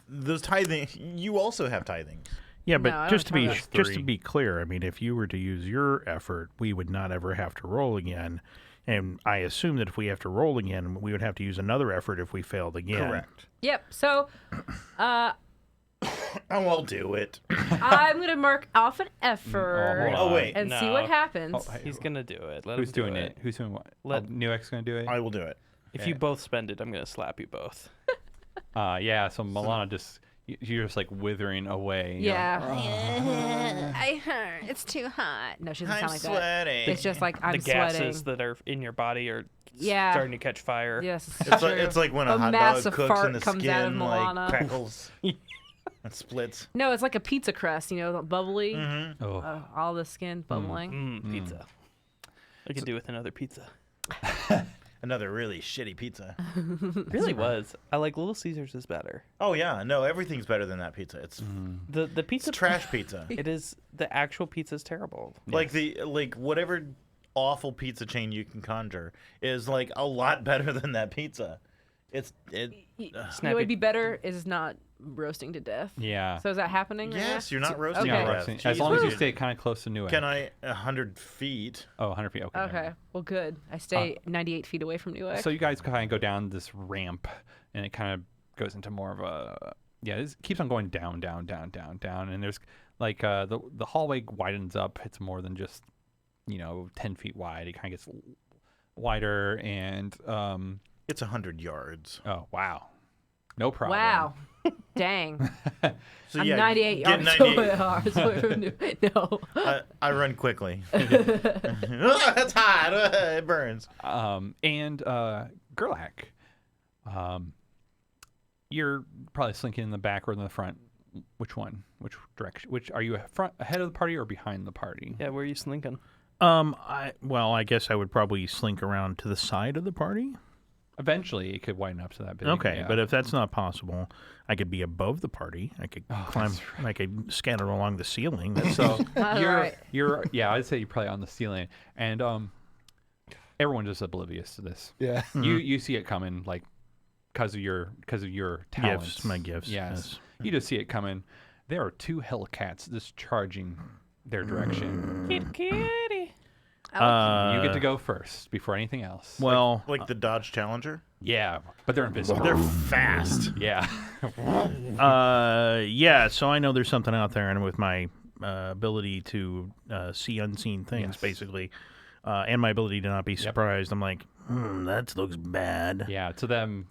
Those tithing. You also have tithings. Yeah, No, but I just to don't be have just to three. be clear, I mean, if you were to use your effort, we would not ever have to roll again. And I assume that if we have to roll again, we would have to use another effort if we failed again. Correct. Yep. So, I'll do it. I'm gonna mark off an effort hold on. Oh wait, and see No. what happens. Oh, hey, He's going to do it. Let who's him do doing it? Who's doing what? Let- Newek's going to do it? I will do it. If you both spend it, I'm going to slap you both. Yeah, so Milana you're just like withering away. You're like, Yeah. I hurt. It's too hot. No, she doesn't I'm sound like that. sweating. It's just like I'm the gases sweating. that are in your body are Yeah. starting to catch fire. Yes. It's like when a hot massive dog cooks fart and the comes out of skin like Milana. crackles and splits. No, it's like a pizza crust. You know, bubbly. Oh. All the skin bubbling. Pizza. I could do with another pizza. Another really shitty pizza. Really was. I like Little Caesars is better. Oh yeah, no, everything's better than that pizza. It's The pizza trash pizza. It is the actual pizza is terrible. Like whatever awful pizza chain you can conjure is like a lot better than that pizza. You know Snappy. what'd be better is not roasting to death. Yeah. So is that happening? right yes, now? you're not roasting. Okay. Yeah, to death. roasting. As long as you Jesus. stay kind of close to Newek. Can I 100 feet? Oh, 100 feet. Okay. never Okay. mind. Well, good. I stay 98 feet away from Newegg. So you guys kind of go down this ramp, and it kind of goes into more of a it keeps on going down, and there's like the hallway widens up. It's more than just 10 feet wide. It kind of gets wider, and It's 100 yards. oh wow, no problem. Wow. Dang. So I'm yeah, 98 get yards 98. away from Newegg. No. I run quickly. That's hot. It burns. And Gerlach, you're probably slinking in the back or in the front, Which one? Which direction? Which are you ahead of the party or behind the party? Yeah, where are you slinking? I guess I would probably slink around to the side of the party. Eventually, it could widen up to that big. Okay, yeah. but if that's not possible, I could be above the party. I could climb. I could scatter along the ceiling. That's So Right. you're I'd say you're probably on the ceiling, and everyone's just oblivious to this. Yeah. You see it coming, like because of your talents, gifts, my gifts. Yes, you just see it coming. There are 2 Hellcats just charging their direction. Kitty. You get to go first before anything else. Well, Like the Dodge Challenger. Yeah, but they're invisible. They're fast. Yeah. yeah. So I know there's something out there, and with my ability to see unseen things, Yes. basically, and my ability to not be surprised, I'm like, that looks bad. Yeah, to them,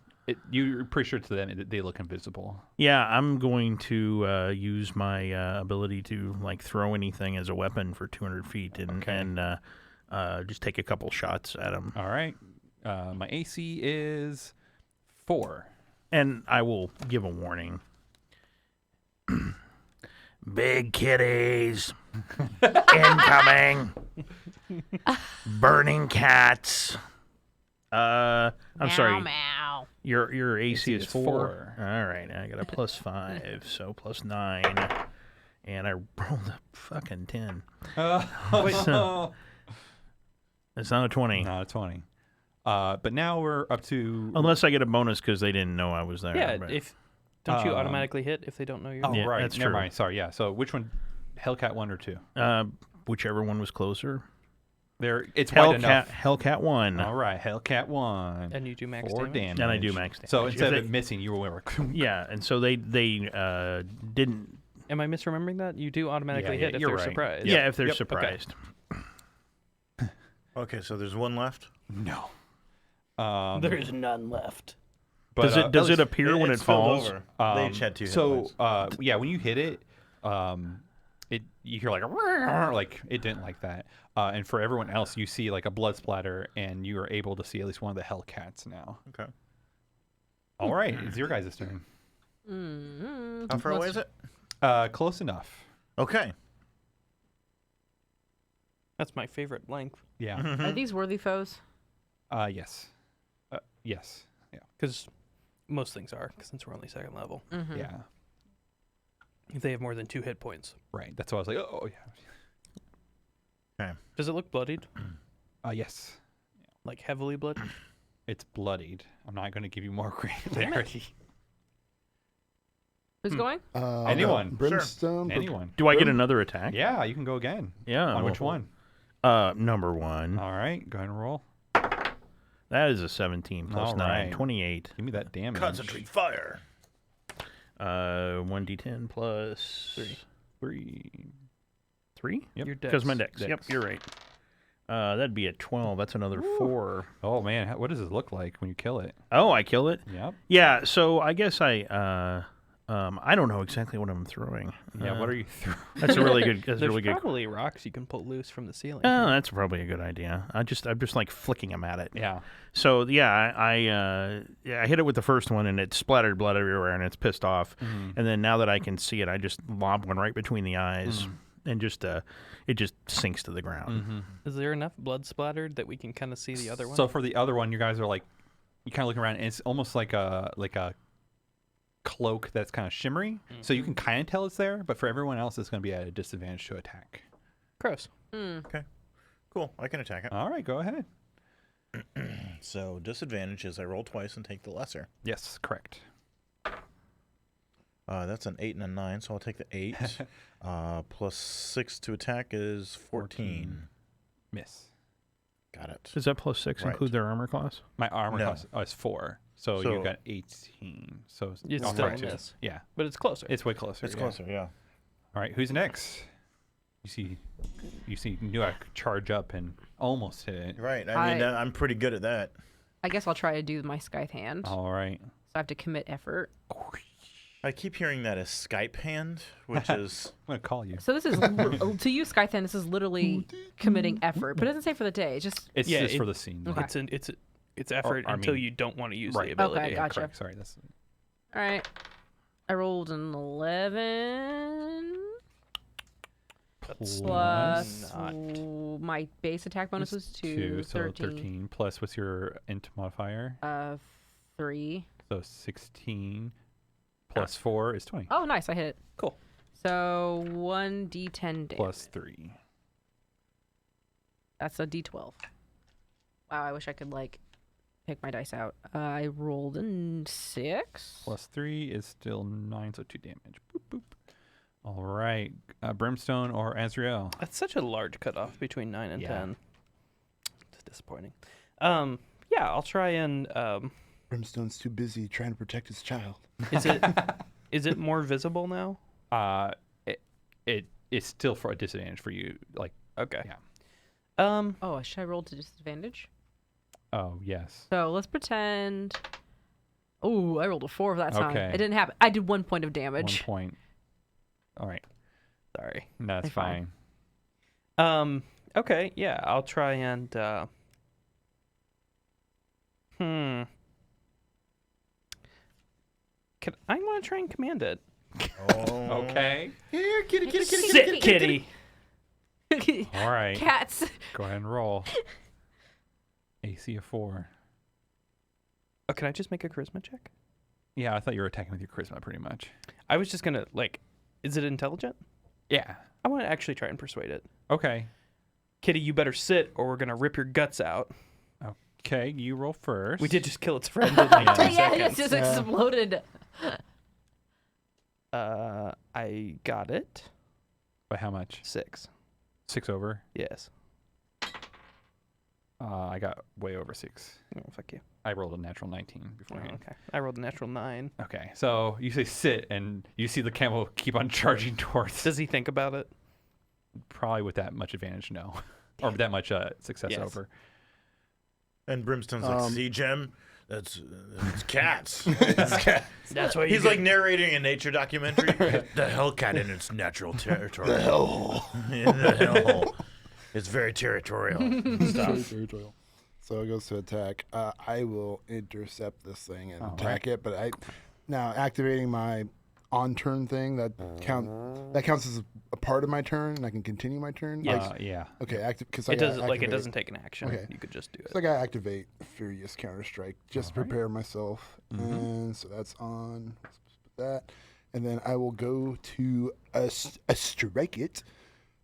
you're pretty sure to them they look invisible. Yeah, I'm going to use my ability to like throw anything as a weapon for 200 feet and just take a couple shots at them. All right. My AC is 4. And I will give a warning. Big kitties. Incoming. Burning cats. I'm sorry. Meow. Your AC is is 4. 4. All right, I got a +5, so +9, and I rolled a fucking 10. Oh, It's not a 20, not a 20. But now we're up to. unless I get a bonus because they didn't know I was there. Yeah, but- don't you automatically hit if they don't know you're Oh, Yeah, right. that's Never true. mind. Sorry. Yeah. So which one? Hellcat 1 or 2? whichever one was closer. It's wide enough. Hellcat 1. All right. Hellcat 1. And you do max 4 damage. damage. And I do max damage. So If instead they- of it missing, you were. Yeah, and so they didn't. Am I misremembering that? You do automatically Yeah, hit if you're they're right. surprised. Yeah, if they're Yep, okay. surprised. Okay, so there's one left. No. There's none left. But, Does it appear when it spilled falls? over. They each had 2 hit So points. yeah, when you hit it, you hear like it didn't like that. And for everyone else, you see like a blood splatter, and you are able to see at least one of the Hellcats now. Okay. All right, it's your guys' turn. How far away is it? Close enough. Okay. That's my favorite length. Yeah. Are these worthy foes? Yes. Yes. Yeah. Because most things are, since we're only second level. Mm-hmm. Yeah. If they have more than 2 hit points. Right. That's why I was like, oh yeah. Does it look bloodied? Yes. Like heavily bloodied? It's bloodied. I'm not going to give you more granularity. Who's going? Anyone. Brimstone. Anyone? Do I get another attack? Yeah, you can go again. Yeah. On which one? Number 1. All right, go ahead and roll. That is a 17 plus All 9, right. 28. Give me that damage. Concentrate fire. 1d10 plus 3. 3? Yep. Your Because my dex. dex. Yep, you're right. That'd be a 12. That's another 4. Oh man, what does it look like when you kill it? Oh, I kill it? Yep. Yeah, so I guess I don't know exactly what I'm throwing. Yeah. What are you throwing? That's a really good. That's a There's really good. probably rocks you can pull loose from the ceiling. Oh, that's probably a good idea. I'm just like flicking them at it. Yeah. So yeah, I hit it with the first one and it splattered blood everywhere and it's pissed off. And then now that I can see it, I just lob one right between the eyes and just it just sinks to the ground. Is there enough blood splattered that we can kind of see the other one? So for the other one, you guys are like, you kind of looking around, and it's almost like a cloak that's kind of shimmery, so you can kind of tell it's there. But for everyone else, it's going to be at a disadvantage to attack. Gross. Cool. I can attack it. All right, go ahead. So disadvantage is I roll twice and take the lesser. Yes, correct. That's an 8 and a 9, so I'll take the 8. Plus 6 to attack is 14. Miss. Got it. Does that plus 6 Right. include their armor class? My armor No. class is 4, so So- you've got 18. So It's off still by a 2. miss. Yeah, But it's closer. it's way closer. It's yeah. closer, yeah. All right, who's next? You see Nuak charge up and almost hit it. Right. I mean, I- I'm pretty good at that. I guess I'll try to do my scythe hand. All right. So I have to commit effort. I keep hearing that as Skype hand, which is I'm gonna call you. So this is to use scythe hand. This is literally committing effort, but it doesn't say for the day. It's just It's Yeah, just for it- the scene. Okay. It's effort I until mean- you don't want to use Right. the ability. Okay, gotcha. Correct. Sorry, that's all right. I rolled an 11 That's plus not. my base attack bonus was 2, so 13 plus what's your int modifier? 3. So 16 plus 4 is 20. Oh, nice. I hit it. Cool. So 1d10 damage. Plus 3. That's a d12. Wow, I wish I could, pick my dice out. I rolled a 6. Plus 3 is still 9, so 2 damage. Boop, boop. All right. Brimstone or Azrael? That's such a large cutoff between 9 and Yeah. 10. It's disappointing. Yeah, I'll try and. Brimstone's too busy trying to protect his child. Is it more visible now? It's still for a disadvantage for you. Okay. Yeah. Oh, should I roll to disadvantage? Oh, yes. So let's pretend. Oh, I rolled a 4 that time. Okay. It didn't happen. I did 1 point of 1 damage. point. All right. Sorry. That's You're fine. fine. Okay. Yeah, I'll try and. I want to try and command it. Okay. Here, kitty. Sit, kitty. All right. Cats. Go ahead and roll. AC of 4. Oh, can I just make a charisma check? Yeah, I thought you were attacking with your charisma pretty much. I was just gonna is it intelligent? Yeah. I want to actually try and persuade it. Okay. Kitty, you better sit, or we're gonna rip your guts out. Okay, you roll first. We did just kill its friend in 2 Yeah, it seconds. just exploded. I got it. By how much? 6. 6 over. Yes. I got way over 6. Oh, fuck you. I rolled a natural 19 Oh, beforehand. okay. I rolled a natural 9. Okay, so you say sit, and you see the camel keep on charging towards. Does he think about it? Probably with that much advantage, no, or that much success Yes. over. And Brimstone's like, see, Jim? That's cats. That's why He's like narrating a nature documentary. The Hellcat in its natural territory. The hellhole. Yeah, the hellhole. It's very territorial. Very territorial. So it goes to attack. I will intercept this thing and attack it, but now activating my on-turn thing that counts as a part of my turn, and I can continue my turn. Yes. Yeah. Okay, because it doesn't it doesn't take an action. Okay. You could just do it. So I gotta activate Furious Counter-Strike just to prepare myself, and so that's on. Let's put that, and then I will go to a strike it.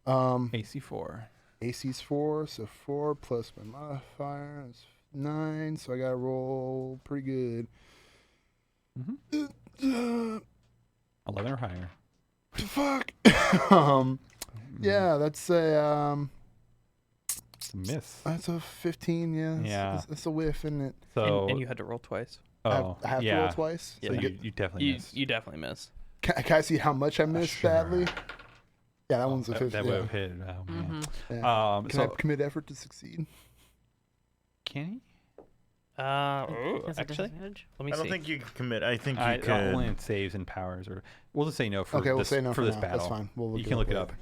AC 4. AC's 4, so 4 plus my modifier is 9, so I gotta roll pretty good. 11 or higher. Fuck. Yeah, that's a It's a miss. that's a 15. Yeah, Yeah. that's a whiff, isn't it? So And you had to roll twice. oh I have to yeah. roll twice. Yeah. So You definitely missed. You definitely missed. can I see how much I missed Sure. badly? Yeah, that one's a 15. That would have hit. Oh, man. Yeah. Can I So commit effort to succeed? can he? Has a Actually, disadvantage? let me I don't see. think you can commit. I think you I could. only in saves and powers, or we'll just say no for Okay, we'll this, say no for this now. battle. That's fine. We'll look you it can up look it later. up.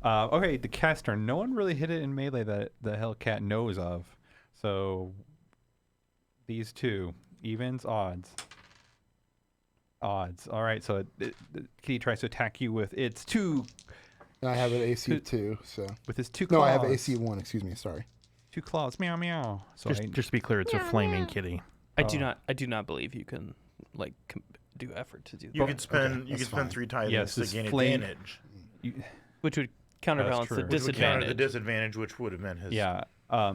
Yep. Okay, the caster. No one really hit it in melee that the Hellcat knows of. So these two evens, odds. Odds. All right. So the kitty tries to attack you with its two. And I have an AC 2, so. With his two No, claws. I have AC 1. Excuse me. Sorry. 2 claws. Meow meow. So Just to be clear, it's a flaming kitty. I do not believe you can do effort to do You that, could spend. You that's could spend fine. 3 times Yes, to this gain flame- advantage. which would counterbalance true. the Which Which would counter disadvantage. the disadvantage, which would have been his. yeah.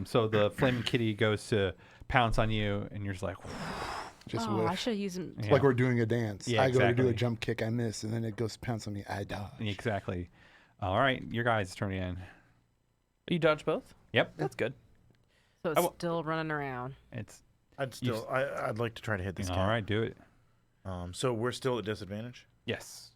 So the flaming kitty goes to pounce on you, and you're just like, Just Oh, I whiff. should have used him. yeah. Like we're doing a dance. Yeah, I go to do exactly. a jump kick, I miss, and then it goes to pounce on me, I dodge. Exactly. All right, your guys' turn in. You dodge both. Yep. That's good. So it's still running around. It's I'd like to try to hit this guy. all right. Do it. So we're still at disadvantage. Yes.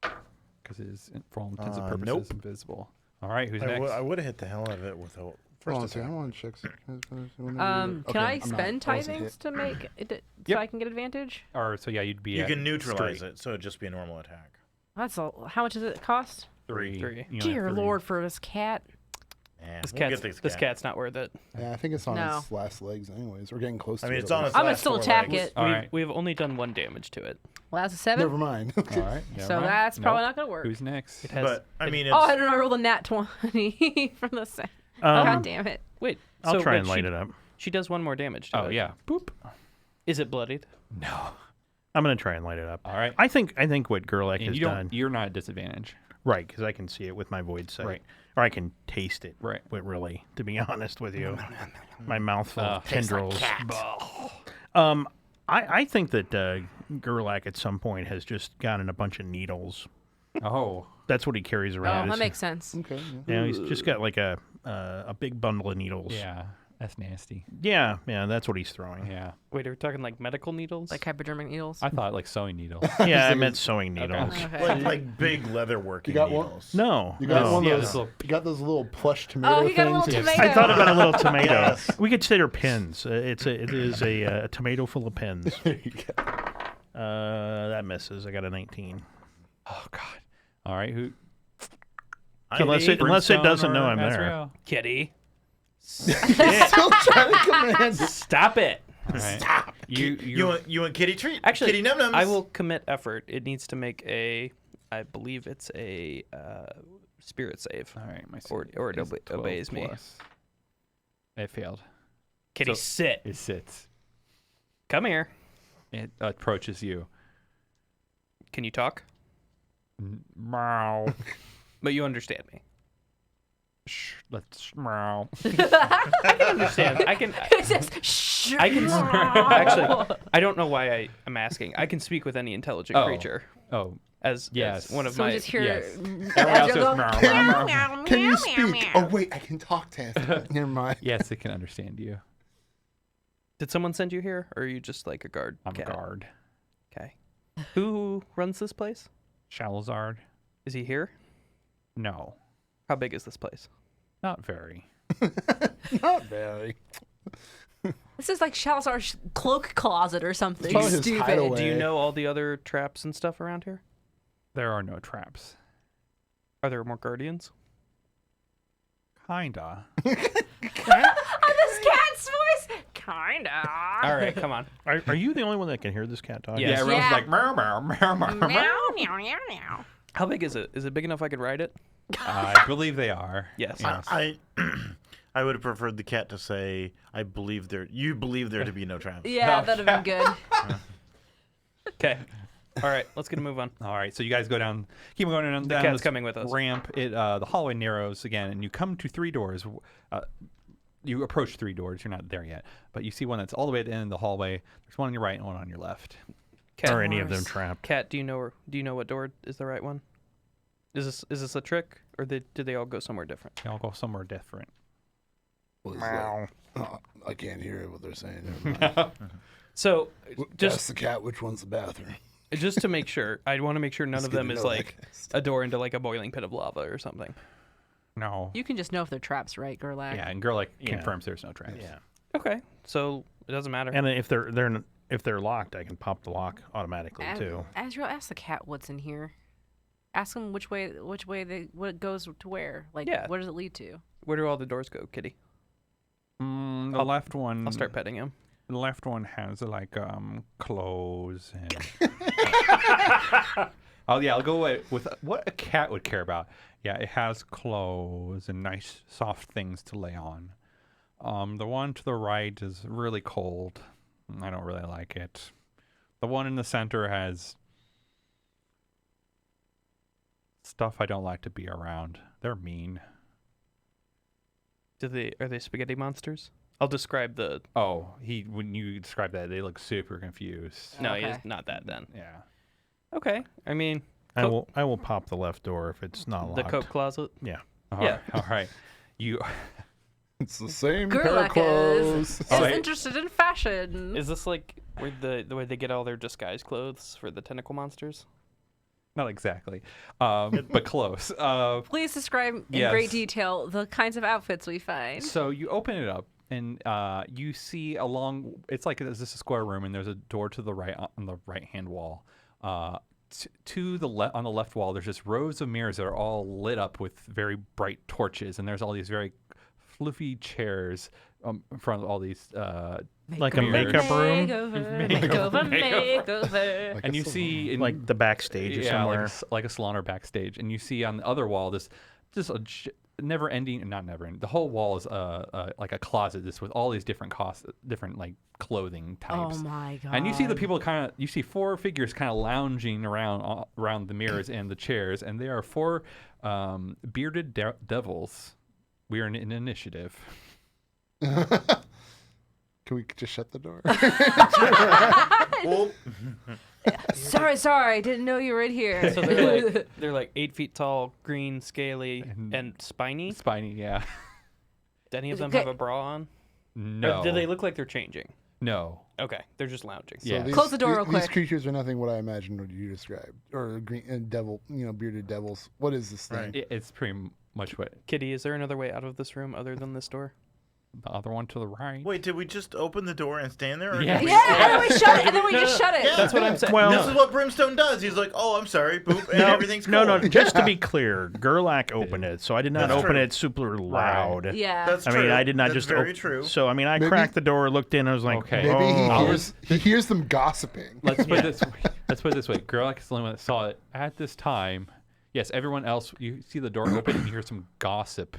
Because it is, for all intents and purposes, Nope. invisible. All right, who's I next? would have hit the hell out of it with a Hold first on a second, attack. I want to check. Can I spend tithings to make it so Yep. I can get advantage? Or so yeah, you'd be. You at can neutralize straight. it, so it'd just be a normal attack. That's how much does it cost? 3. Three. You only have Dear 3. Lord, for this cat. Man, This we'll cat's, get this cat's not worth it. Yeah, I think it's on No. its last legs anyways. We're getting close to I mean, it. it's at on least. its I'm gonna last still 4 attack legs. it. All right. We've only done 1 damage to it. Well, that's a 7. Never mind. All right. So never mind. that's probably Nope. not gonna work. Who's next? It has. But I mean, it's, Oh, I don't know. I rolled a nat 20 from the set. God damn it. Wait. I'll so try wait, and light it up. She does 1 more damage to Oh it. yeah. Boop. Is it bloodied? No. I'm gonna try and light it up. All right. I think what Gerlach And has you don't. done, You're not at disadvantage. right? Because I can see it with my void sight, Right. or I can taste it. Right. Really, to be honest with you, my mouth full of tastes like tendrils. I think that Gerlach at some point has just gotten a bunch of needles. Oh. That's what he carries around. Oh, that is- makes sense. Okay. Yeah, he's just got like a big bundle of needles. Yeah. That's nasty. Yeah, that's what he's throwing. Yeah. Wait, are we talking like medical needles? Like hypodermic needles. I thought like sewing needles. Yeah, I meant sewing needles. Okay. like big leather working You got one? needles. No, You got no. one Yeah, of this those. You got those little plush tomato Oh, he got a little things. tomato. I thought about a little tomato. Yes. We could say they're pins. It is a tomato full of pins. There you go. That misses. I got a 19. Oh God. All right. Who? Unless it Brimstone doesn't or know I'm there. Azrael? Kitty. Still trying to command. Stop it. All right. Stop. You want kitty treat? Actually, kitty num nums. I will commit effort. It needs to make I believe it's a spirit save. All right. My Or it is 12 obeys me. plus. It failed. Kitty, So- sit. It sits. Come here. It approaches you. Can you talk? Meow. But you understand me. Let's meow. I can understand. I can. It says, shh. I can. Actually, I don't know why I'm asking. I can speak with any intelligent Oh. creature Oh. as Yes. one of So we my. just hear yes. Azrael Everyone else go, goes meow, meow, meow. Can you speak? Oh wait, I can talk to him. Never mind. Yes, it can understand you. Did someone send you here, or are you just like a guard? I'm cat? a guard. Okay. Who runs this place? Shalazard? Is he here? No, How big is this place? not very. Not very. This is like Shalazar's cloak closet or something. Probably his Stupid. hideaway. Do you know all the other traps and stuff around here? There are no traps. Are there more guardians? Kinda. This cat's voice. Kinda. All right, come on. Are you the only one that can hear this cat talk? Yes. Yeah, everyone's Yeah. like meow, meow, meow, meow, meow. Meow, meow, meow, meow. How big is it? Is it big enough I could ride it? I believe they are. Yes. Yes. I would have preferred the cat to say, you believe there to be no traps. Yeah, that'd have been good. Okay. All right, let's get a move on. All right, so you guys go down, keep going down cat's this coming with us. ramp. The hallway narrows again, and you come to 3 doors. You approach 3 doors. You're not there yet, but you see one that's all the way at the end of the hallway. There's one on your right and one on your left. Cat, Are any of them trapped? Cat, do you know what door is the right one? Is this a trick, or did they all go somewhere different? They all go somewhere different. What is that? Oh, I can't hear what they're saying. Never mind. So Ask just the cat which one's the bathroom. just to make sure, I want to make sure none It's of good them to is know that like kind of stuff. a door into like a boiling pit of lava or something. No. You can just know if they're traps, right, Gerlach? Yeah, and girl Yeah. confirms there's no traps. Yeah. Okay, so it doesn't matter. And if they're locked, I can pop the lock automatically too. Azrael, ask the cat what's in here. Ask him which way what goes to where. Like, Yeah. where does it lead to? Where do all the doors go, Kitty? The left one. I'll start petting him. The left one has like clothes and. Oh yeah, I'll go with what a cat would care about. Yeah, it has clothes and nice soft things to lay on. The one to the right is really cold. I don't really like it. The one in the center has stuff I don't like to be around. They're mean. Are they spaghetti monsters? I'll describe the. Oh, when you describe that, they look super confused. No, Okay. he's not that then. Yeah. Okay, I mean I will pop the left door if it's not the locked. coat closet. Yeah. Yeah. All right. You. It's the same pair of Gerlach clothes. is right. interested in fashion. Is this like where the way they get all their disguise clothes for the tentacle monsters? Not exactly, but close. Please describe in Yes. great detail the kinds of outfits we find. So you open it up, and you see along. It's like this is a square room, and there's a door to the right on the right hand wall. To the left on the left wall, there's just rows of mirrors that are all lit up with very bright torches, and there's all these very floofy chairs in front of all these. Like a makeup room? Makeover. And you see Like the backstage or somewhere. like a salon or backstage, and you see on the other wall this just a never ending, not never ending. The whole wall is like a closet, just with all these different different like clothing types. Oh my god! And you see the people you see 4 figures kind of lounging around the mirrors and the chairs, and they are 4 bearded devils. We are in an initiative. Can we just shut the door? Sorry, didn't know you were in here. So they're like 8 feet tall, green, scaly, and spiny. Spiny, yeah. Do any of them Okay. have a bra on? No. Or do they look like they're changing? No. Okay, they're just lounging. Yeah. Close the door real These quick. creatures are nothing what I imagined what you described, or green devil, bearded devils. What is this thing? It's pretty much what Kitty, is there another way out of this room other than this door? the other one to the right. Wait, did we just open the door and stand there? Or Yeah. did we- Yeah, and then we shut it, and then we just shut it. Yeah. That's what I'm saying. Well, This is what Brimstone does. He's like, "Oh, I'm sorry, boop," and everything's cool. No. Just to be clear, Gerlach opened it, so I did not That's open true. it super loud. Yeah. That's I true. mean, I did not That's just very true. So I mean, I Maybe- cracked the door, looked in, I was like, Okay. Maybe oh. he hears them gossiping. Let's put it this way. Let's put it this way. Gerlach is the only one that saw it at this time. Yes, everyone else, you see the door open and you hear some gossip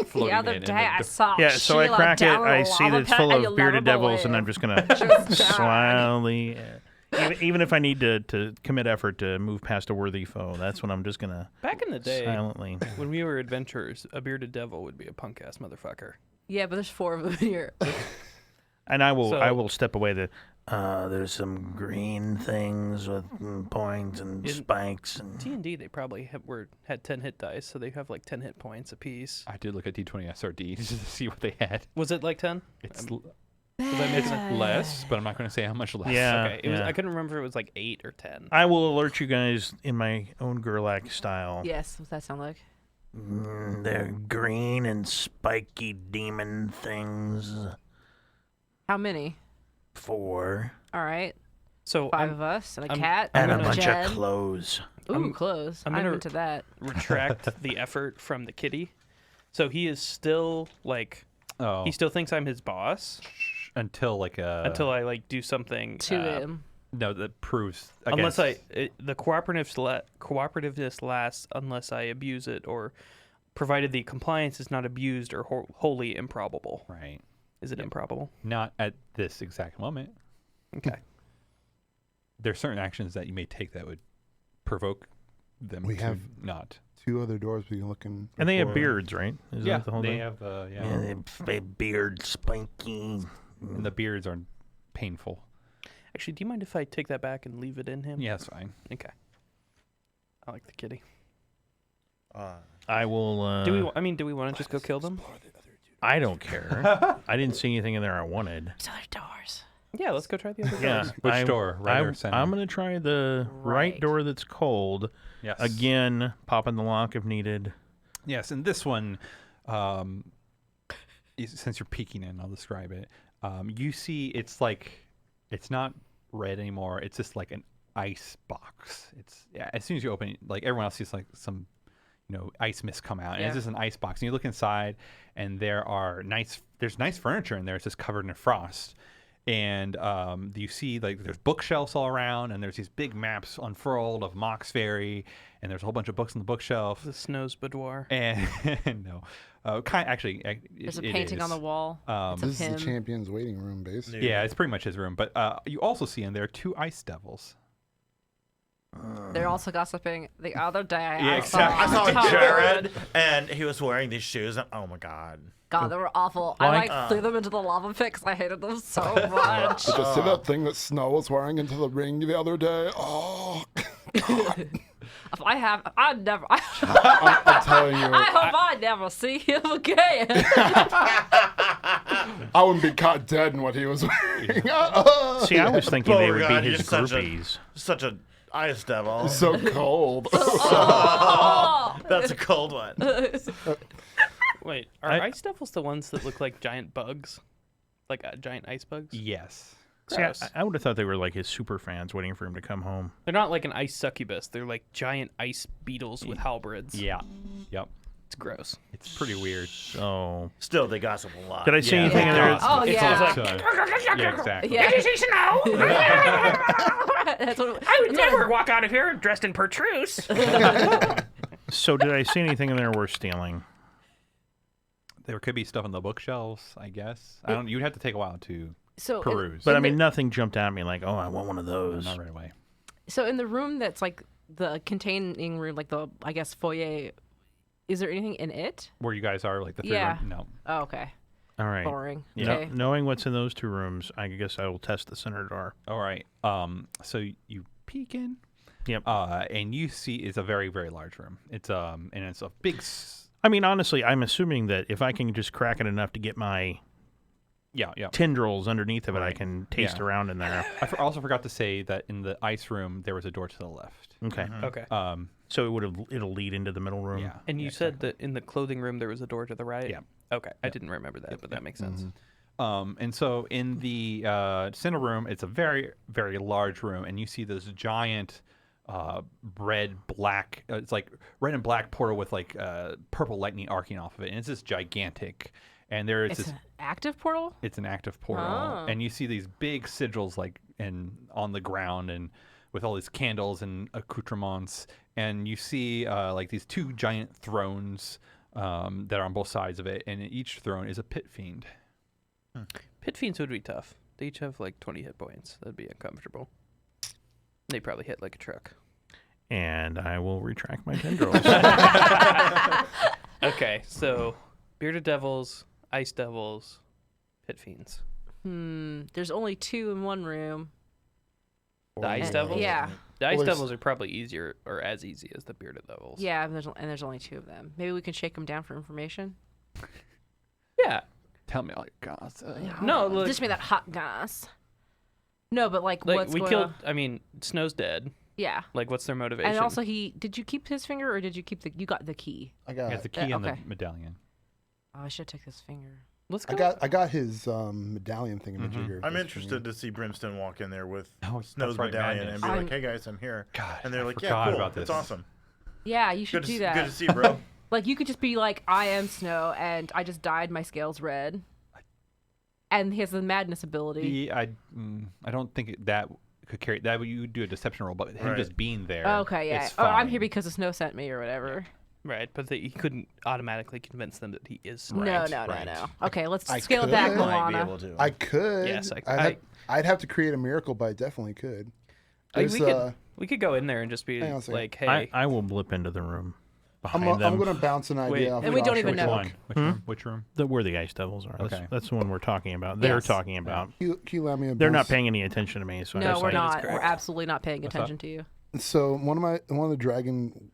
floating The other in. day, and I saw Yeah, so I Sheila crack it. down I a see that lava it's pit, full and you'll of bearded never devils, and I'm believe. just gonna Just slowly, even if I need to commit effort to move past a worthy foe, that's when I'm just gonna Back in the day, silently. when we were adventurers, a bearded devil would be a punk ass motherfucker. Yeah, but there's 4 of them here. And I So- will step away. There's some green things with points and In- spikes and D&D, they probably had 10 hit dice, so they have like 10 hit points apiece. I did look at D20 SRD just to see what they had. Was it like 10? It's that makes sense. less, but I'm not going to say how much less. Yeah. Okay, I couldn't remember if it was like 8 or 10. I will alert you guys in my own Gerlach style. Yes, what's that sound like? they're green and spiky demon things. How many? 4 All right. So 5 I'm of us and a I'm- cat and a and bunch Jen. of clothes. Ooh, clothes. I'm I'm gonna- into that. retract the effort from the kitty. So he is still like Oh, he still thinks I'm his boss until like until I like do something To him. no, that proves unless against- the cooperativeness lasts unless I abuse it, or provided the compliance is not abused or wholly improbable. right. Is it improbable? Not at this exact moment. Okay. There's certain actions that you may take that would provoke them We to have- not. 2 other doors we can look in. And they have before. beards, right? Is that the whole they thing? have Yeah, they beard spiky. and the beards are painful. Actually, do you mind if I take that back and leave it in him? Yeah, that's fine. Okay. I like the kitty. I will. Do we want to just go kill them? I don't care. I didn't see anything in there I wanted. There's other doors. Yeah, let's go try the other Yeah. doors. Which door? Right or center? I'm going to try the right Right. door that's cold. Yes. Again, popping the lock if needed. Yes, and this one, since you're peeking in, I'll describe it. You see, it's not red anymore. It's just like an ice box. As soon as you open it, like everyone else sees like some, ice mist come out, and it's Yeah. just an ice box. And you look inside, and there's nice furniture in there. It's just covered in frost. And you see like there's bookshelves all around, and there's these big maps unfurled of Mauxferry, and there's a whole bunch of books on the bookshelf. The Snow's Boudoir. And no, There's a painting on the wall. It's This of is the him. champion's waiting room, basically. Yeah, it's pretty much his room. But you also see in there 2 ice devils. They're also gossiping the other day. Yeah, exactly. I saw Tom. Jared, and he was wearing these shoes. And, oh my god! God, they were awful. Like- I threw them into the lava pit because I hated them so much. Did you see that thing that Snow was wearing into the ring the other day? Oh, I'd never. I'm telling you, I hope I never see him again. I wouldn't be caught dead in what he was wearing. See, I was thinking they would Beauregard, be you're his such a- groupies. Such a ice devil. So cold. That's a cold one. Wait, are ice devils the ones that look like giant bugs? Like giant ice bugs? Yes. See, Gross. I would have thought they were like his super fans waiting for him to come home. They're not like an ice succubus. They're like giant ice beetles with halberds. Yeah. Yep. It's gross. It's pretty weird. So, Still, they gossip a lot. did I see anything in Yeah. there? Oh, yeah. Yeah, exactly. Yeah. Did you see snow? That's what, I would never walk out of here dressed in Pertruse. So, did I see anything in there worth stealing? There could be stuff on the bookshelves, I guess. I don't. You'd have to take a while to so peruse. But I mean, nothing jumped at me like, oh, I want one of those. not right away. So in the room that's like the containing room, like the, I guess, foyer, is there anything in it? Where you guys are, like the three Yeah. room? No. Oh, okay. All right. Boring. No- Okay. knowing what's in those 2 rooms, I guess I will test the center door. All right. So you peek in. Yep. And you see it's a very, very large room. It's and it's a big. I mean, honestly, I'm assuming that if I can just crack it enough to get my Yeah. tendrils underneath of it, I Right. can taste Yeah. around in there. I also forgot to say that in the ice room there was a door to the left. Okay. Okay. So it'll lead into the middle room. Yeah. And you yeah, said that in the clothing room there was a door to the right? Yeah. Okay. I didn't remember that, but that makes sense. And so in the center room, it's a very, very large room, and you see this giant red black. It's like red and black portal with like purple lightning arcing off of it, and it's just gigantic. And there is It's this. an active portal? It's an active portal, Oh. and you see these big sigils like on the ground, and with all these candles and accoutrements, and you see like these 2 giant thrones that are on both sides of it, and each throne is a pit fiend. Pit fiends would be tough. They each have like 20 hit points. That'd be uncomfortable. They probably hit like a truck. And I will retract my tendrils. Okay, so bearded devils, ice devils, pit fiends. There's only 2 in one room. The ice And- devils? Yeah. The ice Well, there's- devils are probably easier or as easy as the bearded devils. Yeah, and there's only 2 of them. Maybe we can shake them down for information. Yeah. Tell me all your gossip. No, look, Just me that hot gas. No, but like what's we going killed. on? I mean, Snow's dead. Yeah. Like, what's their motivation? And also, did you keep his finger or did you keep you got the key? I You got got the key and okay. the medallion. Oh, I should have took his finger. let's go. I got his medallion thingamajigger. I'm interested to see Brimstone walk in there with Oh, Snow's that's right, medallion madness. and be I'm- like, "Hey guys, I'm here." God, And they're I like, "Yeah, forgot cool. about That's this. awesome. Yeah, you should Good do to, that. good to see, bro." Like you could just be like, I am Snow, and I just dyed my scales red. And he has the madness ability. I don't think that could carry that. You would do a deception roll, but him Right. just being there. Okay, yeah. it's Oh, I'm fine. here because the Snow sent me or whatever. Right, but he couldn't automatically convince them that he is Snow. No, no, right. no. Okay, let's I scale it back, could. Might be Milana. able to. I could. Yes, I'd have to create a miracle, but I definitely could. Like, There's, we could go in there and just be hang on a second. like, hey, I will blip into the room I'm behind them. going to bounce an idea Wait. off And we don't Joshua even know. real Which quick. one? Which room? Where the ice devils are. Okay. That's the one we're talking about. They're Yes. talking about. Can you allow me to They're not bounce? paying any attention to me. So No, I'm we're like, not. correct. We're absolutely not paying What's attention to you. So one of the dragon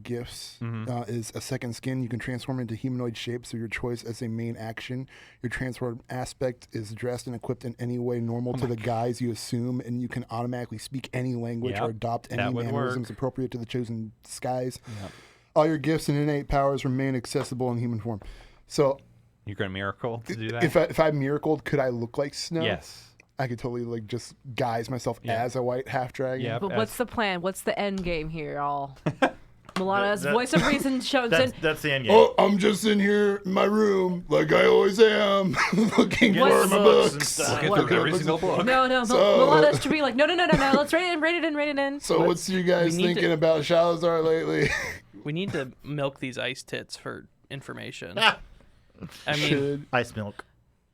gifts Mhm. is a second skin. You can transform into humanoid shapes through your choice as a main action. Your transform aspect is dressed and equipped in any way normal to the guise you assume, and you can automatically speak any language Yep, or adopt any that would mannerisms work. appropriate to the chosen disguise. Yep. All your gifts and innate powers remain accessible in human form. So You're going to miracle to do that? if I miracled, could I look like Snow? Yes. I could totally like just guise myself Yeah. as a white half dragon. Yep. But what's the plan? What's the end game here, all? Milana's That- voice of reason shows in. That's the end game. Oh, I'm just in here in my room like I always am, looking Get for some my books and books. stuff. Get What? through every single book. No, So- Milana should be like, no. Let's rate it in. So what's you guys we need to- thinking about Shalazar lately? we need to milk these ice tits for information. I mean, Should Ice milk.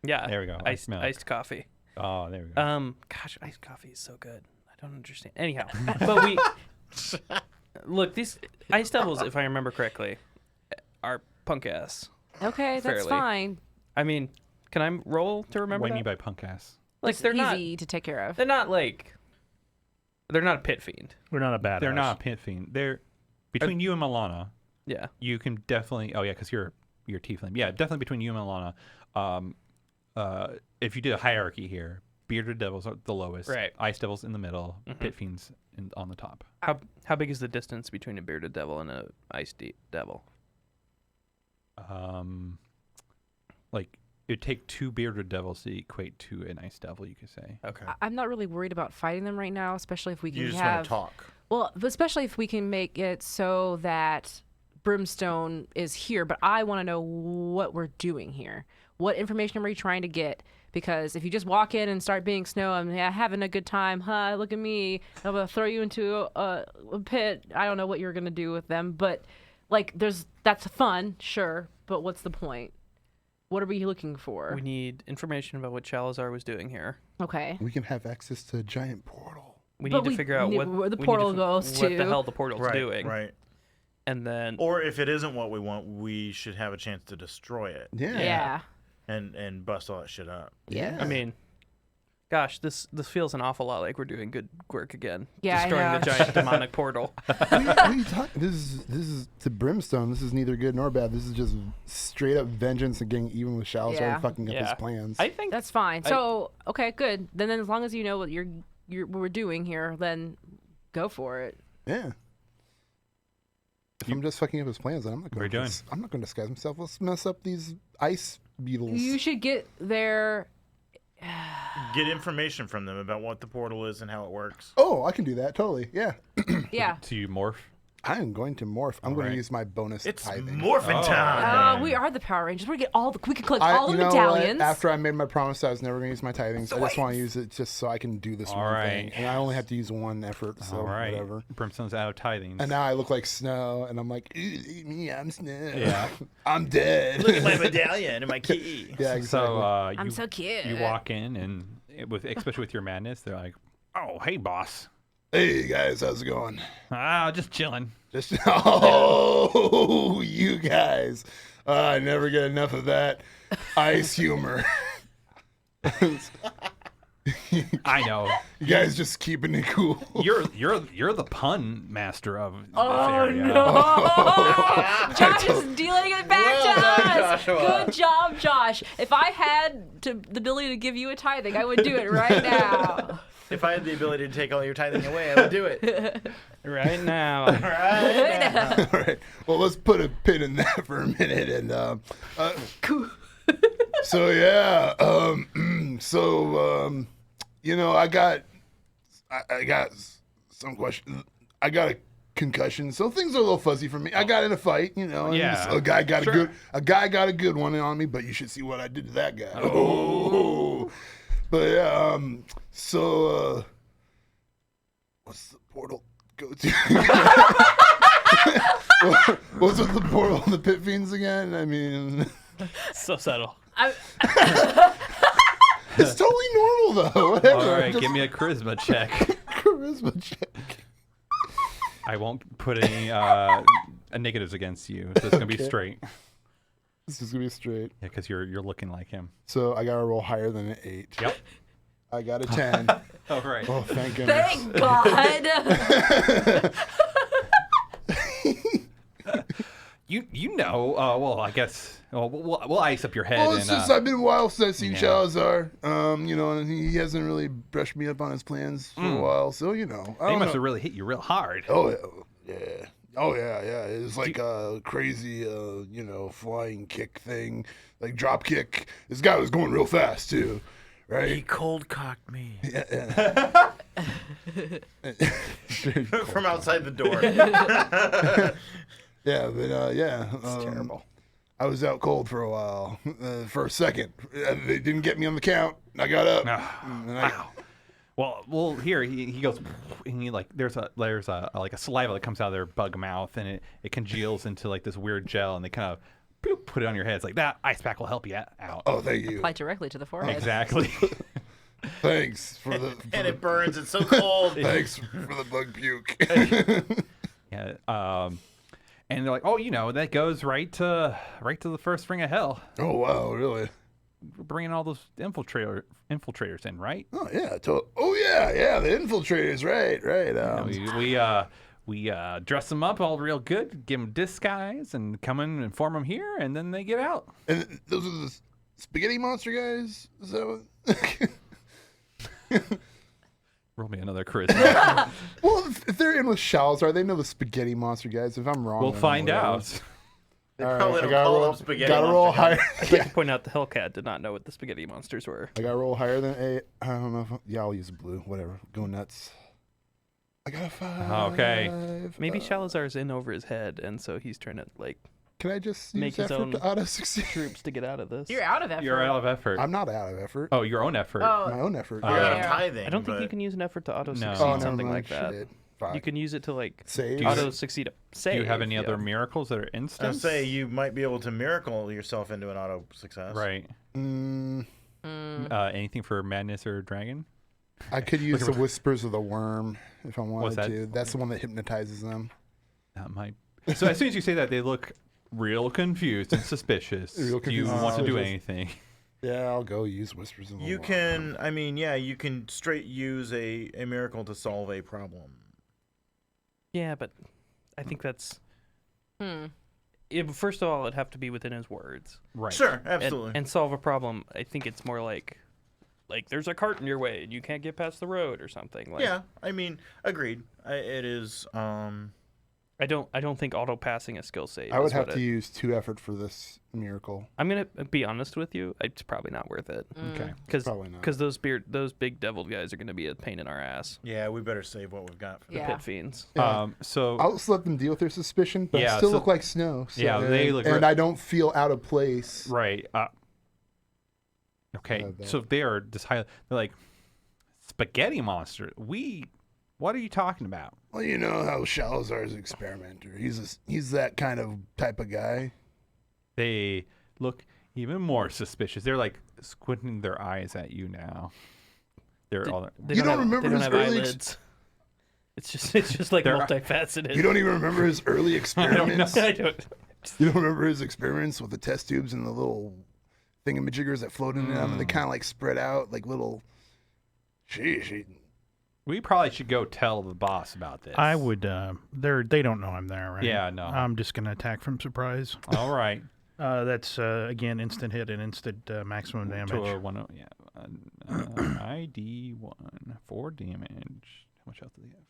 yeah. There we go, Iced, milk. iced coffee. Oh, there we go. Gosh, iced coffee is so good. I don't understand. Anyhow, but we look, these ice devils, if I remember correctly, are punk ass. Okay, that's Fairly. fine. I mean, can I roll to remember What do you that? mean by punk ass? Like It's they're easy to take care of. they're not a pit fiend. We're not a badass. They're not a pit fiend. They're between you and Milana. Yeah. You can definitely. Oh yeah, because you're tiefling. Yeah, definitely between you and Milana. If you did a hierarchy here, bearded devils are the lowest. Right. Ice devils in the middle. Mhm. Pit fiends on the top. How big is the distance between a bearded devil and a ice devil? Like it'd take 2 bearded devils to equate to an ice devil. You could say. Okay. I'm not really worried about fighting them right now, especially if we can You just want have. to talk. Well, especially if we can make it so that Brimstone is here, but I want to know what we're doing here. What information are we trying to get? Because if you just walk in and start being Snow, I'm having a good time. Huh? Look at me. I'm gonna throw you into a pit. I don't know what you're gonna do with them, but like, that's fun, sure. But what's the point? What are we looking for? We need information about what Chalazar was doing here. Okay. We can have access to a giant portal. We But need to figure out where the portal goes what to. the hell the portal's Right, doing. right. And then Or if it isn't what we want, we should have a chance to destroy it Yeah. and bust all that shit up. Yeah. I mean, gosh, this feels an awful lot like we're doing good work again. Yeah, I Destroying know. the giant demonic portal. What are you talking? This is to Brimstone. This is neither good nor bad. This is just straight up vengeance and getting even with Shalazar Yeah. and fucking up his Yeah. plans. I think That's fine. So, okay, good. Then as long as you know what what we're doing here, then go for it. Yeah. If I'm just fucking up his plans, then I'm not What are going. you doing? I'm not going to disguise myself. Let's mess up these ice beetles. You should get there. Get information from them about what the portal is and how it works. Oh, I can do that totally. Yeah. Yeah. So you morph. I am going to morph. I'm going Alright. to use my bonus It's tithing. morphin' time. We are the Power Rangers. We get we can collect I- all the you know medallions. What? After I made my promise, I was never going to use my tithings. I just want to use it just so I can do this one thing. Alright. And I only have to use one effort, so All right. whatever. Brimstone's out of tithings. And now I look like Snow, and I'm like, "Ew, eat me, I'm Snow. Yeah. I'm dead. Look at my medallion and my key. Yeah, exactly. So I'm you, so cute. you walk in, and especially with your madness, they're like, "Oh, hey, boss. Hey guys, how's it going? Just chilling." Just you guys. I never get enough of that ice humor. I know. You guys just keeping it cool. You're the pun master of this Oh area. no! Josh is dealing it back to us. Good job, Josh. If I had the ability to give you a tithing, I would do it right now. If I had the ability to take all your tithing away, I would do it. right now. Right now. All right. Well, let's put a pin in that for a minute. And so yeah. You know, I got some questions. I got a concussion, so things are a little fuzzy for me. I got in a fight, you know. And Yeah. a guy got Sure. a guy got a good one on me, but you should see what I did to that guy. Oh. But yeah. So what's the portal go to? What's with the portal and the pit fiends again? I mean, So subtle. it's totally normal though. Whatever. All right, Just give me a charisma check. charisma check. I won't put any negatives against you. So it's gonna be Okay. straight. This is gonna be straight. Yeah, because you're looking like him. So I gotta roll higher than an 8. Yep. I got a 10. All right. Oh, thank goodness. Thank God. You know. Well, I guess. Well, we'll ice up your head. Well, it's and, just I've been a while since I've seen yeah. Chalazar. You know, and he hasn't really brushed me up on his plans for a while. So you know, I they don't must know. have really hit you real hard. Oh yeah. Oh yeah. It's like a crazy, you know, flying kick thing, like drop kick. This guy was going real fast too, He right? cold cocked me Yeah. from outside the door. Yeah, but yeah, It's terrible. I was out cold for a while, for a second. They didn't get me on the count. I got up. and I- Well, here he goes, and he like there's a like a saliva that comes out of their bug mouth, and it congeals into like this weird gel, and they kind of put it on your head. It's like that ice pack will help you out. Oh, thank you. Apply directly to the forehead. Exactly. Thanks for the. And it burns. It's so cold. Thanks for the bug puke. Yeah. And they're like, oh, you know, that goes right to the first ring of hell. Oh wow, really? We're bringing all those infiltrators in, right? Oh yeah. Oh yeah. The infiltrators, right. We dress them up all real good, give them disguise, and come in and inform them here, and then they get out. And those are the spaghetti monster guys. Is that what? Roll me another charisma. Well, if they're in with Shalazar, they know the spaghetti monster guys. If I'm wrong, We'll then find whatever. out. They All probably right, I don't gotta call roll. them spaghetti. Gotta roll monster higher. guys. I'd like to point out the Hellcat did not know what the spaghetti monsters were. I gotta roll higher than 8. I don't know. Yeah, I'll use blue. Whatever. Go nuts. I got a 5. Okay. Maybe Shalazar's in over his head, and so he's trying to like Can I just make use his effort own to auto succeed? troops to get out of this. You're out of effort. You're out of effort. I'm not out of effort. Oh, your own effort. My own effort. You're out of Yeah. tithing. I don't think but you can use an effort to auto No. succeed Oh, never something mind. like that. Shit. Fuck. You can use it to like Save. auto succeed a save. Do you have any other yeah. miracles that are I instant? say you might be able to miracle yourself into an auto success. Right. Mm, Anything for madness or dragon? I could use the Whispers of the Worm if I wanted What's that? to. That's the one that hypnotizes them. That might. So as soon as you say that, they look real confused and suspicious. Real Do you confused and want to do suspicious. anything? Yeah, I'll go use Whispers of the You Worm. can, I mean, yeah, you can straight use a miracle to solve a problem. Yeah, but I think that's Hmm. first of all, it'd have to be within his words. Right. Sure, And- absolutely. And solve a problem. I think it's more like there's a cart in your way and you can't get past the road or something. Like, yeah, I mean, agreed. It is. I don't think auto passing a skill save. I would is have what to use 2 effort for this miracle. I'm gonna be honest with you. It's probably not worth it Okay. Probably not. because those big devil guys are gonna be a pain in our ass. Yeah, we better save what we've got for The Yeah. pit fiends. Yeah. So I'll just let them deal with their suspicion, but Yeah, I still so- look like Snow. So, Yeah, they look and re- I don't feel out of place. right. Okay. Not bad. So they are just they're like spaghetti monster. What are you talking about? Well, you know how Shalazar's experimenter. He's that kind of type of guy. They look even more suspicious. They're like squinting their eyes at you now. They're all. They You don't have- remember they don't his have early eyelids. It's just like They're- multifaceted. You don't even remember his early experiments. I don't. You don't remember his experiments with the test tubes and the little thingamajiggers that float in them, and they kind of like spread out like little. Sheesh. We probably should go tell the boss about this. I would. They don't know I'm there, right? Yeah, no. I'm just gonna attack from surprise. All right. That's again instant hit and instant maximum damage. To a 1, ID 1 4 damage. How much health do they have?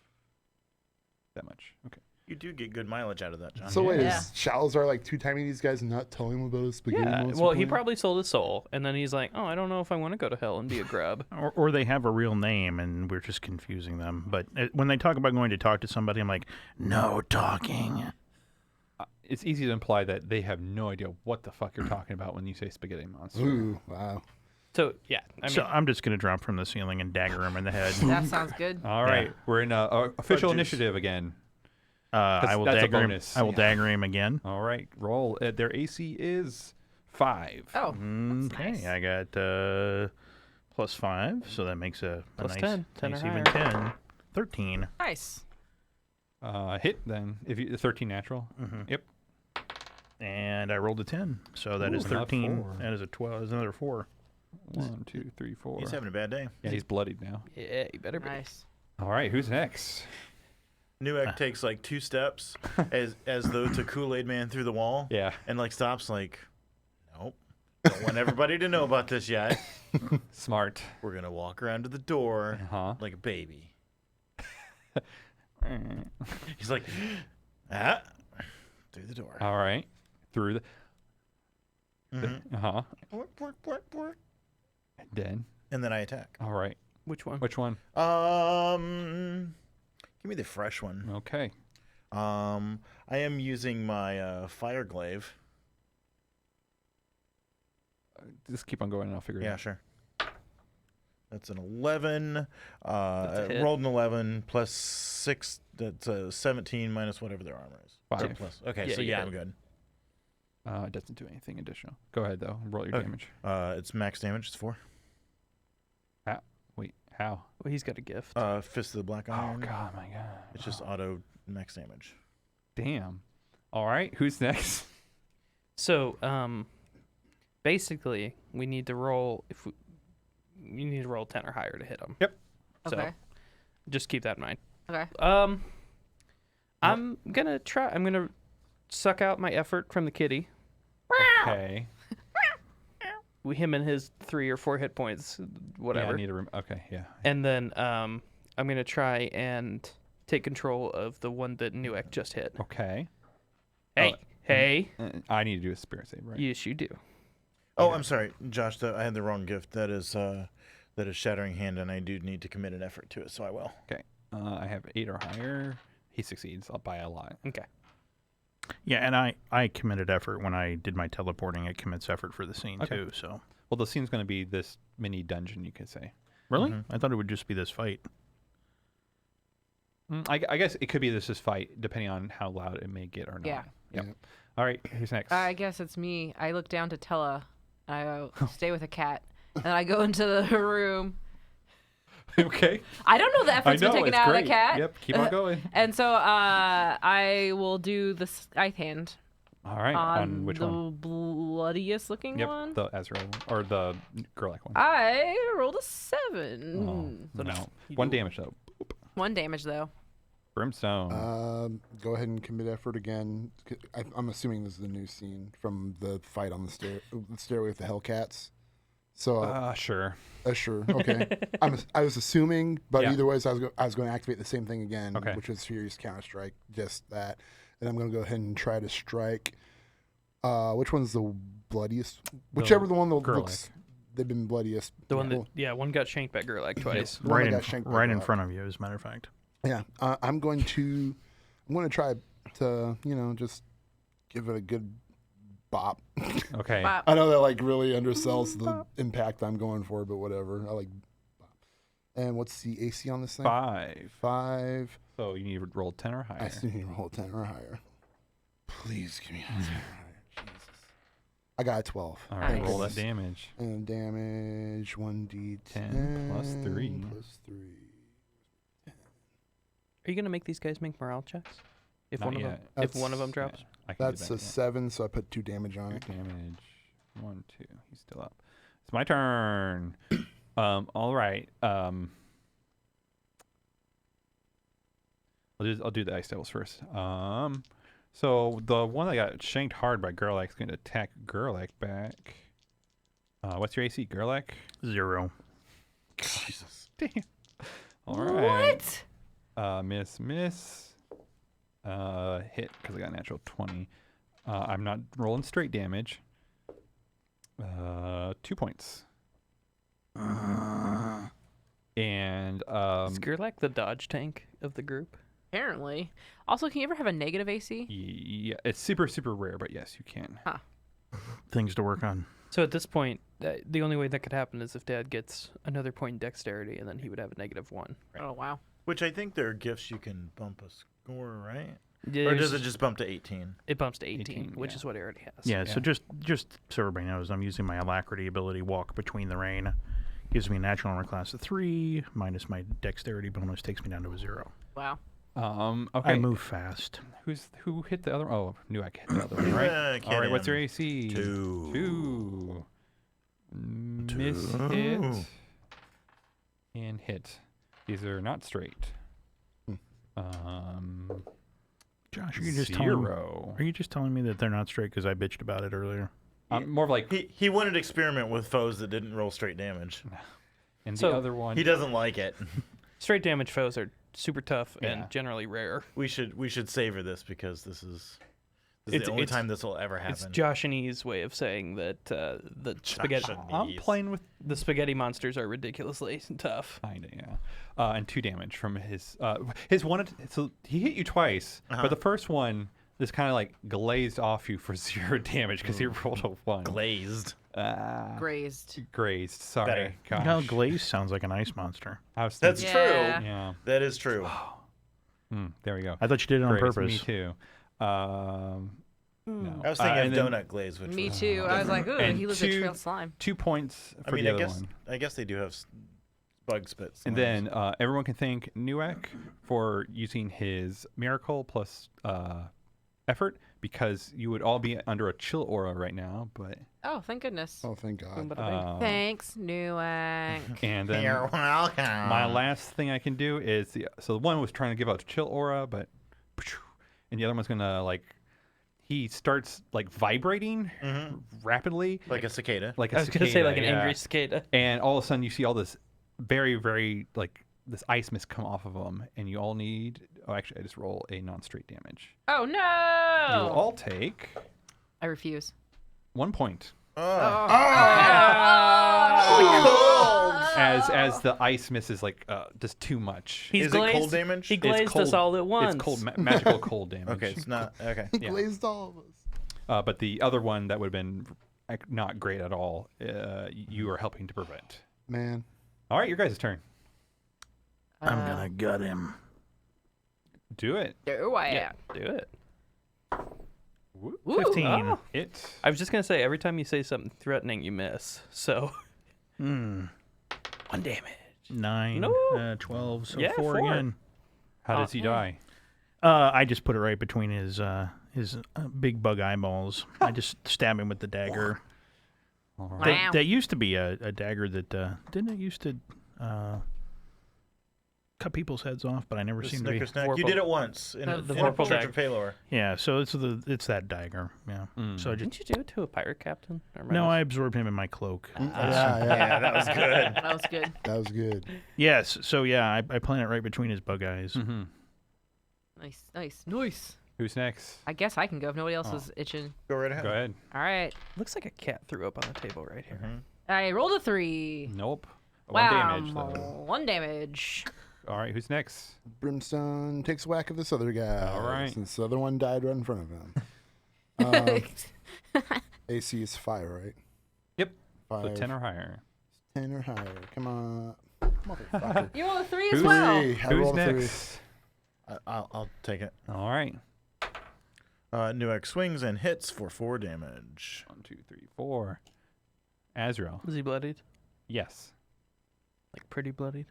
That much. Okay. You do get good mileage out of that, John. So wait, Yeah. is Shalazar like two-timing these guys and not telling them about his spaghetti Yeah. monster Well, he plan? probably sold his soul, and then he's like, "Oh, I don't know if I want to go to hell and be a grub." Or they have a real name and we're just confusing them. But when they talk about going to talk to somebody, I'm like, no talking. It's easy to imply that they have no idea what the fuck you're talking about when you say spaghetti monster. Ooh, wow. So yeah, I mean, So I'm just gonna drop from the ceiling and dagger him in the head. That sounds good. All right. Yeah. We're in official Fudges. initiative again. I will that's a dagger him. bonus. I will Yeah. dagger him again. All right. Roll. Their AC is 5. Oh, Okay, nice. I got +5, so that makes a Plus nice, 10, 10 nice or even higher. 10. 13. Nice. Hit then. If you 13 natural. Mhm. Yep. And I rolled a 10, so that is Ooh, another 13. 4. That is a 12. That's another 4. 1, 2, 3, 4. He's having a bad day. Yeah, he's bloodied now. yeah, you better be. Nice. All right. Who's next? Newegg takes like 2 steps as though to Kool-Aid Man through the wall. Yeah. And like stops like, nope. Don't want everybody to know about this yet. Smart. We're gonna walk around to the door Huh. like a baby. He's like, through the door. All right. Through the. Mhm. Uh huh. Work, work, work, work. Then. And then I attack. All right. Which one? Which one? Give me the fresh one. Okay. I am using my fire glaive. Just keep on going and I'll figure it Yeah, out. sure. That's an 11. That's a hit. Rolled an 11 plus 6. That's 17 minus whatever their armor is. 5. So plus. Okay, Yeah, so you yeah, hit. I'm good. It doesn't do anything additional. Go ahead though. Roll your Okay. damage. It's max damage. It's 4. Wait. How? Well, he's got a gift. Fist of the Black Oh Iron. god, my god. It's just auto max damage. Damn. All right. Who's next? So, basically, we need to roll you need to roll 10 or higher to hit him. Yep. So, Okay. just keep that in mind. Okay. I'm gonna suck out my effort from the kitty. Okay. Him and his 3 or 4 hit points, whatever. Yeah, I need to. Okay. Yeah. And then I'm gonna try and take control of the one that Newek just hit. Okay. Hey, Oh, hey. I need to do a spirit save, right? Yes, you do. Oh, I'm sorry, Josh. I had the wrong gift. That is Shattering Hand, and I do need to commit an effort to it, so I will. I have 8 or higher. He succeeds by a lot. Okay. Yeah, and I committed effort when I did my teleporting. It commits effort for the scene too. So Well, the scene's going to be this mini dungeon, you could say. really, I thought it would just be this fight. I guess it could be this fight, depending on how loud it may get or not. Yeah. Yep. All right, who's next? I guess it's me. I look down to Tella. And I go, stay with a cat. And I go into the room. Okay. I don't know the effort's been taken it's out great. of the cat. Yep, keep on going. And so I will do the scythe hand All right, on which the one? bloodiest looking Yep, one. the Ezra or the Gerlach one. I rolled a 7. So no. you 1 do- damage, though. 1 damage, though. Brimstone. Go ahead and commit effort again. I'm assuming this is the new scene from the fight on the stairway with the Hellcats. So Sure. sure, okay. I was assuming, but Yeah. either way, I was going to activate the same thing again, Okay. which is Furious Counter-Strike, just that. And I'm going to go ahead and try to strike. Which one's the bloodiest? Whichever the one that Gerlach. looks, they've been bloodiest. The one that, one got shanked by Gerlach twice. The one Right that in got shanked by right in Gerlach. front of you, as a matter of fact. Yeah, I'm going to try to just give it a good bop. Okay. Bop. I know that like really undersells the impact I'm going for, but whatever. I like bop. And what's the AC on this thing? 5. 5. So you need to roll 10 or I higher. still need to roll 10 or higher. Please give me a 10 or higher. Jesus. I got a 12. All right, Nice. roll that damage. And damage 1d10 10 plus 3. Plus 3. Are you gonna make these guys make morale checks? If Not one of yet. them, if That's- one of them drops. Yeah, I can do That's that, a 7, so I put 2 damage on it. Damage. 1, 2. He's still up. It's my turn. All right. I'll do the ice devils first. So the one that got shanked hard by Gerlach is going to attack Gerlach back. What's your AC, Gerlach? 0. Jesus. Damn. All right. What? Miss. Hit because I got a natural 20. I'm not rolling straight damage. 2 points. And Is Gerlach the dodge tank of the group? Apparently. Also, can you ever have a negative AC? yeah, it's super rare, but yes, you can. Things to work on. So at this point, the only way that could happen is if Dad gets another point in dexterity, and then he would have a -1. Oh, wow. Which I think there are gifts you can bump a score, right? Yeah, Or does it just bump to 18? It bumps to 18, 18, which yeah. is what he already has. Yeah, so just so everybody knows, I'm using my alacrity ability, Walk Between the Rain. Gives me a natural armor class of 3, minus my dexterity bonus takes me down to a 0. Wow. Okay. I move fast. Who hit the other? Oh, Newark hit the other one, right? All right. What's your AC? 2. 2. Miss hit and hit. These are not straight. Josh, are you just 0. telling me that they're not straight because I bitched about it earlier? More of like, He wanted to experiment with foes that didn't roll straight damage. and So, the other one. He doesn't like it. Straight damage foes are super tough Yeah. and generally rare. We should savor this because this is It's- the only it's- time this will ever happen. It's Josh and E's way of saying that the spaghetti and I'm E's. playing with the spaghetti monsters are ridiculously tough. kinda, yeah. And 2 damage from his one. So he hit you twice, but the first one just kind of like glazed off you for 0 damage because he rolled a 1. glazed. Grazed. Grazed. Sorry. Better. Gosh. Now Glaze sounds like an ice monster. I was That's thinking- Yeah. true. Yeah. That is true. There we go. I thought you did it on Grazed, purpose. Me too. No. I was thinking and of then donut glaze, which Me was too. I was like, ooh, And he lives at 2 Trail Slime. 2 points for I mean, the I other guess one. I guess they do have bug spits. And then everyone can thank Newark for using his miracle plus effort because you would all be under a chill aura right now. But Oh, thank goodness. Oh, thank God. Thanks, Newark. and then You're welcome. my last thing I can do is so the one was trying to give out chill aura, but and the other one's gonna like he starts like vibrating rapidly like a cicada. like a I was gonna say cicada, like an yeah. angry cicada. And all of a sudden you see all this very like this ice mist come off of them, and you all need. Oh, actually, I just roll a non-straight damage. Oh, You no. will all take I refuse. 1 point. Oh. Oh. as the ice mist is like just too much. He's Is glazed, it cold damage? He glazed us all at once. It's cold, magical cold damage. Okay, it's not. Okay. He glazed all of us. But the other one that would have been not great at all, you are helping to prevent. Man. All right, your guys' turn. I'm gonna gut him. Do it. Do I? Yeah, do it. Woo. 15. Oh. It. I was just gonna say every time you say something threatening, you miss. So 1 damage. 9. No. 12. So Yeah, 4 4. again. How does he die? I just put it right between his big bug eyeballs. I just stab him with the dagger. All right. Wow. That used to be a dagger that didn't it used to cut people's heads off, but I never The seemed to be. Snickersnack. You did it once in The the Vorpal Church dagger. of Palor. Yeah, so it's that dagger. Yeah. So I just Didn't you do it to a pirate captain? Or am no, I mis- absorbed him in my cloak. Yeah, that was good. That was good. That was good. Yes. So yeah, I plant it right between his bug eyes. Mm-hmm. Nice. Who's next? I guess I can go if nobody else is itching. Go right ahead. Go ahead. All right. Looks like a cat threw up on the table right here. I rolled a 3. Nope. Wow. 1 damage though. 1 damage. All right, who's next? Brimstone takes a whack at this other guy. All right. Since the other one died right in front of him. AC is 5, right? Yep. 5. So 10 or higher. 10 or higher. Come on. Motherfucker. You rolled a 3 as Who's well. 3. I Who's rolled a 3. next? I'll take it. All right. Newegg swings and hits for 4 damage. 1, 2, 3, 4. Azrael. Was he bloodied? Yes. Like pretty bloodied?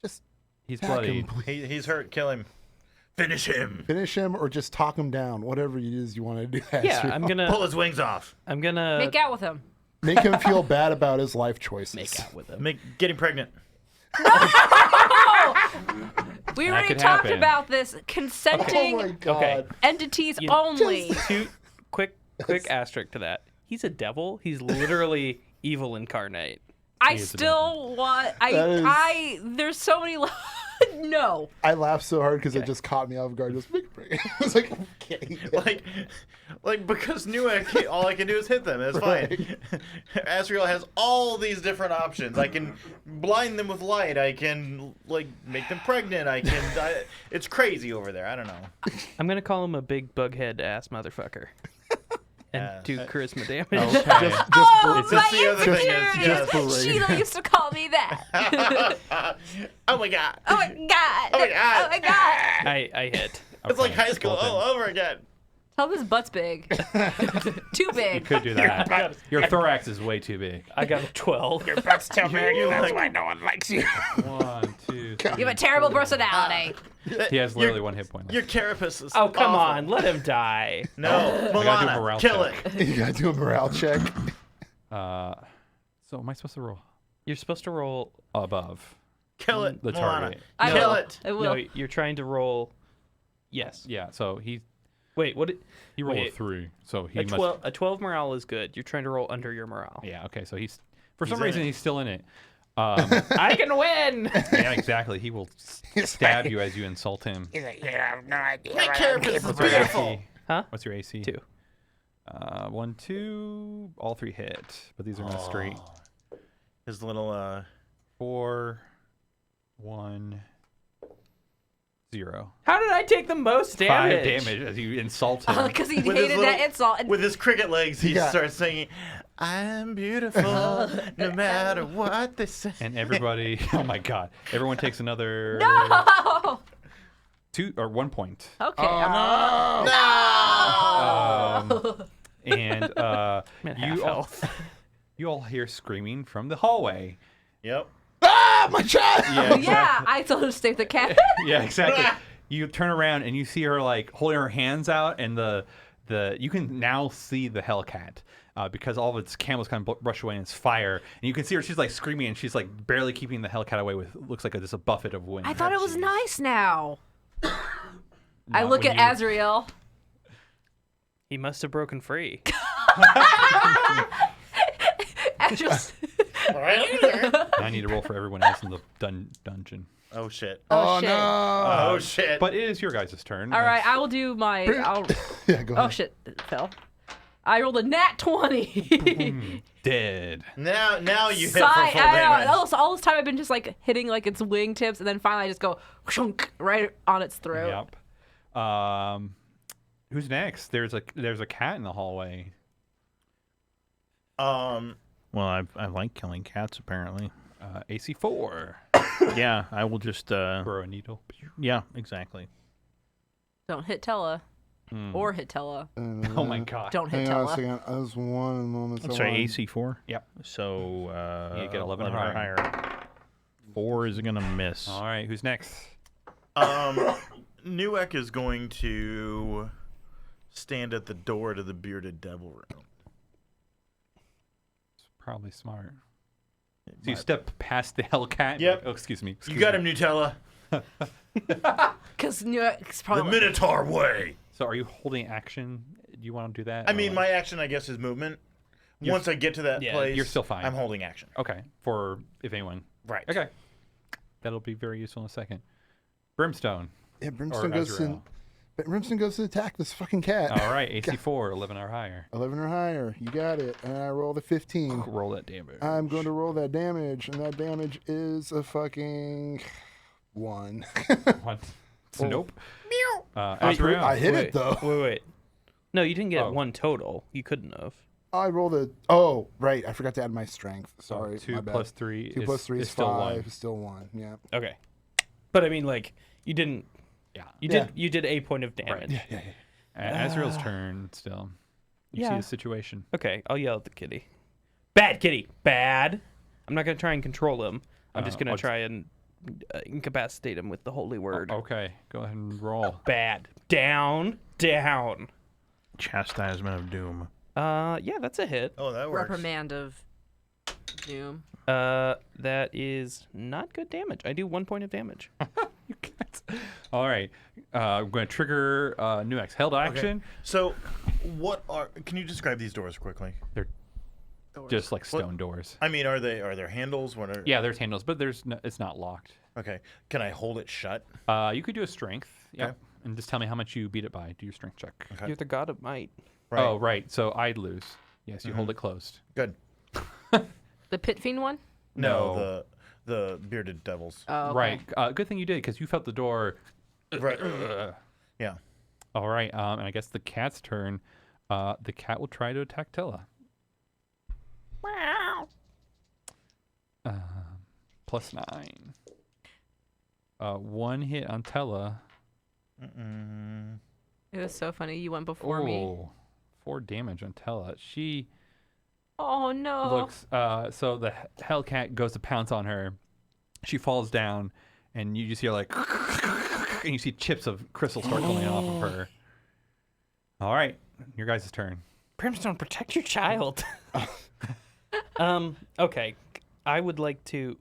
Just He's attack bloody. him, please. He's hurt. Kill him. Finish him. Finish him or just talk him down. Whatever it is you want to do. Yeah, Azrael. Pull his wings off. I'm gonna Make out with him. Make him feel bad about his life choices. make out with him. Get him pregnant. We That already could talked happen. about this. Consenting Oh my god. Okay. entities You- only. Quick asterisk to that. He's a devil. He's literally evil incarnate. I is a still want. That is- There's so many. No. I laughed so hard because it just caught me off guard. Just big break. I was like, okay. Like because Newegg, all I can do is hit them. That's fine. Azrael has all these different options. I can blind them with light. I can make them pregnant. It's crazy over there. I don't know. I'm gonna call him a big bughead ass motherfucker. And Yeah. do charisma damage. Okay. Oh, It's my just the other thing is insecurities. just- Sheila used to call me that. Oh my god. Oh my god. Oh my God. Oh my god. I hit. It's like Okay, high school well then. all over again. Tell him his butt's big. Too You big. could do that. Your thorax is way too big. I got a 12. That's too big. That's why no one likes you. 1, 2, 3. You have a terrible personality. He has literally 1 hit point Your left. carapace is Oh come awful. on, let him die. No, gotta do a Milana, morale kill check. it. You gotta do a morale check. So am I supposed to roll You're supposed to roll. above? Kill it, The Milana. target. I Kill will. it. I will. No, you're trying to roll. Yes. Yeah. So he Wait, what? rolled a Wait. 3. So he A must. 12 morale is good. You're trying to roll under your morale. Yeah. Okay. So he's for some in reason it. he's still in it. I can win. Yeah. Exactly. He will stab you as you insult him. He's like, you have no idea. My what I'm carapace is capable of." beautiful. AC? Huh? What's your AC? 2. 1, 2. All 3 hit, but these are not straight. His little 4, 1, 0. How did I take the most 5 damage? damage as you insult him. Because he With his hated that little- insult. And with his cricket legs, he got- starts singing, "I'm beautiful, no matter what they say." And everybody, oh my god, everyone takes another no. 2 or 1 point. Okay. And half you all, you all hear screaming from the hallway. Yep. Ah, my child! Yeah, Yeah, I told him to stay with the cat. yeah, exactly. You turn around and you see her like holding her hands out, and the you can now see the Hellcat. Because all of its camels kind of brush away and it's fire, and you can see her. She's like screaming, and she's like barely keeping the Hellcat away with looks like just a buffet of wind. I thought it was nice now. I Not look when at you- Azrael. He must have broken free. Azrael's- I need to roll for everyone else in the dungeon. Oh shit. Oh, shit. no! Oh shit. But it is your guys' turn. All right, I will do my. Yeah, go ahead. Oh shit, it fell. I rolled a nat 20. Dead. Now you hit for full I damage. know. All this time I've been just like hitting like its wingtips, and then finally I just go shunk right on its throat. Yep. Who's next? There's a cat in the hallway. Well, I like killing cats apparently. AC 4. Yeah, I will just. Throw a needle. Yeah, exactly. Don't hit Tella. Or hit Tella. Oh my god. Don't hit Hang on a Tella. second. I was one in the moment. I'm sorry, AC 4. Yep. So You get 11 or 11 or higher. 4 is gonna miss. All right. Who's next? Newek is going to stand at the door to the bearded devil room. Probably smart. So you step past the Hellcat. Yep. Oh, excuse me. You got him, Nutella. Because Newek's The probably. Minotaur way. So are you holding action? Do you want to do that? I or mean, what? my action, I guess, is movement. Once I get to that place, you're still fine. I'm holding action. Okay. For if anyone. Right. Okay. That'll be very useful in a second. Brimstone. Yeah, Brimstone Or goes Azrael. Brimstone goes to attack this fucking cat. All right. AC 4, 11 or higher. 11 or higher. You got it. And I rolled a 15. Roll that damage. I'm going to roll that damage, and that damage is a fucking 1. What? Nope. I Azrael. hit Wait, it though. Wait. No, you didn't get Oh. 1 total. You couldn't have. I rolled a. Oh, right. I forgot to add my strength. Sorry. 2 my bad. plus 3 2 plus 3 is still 5. 1. Is still 1. Yeah. Okay. But I mean, like, you didn't. Yeah. You did a point of damage. Yeah. Azrael's turn still. You see Yeah. the situation. Okay, I'll yell at the kitty. Bad kitty. Bad. I'm not gonna try and control him. I'm just gonna I'll try and incapacitate him with the holy word. Okay. Go ahead and roll. Bad. Down. Down. Chastisement of Doom. Yeah, that's a hit. Oh, that works. Reprimand of Doom. That is not good damage. I do 1 point of damage. You guys. All right. I'm going to trigger new X held action. So, can you describe these doors quickly? They're just like stone doors. I mean, are there handles? What are? Yeah, there's handles, but it's not locked. Okay. Can I hold it shut? You could do a strength. Yep. Okay. And just tell me how much you beat it by. Do your strength check. Okay. You're the god of might. Right. Oh, right. So I'd lose. Yes, you hold it closed. Good. The Pit Fiend one? No, the bearded devils. Oh, okay. Right. Good thing you did because you felt the door. Right. Yeah. All right. And I guess the cat's turn. The cat will try to attack Tella. Plus 9. 1 hit on Tella. It was so funny. You went before me. Oh, 4 damage on Tella. She Oh, no. looks. So the Hellcat goes to pounce on her. She falls down, and you just hear like, and you see chips of crystal start coming off of her. All right, your guys' turn. Brimstone, protect your child. Okay. I would like to.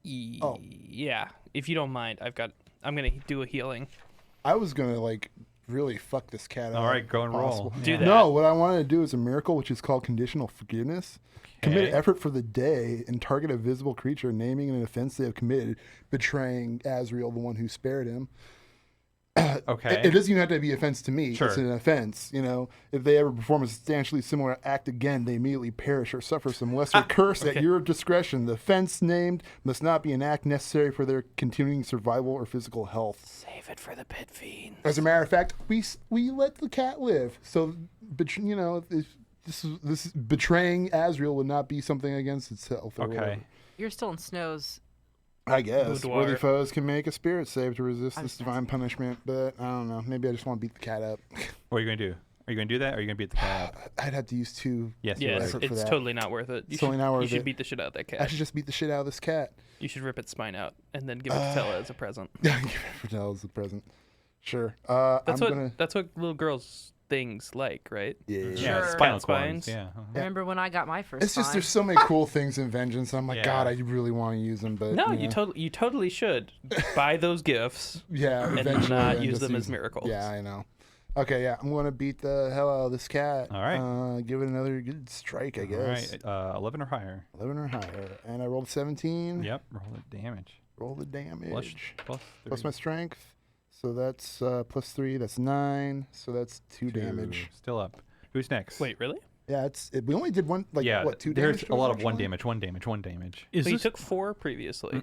Yeah. If you don't mind, I'm gonna do a healing. I was gonna really fuck this cat up. All right, go and roll. Possible. Do that. No, what I wanted to do is a miracle, which is called conditional forgiveness. Commit Okay. an effort for the day and target a visible creature, naming an offense they have committed, betraying Azrael, the one who spared him. Okay. It doesn't even have to be offense to me. Sure. It's an offense. If they ever perform a substantially similar act again, they immediately perish or suffer some lesser curse at your discretion. The offense named must not be an act necessary for their continuing survival or physical health. Save it for the pit fiend. As a matter of fact, we let the cat live. So, this is betraying Azrael would not be something against itself. Or Okay. whatever. You're still in Snow's. I guess Boudoir. worthy foes can make a spirit save to resist I'm this sorry. divine punishment, but I don't know. Maybe I just want to beat the cat up. What are you going to do? Are you going to do that, or are you going to beat the cat up? I'd have to use 2. Yes, Yeah, you it's, are. for it's that. totally not worth it. You Totally not worth You should it. beat the shit out of that I cat. should just beat the shit out of this cat. You should rip its spine out and then give it to Tella as a present. Fidel is the present. Sure. That's I'm what gonna. that's what little girls things like, right? Yeah. Yeah, Sure. spinal Cat cords. spines. Yeah. Remember when I got my first It's just spine? there's so many cool things in Vengeance. I'm like, Yeah. God, I really want to use them, but No, yeah. you totally should buy those gifts. Yeah, and eventually not I use just them as miracles. Yeah, I know. Okay, yeah, I'm gonna beat the hell out of this cat. All right. Give it another good strike, I guess. All right. 11 or higher. 11 or higher, and I rolled 17. Yep. Roll the damage. Roll the damage. Plus Plus 3. my strength. So that's plus 3. That's 9. So that's 2 damage. Still up. Who's next? Wait, really? Yeah, we only did one. Like yeah, what? 2 there's damage? a lot of actually? one damage. Is But he this took 4 previously.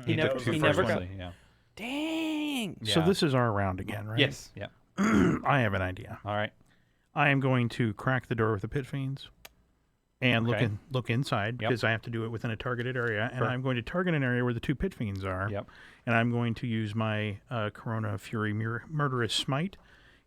He never- took 2 he first never one. got- Yeah. Dang. so? Yeah. This is our round again, right? Yes. Yeah. I have an idea. All right. I am going to crack the door with the pit fiends and Okay. look inside Yep. because I have to do it within a targeted area, and Sure. I'm going to target an area where the 2 pit fiends are. Yep. And I'm going to use my Corona Fury Murderous Smite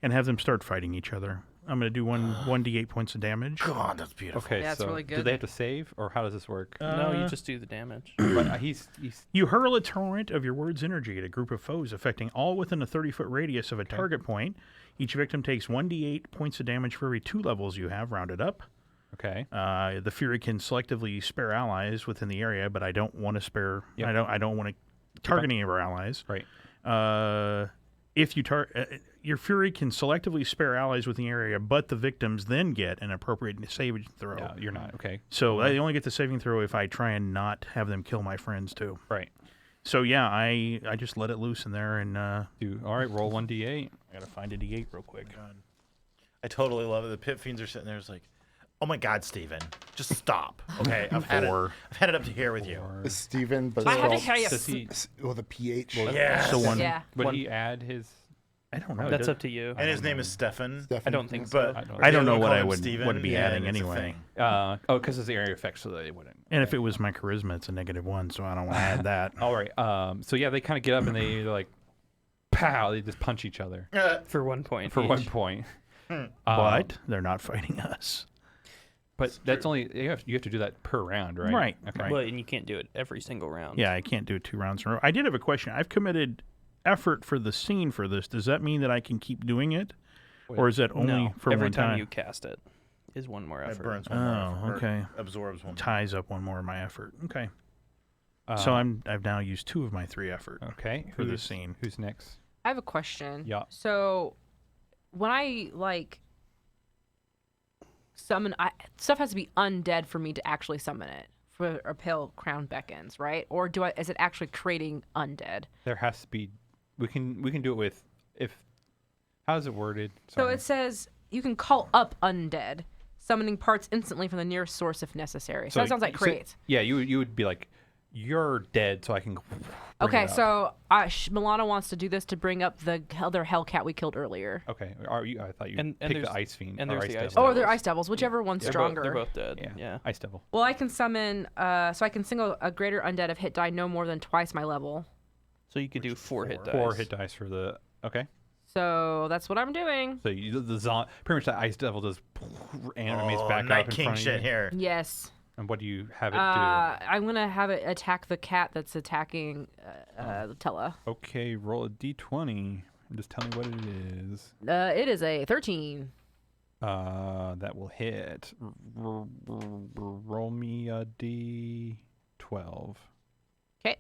and have them start fighting each other. I'm going to do 1d8 points of damage. God, that's beautiful. Okay. Yeah, that's so really do good. they have to save, or how does this work? No, you just do the damage. But he's You hurl a torrent of your word's energy at a group of foes, affecting all within a 30-foot radius of a target point. Each victim takes 1d8 points of damage for every 2 levels you have, rounded up. okay. The Fury can selectively spare allies within the area, but I don't want to spare. Yep. I don't want to target any of our allies. Right. If you your Fury can selectively spare allies within the area, but the victims then get an appropriate saving throw. No, you're not. Okay. So I only get the saving throw if I try and not have them kill my friends too. Right. So yeah, I just let it loose in there and I All right. Roll 1d8. gotta find a d8 real quick. I totally love it. The pit fiends are sitting there. It's like, oh my God, Steven, just stop. Okay, I've had it up to here with you. It's Steven, but I had to it's hear you. Does he? well, the PH. Well, Yeah. So one. Yeah. Would he add his? I don't know. That's up to you. And his name is Stefan. Stefan. I don't think so. But I I don't know they what call I him would Steven, be yeah, adding and it's a anyway. thing. Because it's the area effect, so they wouldn't. And if it was my charisma, it's a -1, so I don't want to add that. All right. So yeah, they kind of get up and they're like, pow! They just punch each other For 1 point. for each. 1 point. But they're not fighting us. But that's only you have to do that per round, right? Right. Okay. Well, and you can't do it every single round. Yeah, I can't do it 2 rounds in a row. I did have a question. I've committed effort for the scene for this. Does that mean that I can keep doing it? Or is that only No, for every one time time? you cast it is 1 more It effort. burns one more. Oh, or okay. Absorbs one. Ties up one more of my effort. Okay. So I've now used 2 of my 3 effort okay for this scene. Who's next? I have a question. Yeah. So when I summon, stuff has to be undead for me to actually summon it. For a pale crown beckons, right? Or is it actually creating undead? There has to be. We can do it with if. How's it worded? So Sorry. it says you can call up undead, summoning parts instantly from the nearest source if necessary. So that sounds like create. Yeah, you would be like, you're dead, so I can. bring Okay, it up. so Milana wants to do this to bring up the other Hellcat we killed earlier. Okay. Are you? I thought you And picked there's- the Ice Fiend. and or there's Ice the Ice Devil. Oh, they're Ice Devils, whichever one's stronger. They're both dead. Yeah. Ice Devil. Well, I can summon, so I can single a greater undead if hit die no more than twice my level. So you could do 4 hit dice. 4 hit dice for the. Okay. So that's what I'm doing. So pretty much that Ice Devil just animates Oh, back Night up in King front of shit you. here. Yes. And what do you have it I'm gonna have it attack the cat that's attacking Tella. do? Okay, roll a d20 and just tell me what it is. It is a 13. That will hit. Roll me a d12. Okay.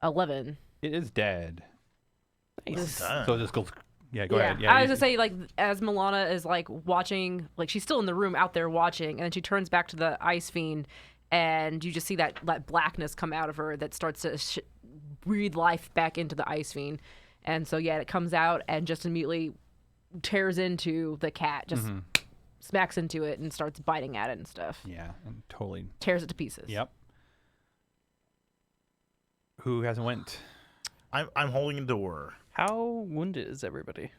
11. It is dead. Nice. Done. So it just goes. Yeah, go ahead. I was gonna say, like, as Milana is like watching, like she's still in the room out there watching, and then she turns back to the Ice Fiend, and you just see that blackness come out of her that starts to breathe life back into the Ice Fiend, and so yeah, it comes out and just immediately tears into the cat, just smacks into it and starts biting at it and stuff. Yeah, and totally. Tears it to pieces. Yep. Who hasn't went? I'm holding a door. How wounded is everybody?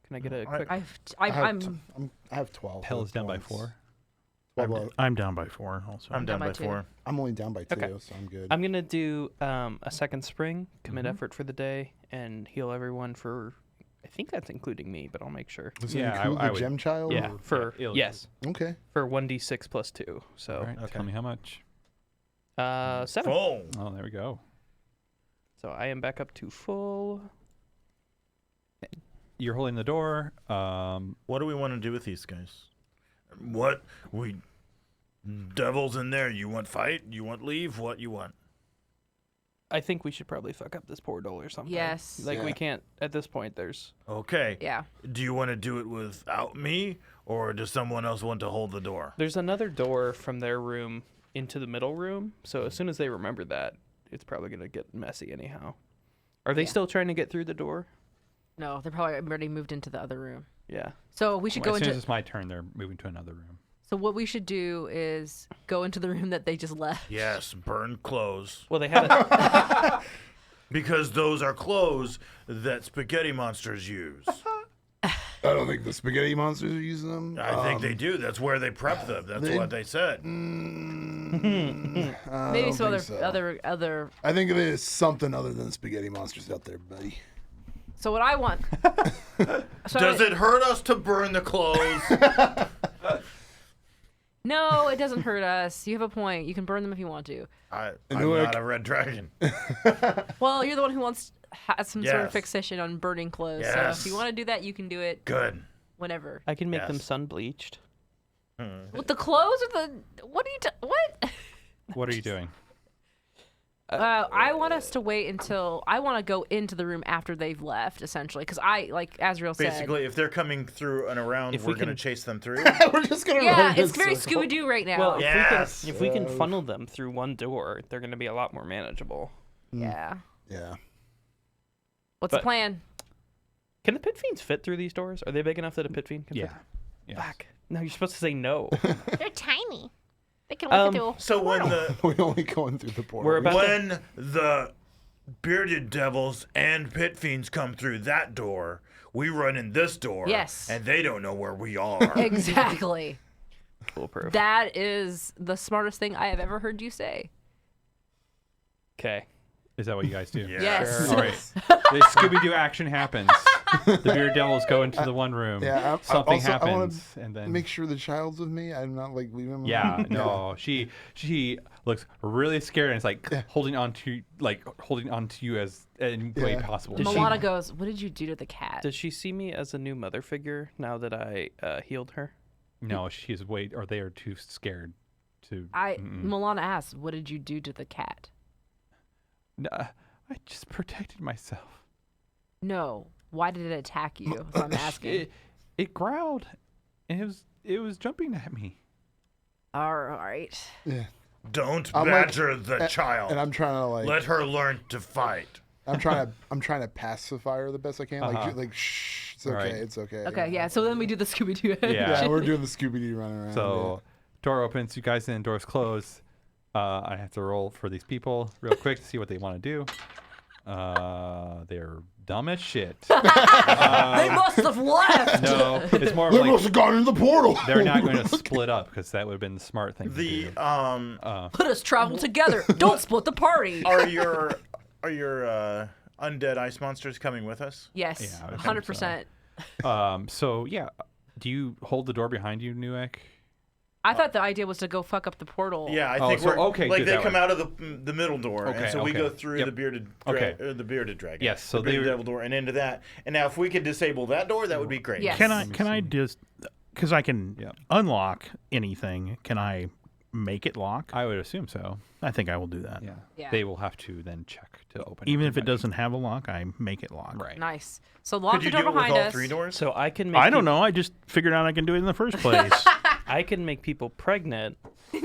Can I get a quick? I I'm have 12. Pell is down by points. 4. 12, I'm down by 4 also. I'm down by by two. 4. I'm only down by 2, Okay. so I'm good. I'm gonna do a second spring, commit effort for the day, and heal everyone for. I think that's including me, but I'll make sure. Does it Yeah, include I the would- gem child? Yeah, or- for it'll- yes, Okay. for 1d6 plus 2. So All right, tell me how much. 7. Oh. Oh, there we go. So I am back up to full. You're holding the door. What do we want to do with these guys? What? We devils in there. You want fight? You want leave? What you want? I think we should probably fuck up this portal or something. Yes. Like we Yeah. can't at this point. There's Okay. yeah. Do you want to do it without me, or does someone else want to hold the door? another door from their room into the middle room. So as soon as they remember that, it's probably gonna get messy anyhow. Are they Yeah. still trying to get through the door? No, they're probably already moved into the other room. Yeah. So we should Well, go as soon into. as it's my turn, they're moving to another room. So what we should do is go into the room that they just left. Yes, burn clothes. Well, they had it. Because those are clothes that spaghetti monsters use. I don't think the spaghetti monsters are using them. I think they do. That's where they prep them. That's what they said. Maybe some other. I think there's something other than spaghetti monsters out there, buddy. So what I want. Does it hurt us to burn the clothes? No, it doesn't hurt us. You have a point. You can burn them if you want to. I'm Newark- not a red dragon. Well, you're the one who has some sort of Yes. fixation on burning clothes. So Yes. if you want to do that, you can do it Good. whenever. I can make them Yes. sun bleached. With the clothes or the what are you what? What are you doing? I want us to wait until I want to go into the room after they've left, essentially, because I like Azrael said. Basically, if they're coming through and around, If we're we going to can- chase them through. We're just gonna Yeah, run it's this very circle. Scooby Doo right now. Well, Yes. if we can funnel them through one door, they're going to be a lot more manageable. Yeah. Yeah. What's the But- plan? Can the pit fiends fit through these doors? Are they big enough that a pit fiend can Yeah. fit? Yes. Fuck. No, you're supposed to say no. They're tiny. They can only do. So when the We're only going through the portal. We're about when the bearded devils and pit fiends come through that door, we run in this door. Yes. And they don't know where we are. Exactly. foolproof. That is the smartest thing I have ever heard you say. Okay. Is that what you guys do? Yeah. Yes. All right. The Scooby-Doo action happens. The bearded devils go into the one room. Yeah, Something also, I wanna happens, and then Make sure the child's with me. I'm not like leaving him. yeah, alone. no, she looks really scared and it's like holding on to you as any way Yeah. possible. Did she- Milana goes, "What did you do to the cat?" Does she see me as a new mother figure now that I healed her? No, she's or they are too scared to. Milana asks, "What did you do to the cat?" No, I just protected myself. No. Why did it attack you? So I'm asking. It growled, and it was jumping at me. All right. Yeah. Don't I'm like- badger the child. And I'm trying to like. Let her learn to fight. I'm trying to pacify her the best I can. Uh-huh. Like shh. It's okay. Right. It's okay. Okay, yeah. So then we do the Scooby Doo. Yeah. Yeah, we're doing the Scooby Doo running around. So, door opens, you guys in, doors close. I have to roll for these people real quick to see what they want to do. They're dumb as shit. They must have left. No, it's more of They must like have gone into the portal. they're not going to split up because that would have been the smart thing to The do. Let us travel together. Don't split the party. are your undead ice monsters coming with us? Yes, Yeah, I would think 100%. So yeah, do you hold the door behind you, Newek? I thought the idea was to go fuck up the portal. Yeah, I Oh, think so- we're okay, like do they that come way. out of the middle door, Okay, and so we okay. go through Yep. the bearded Okay. the bearded dragon. Yes, so the bearded they- devil door and into that. And now if we could disable that door, that would be great. Yes. Can I just, because I can Yeah. unlock anything, can I make it lock? I would assume so. I think I will do that. Yeah. Yeah. They will have to then check to open. Even if it eventually. doesn't have a lock, I make it lock. Right. Nice. So lock Could the you door do it with behind all us. 3 doors? So I can make I don't know. I just figured out I can do it in the first place. I can make people pregnant, No.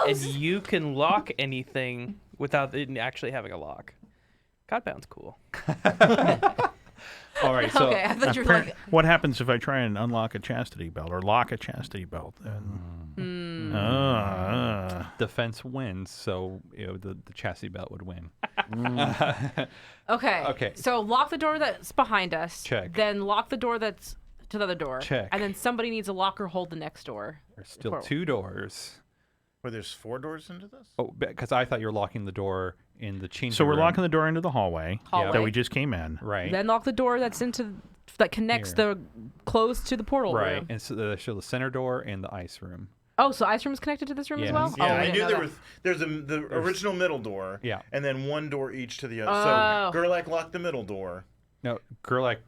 and you can lock anything without it actually having a lock. Godbound's cool. All right. So Okay, I thought you were like, What happens if I try and unlock a chastity belt or lock a chastity belt? defense wins, so the chastity belt would win. okay. Okay. So lock the door that's behind us. Check. Then lock the door that's to the other door. Check. And then somebody needs to lock or hold the next door. There's still Portal. 2 doors. Where there's 4 doors into this? Oh, because I thought you were locking the door in the changing So we're room. locking the door into the hallway, Hallway. that we just came in. Right. Then lock the door that's that connects the closed to the portal right. room. And so they show the center door and the ice room. Oh, so ice room is connected to this room as Yes. well? Yeah, oh, I didn't knew know there that. was there's the original middle door, Yeah. and then 1 door each to the other. Oh. So Gerlach locked the middle door. No, Gerlach.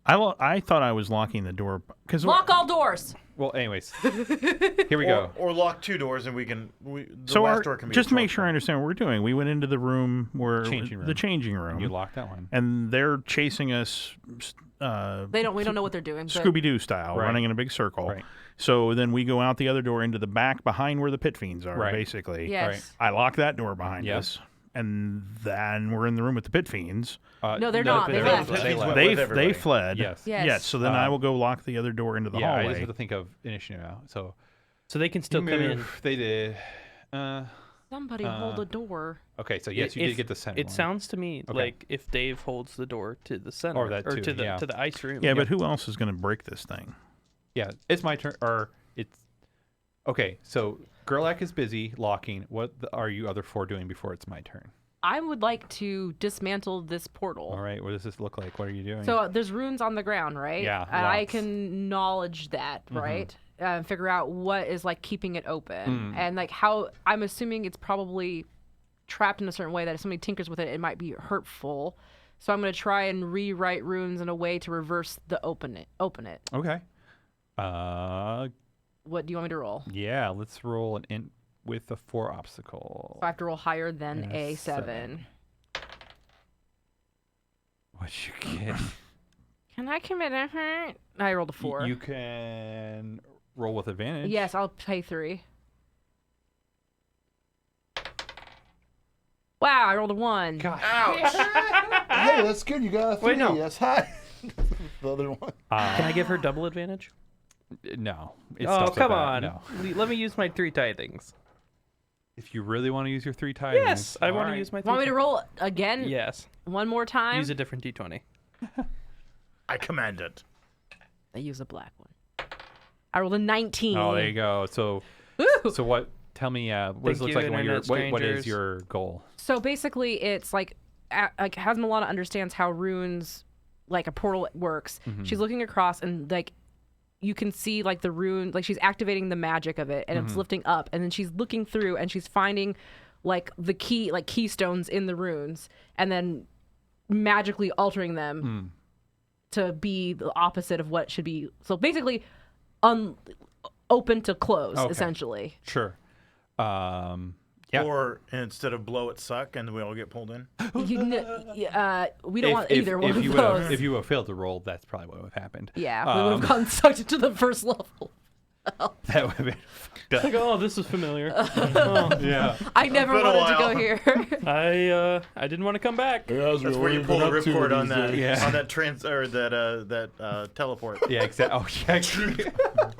I thought I was locking the door because Lock all doors. Well, anyways, here we go. Or lock 2 doors, and the so last door can be just to a make short sure I door. understand what we're doing. We went into the room where Changing room. the changing room, You locked that one. and they're chasing us. We don't know what they're doing. but- Scooby Doo style, Right. running in a big circle. Right. So then we go out the other door into the back behind where the pit fiends are, Right. basically. Yes. Right. I lock that door behind Yep. us. and then we're in the room with the pit fiends. No, they're not. They left. They left. They fled. Yes. Yes. So then I will go lock the other door into the Yeah, I just hallway. have to think of initiative now. So they can still come in. They did. Somebody hold a door. Okay, so yes, you did get the center It one. sounds to me like if Dave holds the door to the center Or that too, to the yeah. to the ice room. Yeah, but who else is going to break this thing? Yeah, it's my turn. Or it's okay. So Gerlach is busy locking. What are you other four doing before it's my turn? I would like to dismantle this portal. All right. What does this look like? What are you doing? So there's runes on the ground, right? Yeah, And I lots. can knowledge that, right? Figure out what is like keeping it open, Mm. and like how I'm assuming it's probably trapped in a certain way that if somebody tinkers with it, it might be hurtful. So I'm gonna try and rewrite runes in a way to reverse the open it. Okay. What do you want me to roll? Yeah. Let's roll an int with a 4 obstacle. So I have to roll higher than And a a 7. What'd you get? Can I commit a hurt? I rolled a 4. You can roll with advantage. Yes, I'll pay 3. Wow, I rolled a 1. Gosh. Hey, that's good. You got a 3. Wait, no. That's high. The other one. Can I give her double advantage? No. It Oh, stops at come that. on. No. Let me use my 3 tithings. If you really want to use your 3 tidings. Yes, I want to alright. use my 3 Want me to roll again? Yes. One more time? Use a different d20. I command it. I use a black one. I rolled a 19. Oh, there you go. So, Woo! so what? Tell me. What does it Thank look you, like? Internet What is strangers. your goal? So basically, it's like Hasmalana understands how runes, like a portal, works. Mm-hmm. She's looking across, and like you can see like the rune, like she's activating the magic of it, and Mm-hmm. it's lifting up, and then she's looking through, and she's finding like the key, like keystones in the runes, and then magically altering them to be the opposite of what should be. So basically, open to close, Okay. essentially. Sure. Yeah. Or instead of blow it suck and we all get pulled in. We don't want either one of you those. If you would have failed to roll, that's probably what would have happened. Yeah, we would have gotten sucked into the first level. That would have been fucked up. Like, oh, this is familiar. Yeah. I never been a wanted to while. go here. I didn't want to come back. That's where you pull the ripcord on that Yeah. on that teleport. Yeah, exactly. Oh, yeah.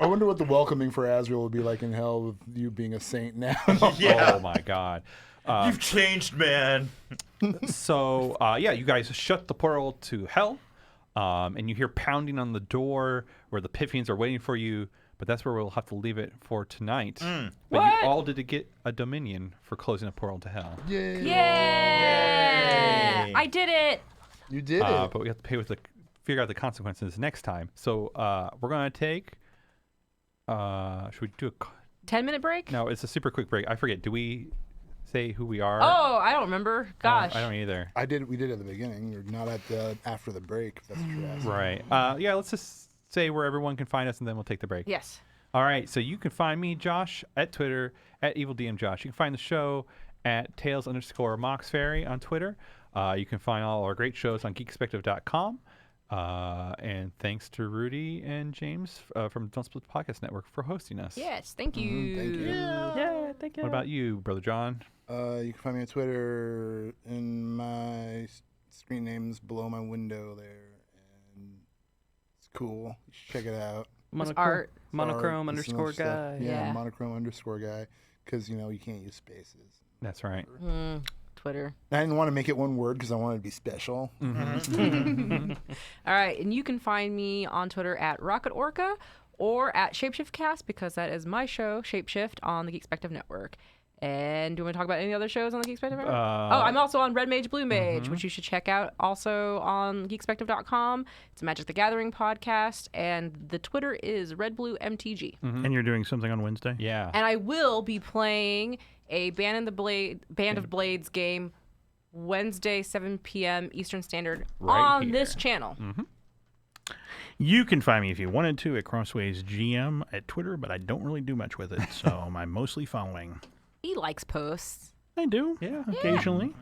I wonder what the welcoming for Azrael would be like in hell with you being a saint now. Yeah. Oh, my God. You've changed, man. So, yeah, you guys shut the portal to hell, and you hear pounding on the door where the pit fiends are waiting for you. But that's where we'll have to leave it for tonight. But What? you all did get a dominion for closing a portal to hell. Yay. Yeah! I did it! You did it. But we have to figure out the consequences next time. So we're gonna take. Should we do a? 10-minute break? No, it's a super quick break. I forget. Do we say who we are? Oh, I don't remember. Gosh. I don't either. We did at the beginning, or not at the after the break. If that's what you're asking. Right. Yeah. Let's just say where everyone can find us, and then we'll take the break. Yes. All right. So you can find me, Josh, at Twitter at EvilDMJosh. You can find the show at Tales_Mauxferry on Twitter. You can find all our great shows on Geekspective.com. And thanks to Rudy and James from Don't Split the Podcast Network for hosting us. Yes, thank you. Thank you. Yeah, thank you. What about you, Brother John? You can find me on Twitter in my screen names below my window there, and it's cool. You should check it out. Art. Monochrome Art and some other underscore guy. stuff. Yeah, Yeah. monochrome underscore guy, because you can't use spaces. That's right. Twitter. I didn't want to make it one word because I wanted to be special. All right, and you can find me on Twitter at Rocket Orca or at ShapeshiftCast because that is my show, Shapeshift, on the Geekspective Network. And do you want to talk about any other shows on the Geekspective Network? I'm also on Red Mage, Blue Mage, which you should check out. Also on Geekspective.com. It's a Magic the Gathering podcast, and the Twitter is RedBlueMTG. And you're doing something on Wednesday? Yeah. And I will be playing a Band of Blades game Wednesday, 7 p.m. Eastern Standard Right on here. this channel. You can find me if you wanted to at Crossways GM at Twitter, but I don't really do much with it, so I'm mostly following. He likes posts. I do, occasionally.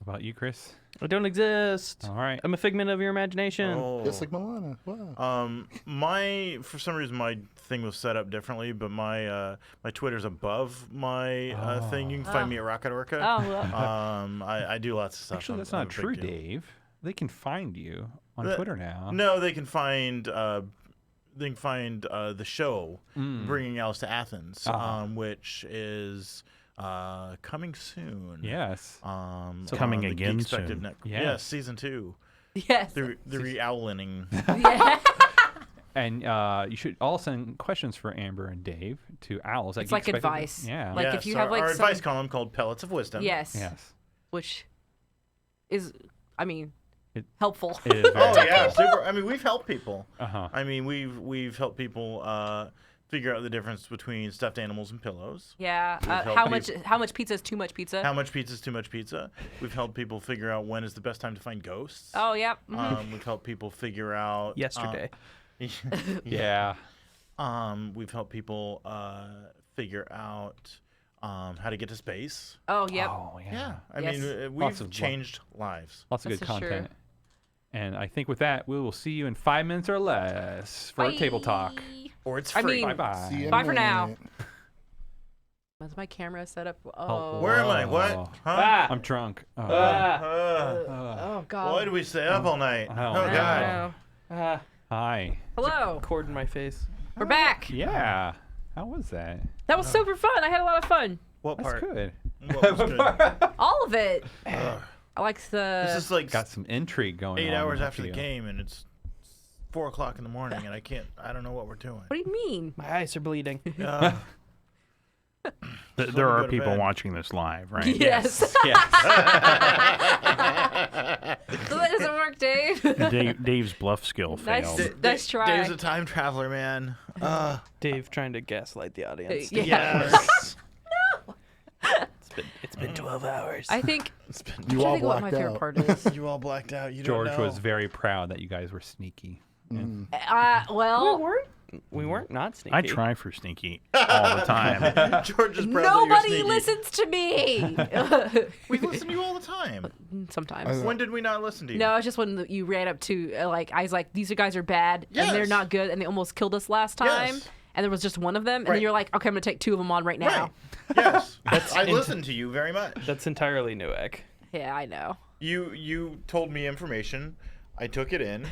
What about you, Chris? I don't exist. All right. I'm a figment of your imagination. Oh. Just like Milana. Wow. For some reason my thing was set up differently, but my Twitter's above my thing. You can find me at Rocket Orca. Oh, well. I do lots of stuff. Actually, that's I'm not a big true, deal. Dave. They can find you on The- Twitter now. No, they can find the show Bringing Alice to Athens, which is coming soon. Yes. Coming on the again Geekspective soon. Network. Yes. Yes, season 2. Yes. The re-owlining. Yeah. And you should all send questions for Amber and Dave to owls. It's like advice. Yeah. Like, if Yes, you have, like, our some- advice column called Pellets of Wisdom. Yes. Yes. Which is, I mean, It- helpful. It is very Oh yeah, super. I mean, we've helped people. Uh-huh. I mean, we've helped people figure out the difference between stuffed animals and pillows. Yeah. helped How much pizza is too much pizza? How much pizza is too much pizza? We've helped people figure out when is the best time to find ghosts. Oh, yeah. Mhm. We've helped people figure out Yesterday. Yeah. We've helped people figure out how to get to space. Oh, yep. Oh, yeah. Yeah, I Yes. mean, Lots we've of changed lives. Lots of That's good for sure. content. And I think with that, we will see you in 5 minutes or less for a table talk. Bye. Or it's I free. mean- Bye-bye. See you in a Bye for now. minute. Is my camera set up? Oh, Oh. Where am I? What? Oh. Huh? I'm drunk. Oh, Oh, God. Why did we stay up all night? Oh, Oh, I don't God. know. Hi. Hello. Cord in my face. We're back. Yeah. How was that? That was super fun. I had a lot of fun. What That's part? good. What was good? All of it. Ugh. I like the. This is like Got some intrigue going on. 8 hours with after the you. game, and it's 4 o'clock in the morning, and I don't know what we're doing. What do you mean? My eyes are bleeding. Uh, There are go to people bed. watching this live, right? Yes. Yes. So that doesn't work, Dave. Dave's bluff skill Nice. failed. Nice try. Dave's a time traveler, man. Dave trying to gaslight the audience. Yeah. Yes. It's been 12 hours. I think. It's been- You I all think what my blacked favorite out. part is. you all blacked out. You George don't know. was very proud that you guys were sneaky. Well, we weren't not sneaky. I try for sneaky all the time. George is proud nobody that you're listens to me. We listen to you all the time. Sometimes. When did we not listen to you? No, it's just when you ran up to like I was like, these guys are bad and they're Yes. not good and they almost killed us last time. Yes. And there was just one of them, and then Right. you're like, okay, I'm gonna take 2 of them on right now. Right. Yes. I listen to you very much. That's entirely Newegg. Yeah, I know. You told me information. I took it in,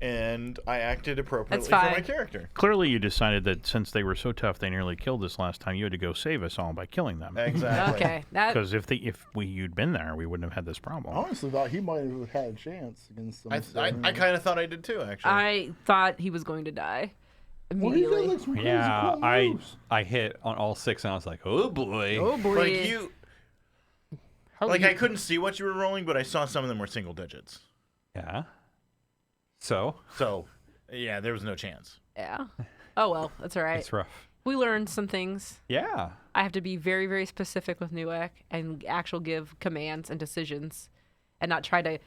and I acted appropriately That's for my fine. character. Clearly, you decided that since they were so tough, they nearly killed us last time. You had to go save us all by killing them. Exactly. Okay, that Because if you'd been there, we wouldn't have had this problem. I honestly thought he might have had a chance against some. I kind of thought I did too, actually. I thought he was going to die Well, he immediately. did like some crazy Yeah, cool I moves. hit on all 6, and I was like, oh boy. Oh boy. like you. Like I couldn't see what you were rolling, but I saw some of them were single digits. Yeah. So So, yeah, there was no chance. Yeah. Oh well, that's all right. it's rough. We learned some things. Yeah. I have to be very, very specific with Newek and actual give commands and decisions, and not try to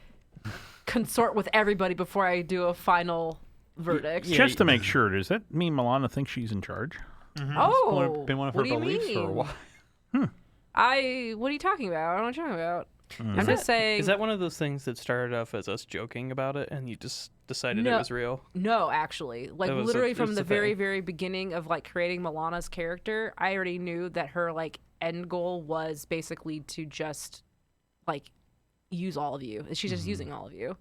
consort with everybody before I do a final verdict. Just to make sure, does that mean Milana thinks she's in charge? Oh, Been one of her what do you beliefs for a mean? while. What are you talking about? I don't know what you're talking about. I'm just saying. Is that one of those things that started off as us joking about it and you just decided No. it was real? No, actually. Like, It was literally it from was the a very, thing. very beginning of, like, creating Milana's character, I already knew that her, like, end goal was basically to just, like, use all of you. She's just using all of you.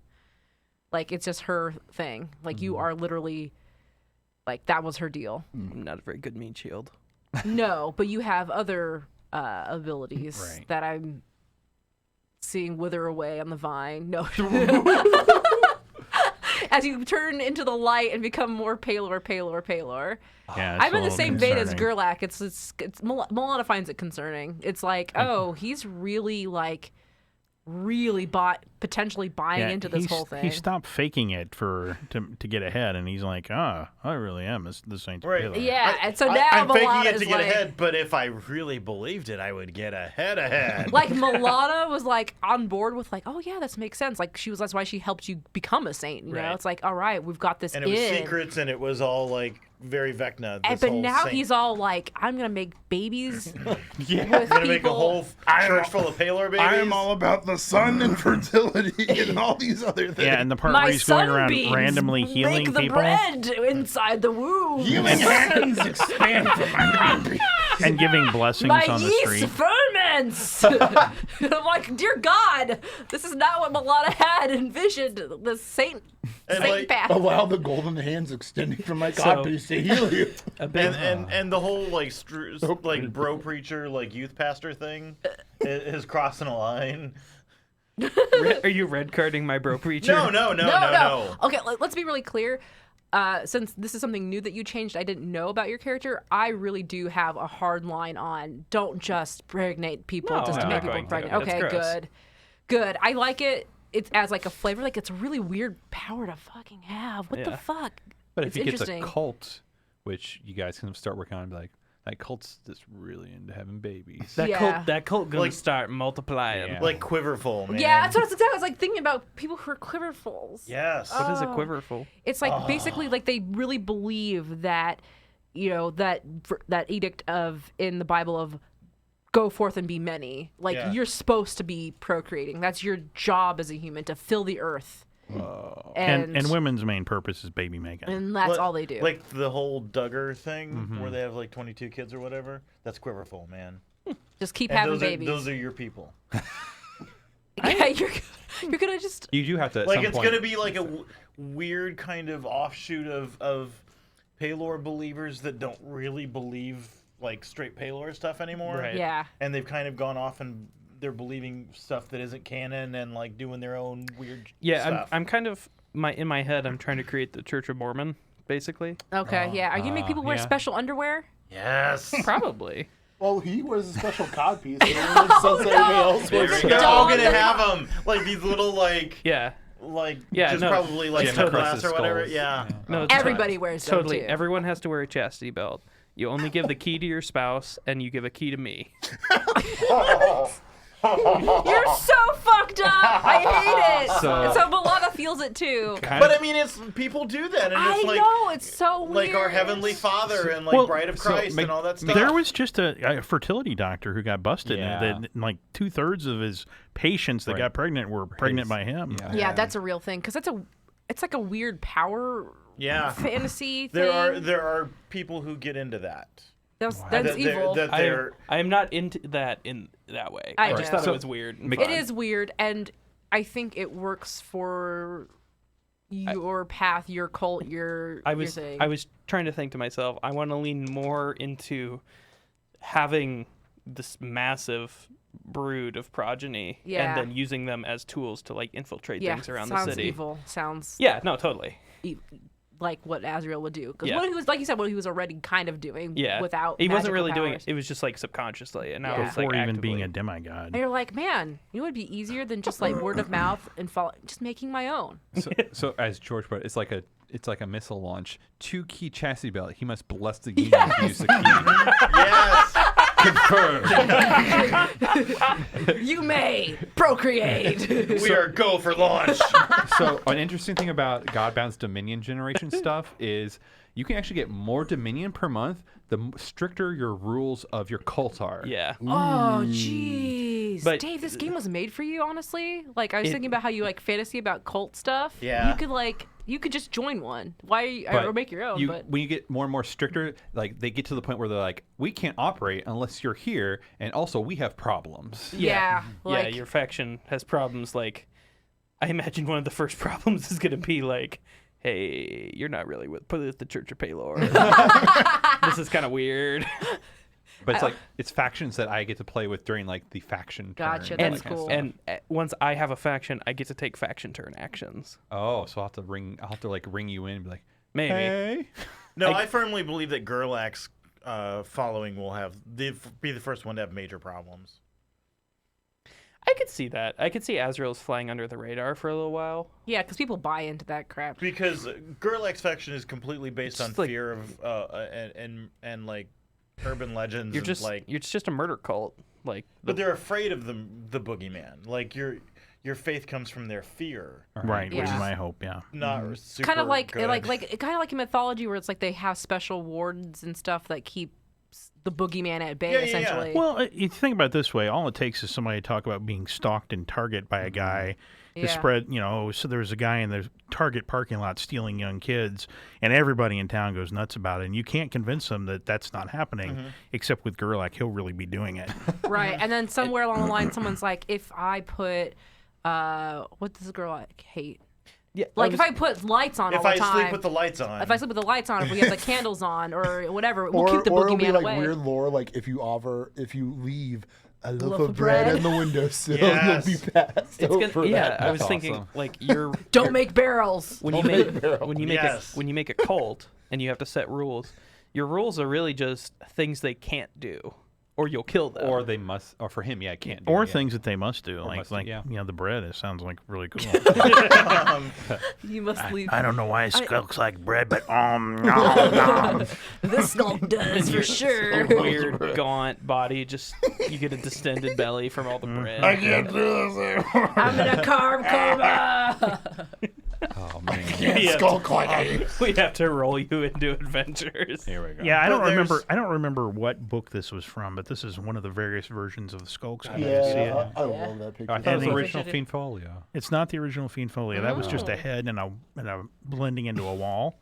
Like, it's just her thing. Like, you are literally, like, that was her deal. I'm not a very good mean shield. No, but you have other abilities Right. that I'm seeing wither away on the vine. No. As you turn into the light and become more paler. Yeah, I'm in the same vein as concerning. Gerlach. It's Milana finds it concerning. It's like, oh, he's really like potentially buying Yeah, into this he's- whole thing. He stopped faking it to get ahead, and he's like, I really am. This ain't Right. Taylor." Yeah, and so now I'm faking Milana it is to get like, ahead, but if I really believed it, I would get ahead. like Milana was like on board with like, oh yeah, this makes sense. Like that's why she helped you become a saint. You know, Right. it's like, all right, we've got this And it was in. secrets, and it was all like very Vecna. But This whole now saint. he's all like, I'm gonna make babies with I'm gonna people. make a whole church full of Palor babies. I am all about the sun and fertility and all these other things. Yeah, and the part My where he's going around sunbeams randomly healing make the people bread inside the womb. Human hands expand from my baby. and giving blessings My on the yeast street. ferments. I'm like, dear God, this is not what Milana had envisioned. The saint path. Allow the golden hands extending from my codpiece to heal you. And the whole like bro preacher like youth pastor thing is crossing a line. Are you red carding my bro preacher? No. Okay, let's be really clear. Since this is something new that you changed, I didn't know about your character. I really do have a hard line on don't just pregnate people just to I'm make not people going to. pregnant. That's Okay, gross. good. I like it. It's as like a flavor. Like it's a really weird power to fucking have. What the Yeah. fuck? But It's if you get the interesting. cult, which you guys can start working on, and be like, that cult's just really into having babies. That cult gonna Like- start multiplying. Yeah. Like quiverful, man. Yeah, that's what I was like thinking about people who are quiverfuls. Yes. What is a quiverful? It's like basically like they really believe that, you know, that edict of in the Bible of go forth and be many. Like Yeah. you're supposed to be procreating. That's your job as a human, to fill the earth. And women's main purpose is baby making. And that's Like- all they do. Like the whole Duggar thing where they have like 22 kids or whatever. That's quiverful, man. just keep And having those babies. those are your people. Yeah, you're gonna just You do have to. At Like some it's point, gonna be like a weird kind of offshoot of Palor believers that don't really believe like straight Palor stuff anymore. Right. yeah. And they've kind of gone off and they're believing stuff that isn't canon and like doing their own weird stuff. I'm kind of in my head. I'm trying to create the Church of Mormon, basically. Okay, yeah. Are you gonna make people wear yeah. special underwear? Yes. Probably. Well, he wears a special codpiece. And so everybody else There wears we go. They're all dog. gonna have them like these little like Yeah. just no, probably like Jim skull across glass the or whatever. skulls. Yeah. No, Everybody wears them totally. too. Everyone has to wear a chastity belt. You only give the key to your spouse, and you give a key to me. You're so fucked up. I hate it. So- And so Milana feels it too. But I mean, it's people do that, and I it's like know it's so weird. like our heavenly Father and like Bride of Christ and all that stuff. There was just a fertility doctor who got busted. Yeah. That like 2/3 of his patients that Right. got pregnant were pregnant his- by him. Yeah, that's a real thing because it's like a weird power yeah. fantasy thing. There are people who get into that. That's That evil. I am not into that in that way. I I just know. thought So- it was weird. and It It fun. is weird, and I think it works for your path, your cult, your thing. I was trying to think to myself, I want to lean more into having this massive brood of progeny Yeah. and then using them as tools to like infiltrate yeah, things around sounds the city. evil. Sounds Yeah, no, totally. like what Azrael would do. Because Yeah. what he was, like you said, what he was already kind of doing. Yeah. Without he wasn't magical really doing it. powers. It was just like subconsciously, and now Yeah. it's like Before even being a actively. demigod. And you're like, man, you know, it'd be easier than just like word of mouth and just making my own. So as George put it, it's like a missile launch. 2 key chassis belt. He must bless the union to use the key. Yes. You may procreate. We are go for launch. So an interesting thing about Godbound's Dominion generation stuff is you can actually get more Dominion per month the stricter your rules of your cult are. Yeah. Oh, jeez. But- Dave, this game was made for you, honestly. Like, I was It- thinking about how you like fantasy about cult stuff. Yeah. You could just join one. Why? But Or make your own. But when you get more and more stricter, like they get to the point where they're like, we can't operate unless you're here, and also we have problems. yeah, like, yeah, your faction has problems. Like, I imagine one of the first problems is going to be like, hey, you're not really with the Church of Palor. This is kind of weird. But it's factions that I get to play with during like the faction Gotcha, turn. that's that kind of cool. stuff. And once I have a faction, I get to take faction turn actions. Oh, so I'll have to like ring you in and be like, Maybe. hey. No, I firmly believe that Gerlach's following will be the first one to have major problems. I could see that. I could see Azrael's flying under the radar for a little while. yeah, because people buy into that crap. Because Gerlach's faction is completely based on Just like- fear of and like urban legends. You're and just like, you're just a murder cult. Like, but they're afraid of the boogeyman. Like you your faith comes from their fear. Right, which is Yeah. my hope. Yeah. Not super Kind of like good. kind of like in mythology where it's like they have special wardens and stuff that keep the boogeyman at bay, Yeah, yeah, yeah. essentially. Well, you think about it this way: all it takes is somebody to talk about being stalked in Target by a guy to Yeah. spread. So there's a guy in the Target parking lot stealing young kids, and everybody in town goes nuts about it. And you can't convince them that that's not happening, except with Gerlach, he'll really be doing it. Right, and then somewhere along the line, someone's like, if I put, what does Gerlach hate? Yeah, Like if I put lights on all if the I time. sleep with the lights on. If I sleep with the lights on, if we have the candles on, or whatever, we'll Or, keep the or it'll be boogeyman like away. weird lore, like if you leave a loaf Loaf of of bread bread. in the windowsill, Yes. you'll be passed It's over. gonna, yeah, I was That's thinking awesome. like you're Don't make barrels. when you Don't make make barrels. when you make Yes. a when you make a cult and you have to set rules. Your rules are really just things they can't do, or you'll kill them. Or they must, or for him, yeah, can't do Or it, yeah. things that they must do, must do, like yeah. the bread. It sounds like really cool. You must leave. I don't know why it looks like bread, but nom. This skulk does for sure. Your weird gaunt body, just you get a distended belly from all the bread. I can't do this. I'm in a carb coma. Oh man, Skull clicking. We have to roll you into adventures. here we go. Yeah, I don't But there's- remember. I don't remember what book this was from, but this is one of the various versions of the Skulks. I didn't see it. Yeah, I love that picture. I thought it was And the they- original Fiend Folio. It's not the original Fiend Folio. That was Oh. just a head and a blending into a wall.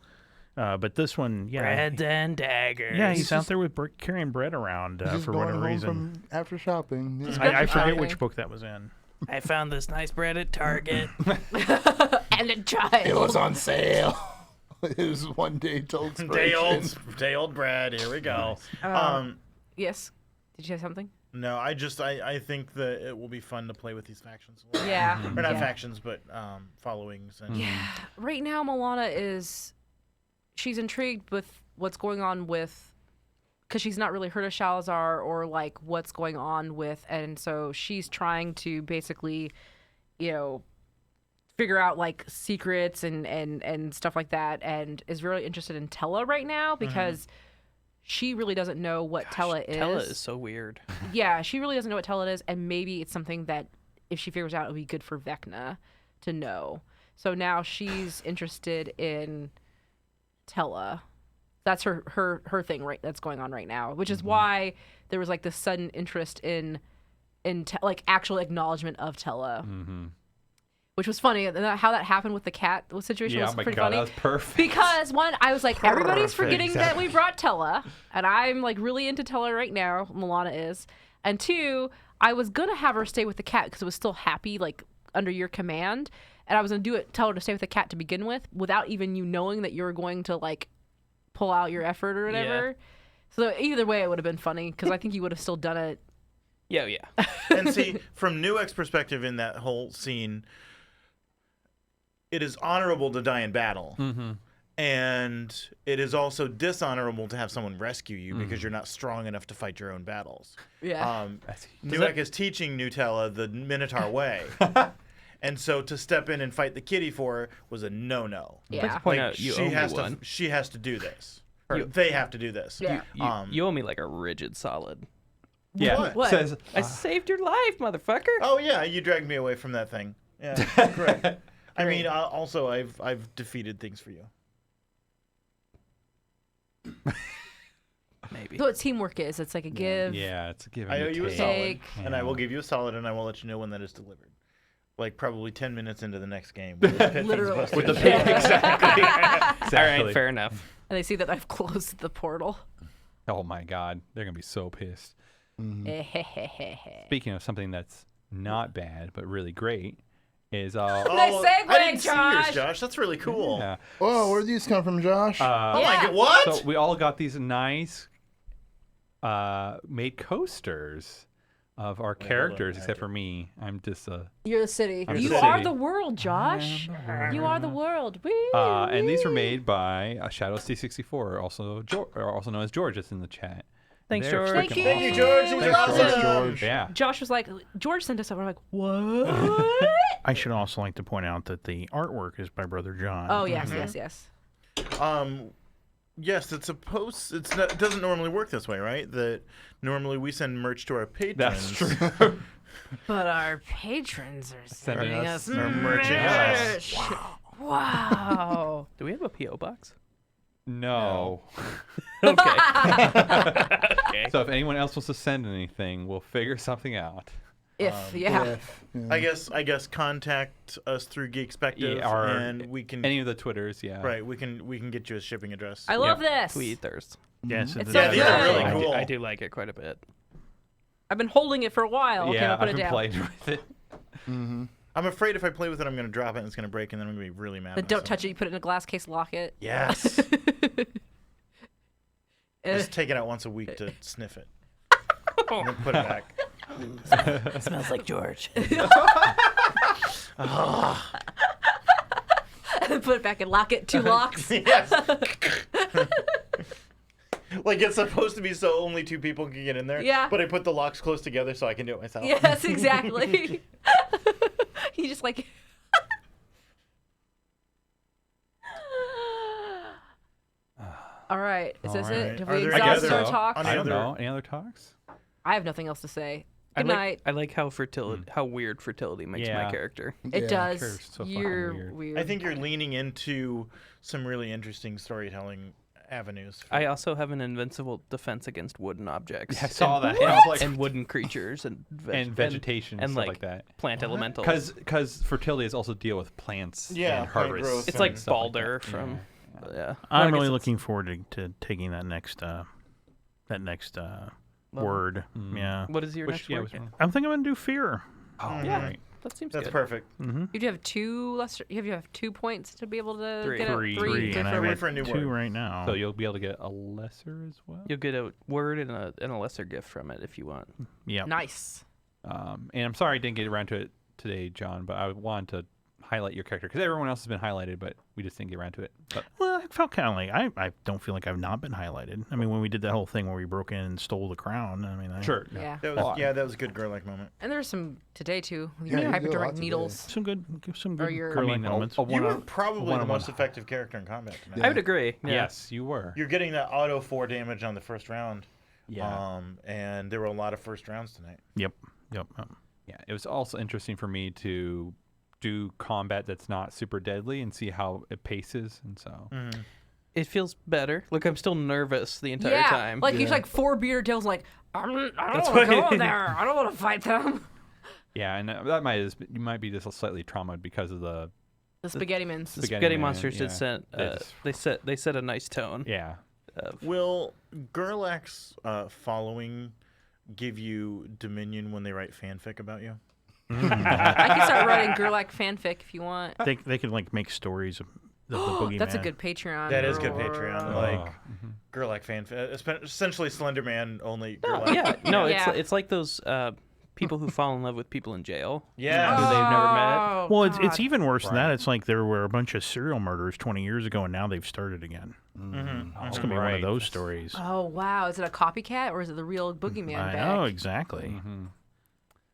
But this one, yeah, Breads and daggers. yeah, he's out there with carrying bread around Just for going whatever home reason. from after shopping. Yeah. I forget shopping. which book that was in. I found this nice bread at Target. And a It child. was on sale. It was one day till expiration. Day old bread. Here we go. Yes. Did you have something? No, I think that it will be fun to play with these factions. Yeah. Or not Yeah. factions, but followings. And Yeah. Right now, Milana she's intrigued with what's going on with, because she's not really heard of Shalazar or like what's going on with, and so she's trying to basically, figure out like secrets and stuff like that, and is really interested in Tella right now because she really doesn't know what Tella is. Tella is so weird. Yeah, she really doesn't know what Tella is, and maybe it's something that if she figures out, it would be good for Vecna to know. So now she's interested in Tella. That's her thing, right? That's going on right now, which is why there was like this sudden interest in like actual acknowledgement of Tella, which was funny. And how that happened with the cat situation Yeah, was oh my pretty god, funny. that was perfect. Because one, I was like, everybody's Perfect. forgetting that we brought Tella, and I'm like really into Tella right now. Milana is, and two, I was gonna have her stay with the cat because it was still happy, like under your command, and I was gonna tell her to stay with the cat to begin with, without even you knowing that you were going to like pull out your effort or whatever. So either way, it would have been funny because I think you would have still done it. Yeah. and see, from Neweg's perspective in that whole scene, it is honorable to die in battle. And it is also dishonorable to have someone rescue you because you're not strong enough to fight your own battles. Yeah. Newegg is teaching Nutella the Minotaur way. And so to step in and fight the kitty for her was a no-no. Yeah. Point out, you she owe me has one. she has to do this. Or they have to do this. Yeah. You owe me like a rigid solid. Yeah, What? says I saved your life, motherfucker. Oh yeah, you dragged me away from that thing. Yeah, correct. I mean, also I've defeated things for you. Maybe. So what teamwork is, it's like a give. yeah, it's a give. I and owe you a take. solid, Take. and I will give you a solid, and I will let you know when that is delivered. Like probably 10 minutes into the next game. With the pit thing's Literally. busted. With the pig, exactly. Exactly. All right, fair enough. And they see that I've closed the portal. Oh my god, they're gonna be so pissed. Speaking of something that's not bad but really great, is Nice Oh, segue, I didn't see yours, Josh. Josh. That's really cool. yeah. Oh, where'd these come from, Josh? Oh my Yeah. god, what? So we all got these nice made coasters of our characters, except for me. I'm just a. You're the city. I'm the You are city. the world, Josh. You are the world. Woo, And these were woo. made by Shadow C64, also known as George. That's in the chat. Thanks, They're George. freaking Thank you. Thank you, awesome. George. These are Thanks, awesome. George. Yeah. Josh was like, George sent us something. I'm like, what? I should also like to point out that the artwork is by Brother John. Oh, yes, yes, yes. Yes, it's supposed. It doesn't normally work this way, right? That normally we send merch to our patrons. That's true. But our patrons are Sending sending us us merching us. merch. Wow. Do we have a PO box? No. Okay. Okay. So if anyone else wants to send anything, we'll figure something out. Yeah. I guess contact us through Geekspective, Yeah, or and we can. Any of the Twitters, yeah. Right, we can get you a shipping address. I love this. We eat thirst. Yes, It's it so yeah, does. these are good. really I do- cool. I do like it quite a bit. I've been holding it for a while. Okay, Yeah, I'll put I've it been down. playing with it. I'm afraid if I play with it, I'm going to drop it and it's going to break, and then I'm going to be really mad. But at don't myself. touch it. You put it in a glass case, lock it. Yes. Just take it out once a week to sniff it. And then put it back. Smells like George. Put it back and lock it. 2 locks. Yes. Like it's supposed to be so only 2 people can get in there. Yeah. But I put the locks close together so I can do it myself. Yes, exactly. You just like. All right. Is this All it? right. Have Are we there I guess exhausted our so. talks? On I don't other- know. Any other talks? I have nothing else to say. I Good like, night. I like how fertility, how weird fertility makes Yeah. my character. It does. Sure, it's so fucking You're weird. weird. I think you're leaning into some really interesting storytelling avenues. I also have an invincible defense against wooden objects. Yeah, I saw and, that. And, I was like- and wooden creatures and, And vegetation and stuff like that. plant elementals. Because fertility is also deal with plants Yeah, and plant harvests. growth It's and like stuff like Balder that. from. Yeah. Yeah. I'm I guess really it's- looking forward to taking that next word. Yeah. What is your Which- next yeah, word? which one? I'm thinking I'm gonna do fear. Oh, Yeah. right. That seems That's good. perfect. You have 2 lesser. You have 2 points to be able to Three. get a Three, Good and I for Ready have for a new 2 word. right now. So you'll be able to get a lesser as well. You'll get a word and a lesser gift from it if you want. yeah. Nice. And I'm sorry I didn't get around to it today, John, but I wanted to highlight your character because everyone else has been highlighted, but we just didn't get around to it. But Well, I felt kind of like I don't feel like I've not been highlighted. I mean, when we did that whole thing where we broke in and stole the crown, I mean, sure, Yeah. That was that was a good girl-like moment. And there's some today too. With Yeah, your you do hypodermic lots of needles. some good your- girl I mean, moments. a You one were on- probably the one-on-one. most effective character in combat tonight. I would agree. Yeah. Yes, you were. You're getting that auto 4 damage on the first round. Yeah. And there were a lot of first rounds tonight. Yep. Yeah, it was also interesting for me to do combat that's not super deadly and see how it paces, and so It feels better. Look, I'm still nervous the entire Yeah. time. Like he's like 4 beer tails. Like I don't That's want to why- go in there. I don't want to fight them. yeah, and you might be just slightly traumatized because of the The spaghetti mins. the Spaghetti spaghetti Man, monsters yeah. did set. They just- They set a nice tone. yeah. Will Gerlach's following give you dominion when they write fanfic about you? I can start writing Gerlach fanfic if you want. They could like make stories of the boogeyman. That's a good Patreon. That is good Or- Patreon. Like Gerlach fanfic, essentially Slender Man only. Gerlach. Yeah. No, Yeah. it's like those people who fall in love with people in jail. Yeah. Who they've never met. Oh, Well, it's God. even worse than that. It's like there were a bunch of serial murders 20 years ago, and now they've started again. It's gonna be one of right. those stories. Oh wow! Is it a copycat or is it the real boogeyman? I back? know exactly.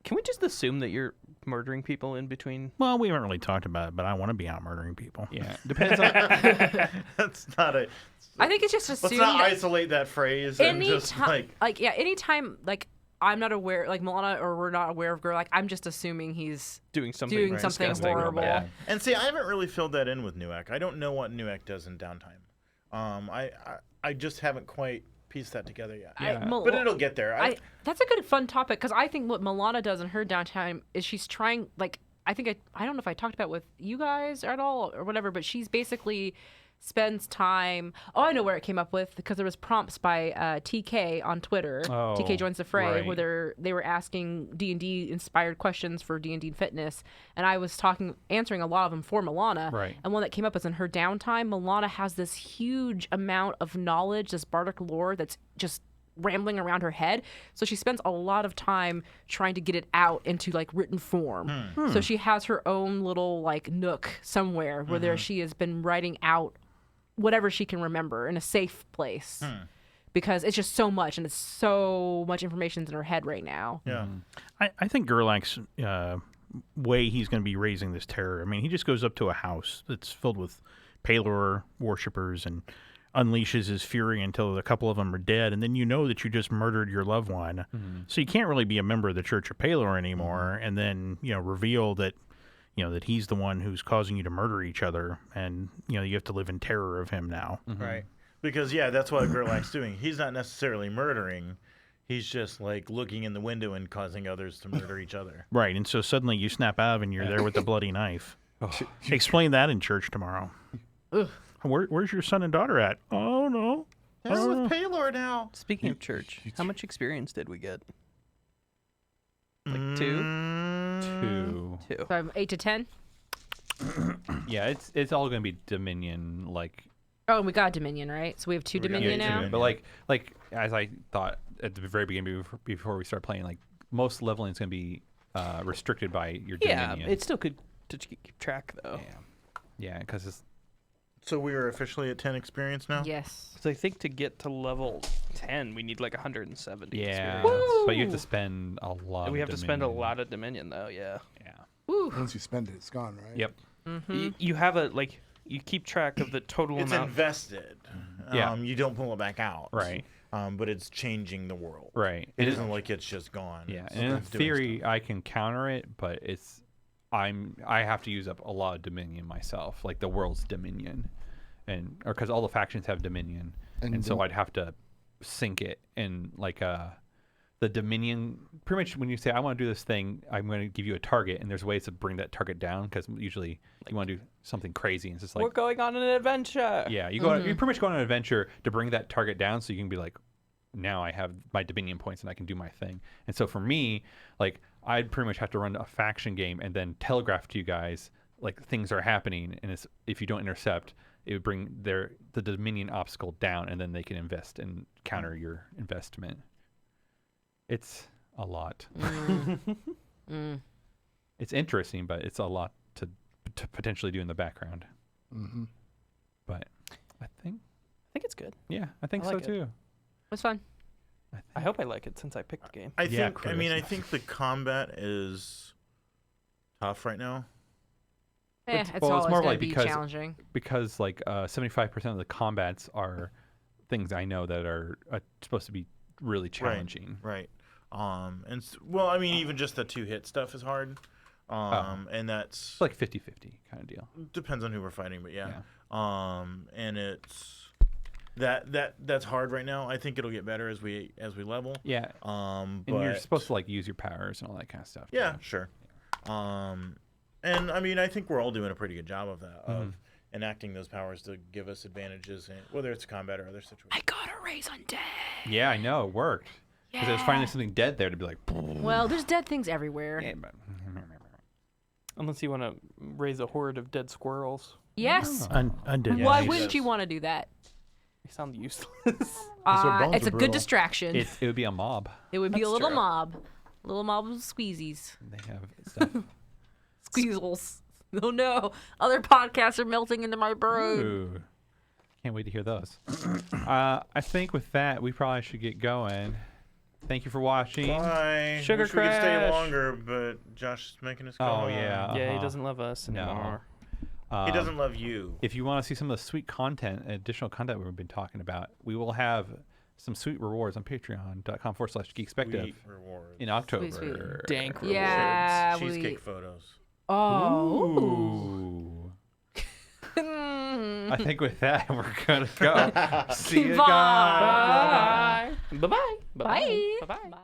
Can we just assume that you're murdering people in between? Well, we haven't really talked about it, but I want to be out murdering people. Yeah, depends on. That's not a. I think it's just Let's assumed. not that isolate that phrase and just anytime, like. anytime, like I'm not aware, like Milana or we're not aware of Gerlach, I'm just assuming he's Doing something. doing something disgusting. horrible. Yeah. And see, I haven't really filled that in with Nuak. I don't know what Nuak does in downtime. I just haven't quite pieced that together yet. But it'll get there. That's a good fun topic because I think what Milana does in her downtime is she's trying, like, I don't know if I talked about it with you guys at all or whatever, but she's basically spends time. Oh, I know where it came up with because there was prompts by TK on Twitter. Oh, TK Joins the Fray, right. where they were asking D&D inspired questions for D&D fitness, and I was answering a lot of them for Milana. Right. And one that came up was in her downtime. Milana has this huge amount of knowledge, this bardic lore that's just rambling around her head, so she spends a lot of time trying to get it out into like written form. So she has her own little like nook somewhere where there she has been writing out whatever she can remember in a safe place because it's just so much and it's so much information's in her head right now. Yeah. I think Gerlach's way he's going to be raising this terror. I mean, he just goes up to a house that's filled with Palor worshippers and unleashes his fury until a couple of them are dead, and then you know that you just murdered your loved one. So you can't really be a member of the Church of Palor anymore, and then reveal that that he's the one who's causing you to murder each other, and you have to live in terror of him now. Right. Because that's what Gerlach's doing. He's not necessarily murdering. He's just like looking in the window and causing others to murder each other. Right, and so suddenly you snap out of and you're there with the bloody knife. Explain that in church tomorrow. Where's your son and daughter at? Oh, no. They're with Palor now. Speaking of church, how much experience did we get? Like 2? 2. 2. From 8 to 10. Yeah, it's all going to be Dominion, like. Oh, and we got Dominion, right? So we have 2 Dominion now. But like as I thought at the very beginning before we start playing, like most leveling is going to be restricted by your Dominion. Yeah, it's still good to keep track though. Yeah, because it's. So we are officially at 10 experience now? Yes. So I think to get to level 10, we need like 170 Yeah, experience. but you have to spend a lot. And we have to spend a Dominion. lot of Dominion though. Yeah. Yeah. Woo. Once you spend it, it's gone, right? Yep. You have you keep track of the total It's amount. invested. Yeah. You don't pull it back out. Right. But it's changing the world. Right. It isn't like it's just gone. Yeah, It's and in doing theory, stuff. I can counter it, but I have to use up a lot of Dominion myself, like the world's Dominion, or because all the factions have Dominion, and so I'd have to sync it and like the Dominion. Pretty much when you say I want to do this thing, I'm going to give you a target, and there's ways to bring that target down because usually you want to do something crazy, and it's just like We're going on an adventure. yeah, you pretty much go on an adventure to bring that target down, so you can be like, now I have my Dominion points and I can do my thing. And so for me, like I'd pretty much have to run a faction game and then telegraph to you guys like things are happening, and if you don't intercept, it would bring the Dominion obstacle down, and then they can invest and counter your investment. It's a lot. It's interesting, but it's a lot to potentially do in the background. But I think it's good. I think I so like it. too. It was fun. I hope I like it since I picked the game. I think Chris. I think the combat is tough right now. It's well, always more going like to be challenging. because like 75% of the combats are things I know that are supposed to be really challenging. Right. Well, I mean, even just the 2-hit stuff is hard. And that's It's like 50-50 kind of deal. depends on who we're fighting, but yeah. And it's that's hard right now. I think it'll get better as we level. Yeah. And And you're supposed to like use your powers and all that kind of stuff. Yeah, too. sure. And I mean, I think we're all doing a pretty good job of that, of enacting those powers to give us advantages, whether it's combat or other situations. I got a raise on dead. Yeah, I know it worked because there was finally something dead there to be like. Well, there's dead things everywhere. Yeah, but- Unless you want to raise a horde of dead squirrels. Yes. Undid. Why she wouldn't does. you want to do that? They sound useless. bones It's are a good brittle. distraction. it would be a mob. It would be a That's little true. mob. Little mob of squeezies. They have stuff. Squeezels. Oh no. Other podcasts are melting into my brain. Ooh. Can't wait to hear those. I think with that, we probably should get going. Thank you for watching. Bye. Sugar Wish we could stay Crash. longer, but Josh is making us go. Oh, home. yeah. Yeah, he Uh-huh. doesn't love us No. anymore. He doesn't love you. If you want to see some of the sweet content, additional content we've been talking about, we will have some sweet rewards on patreon.com/Geekspective Sweet rewards. in October. Sweet. Dank rewards. Yeah. Cheesecake photos. Oh. Ooh. I think with that, we're going to go. See you Bye. guys. Bye-bye. Bye. Bye-bye. Bye.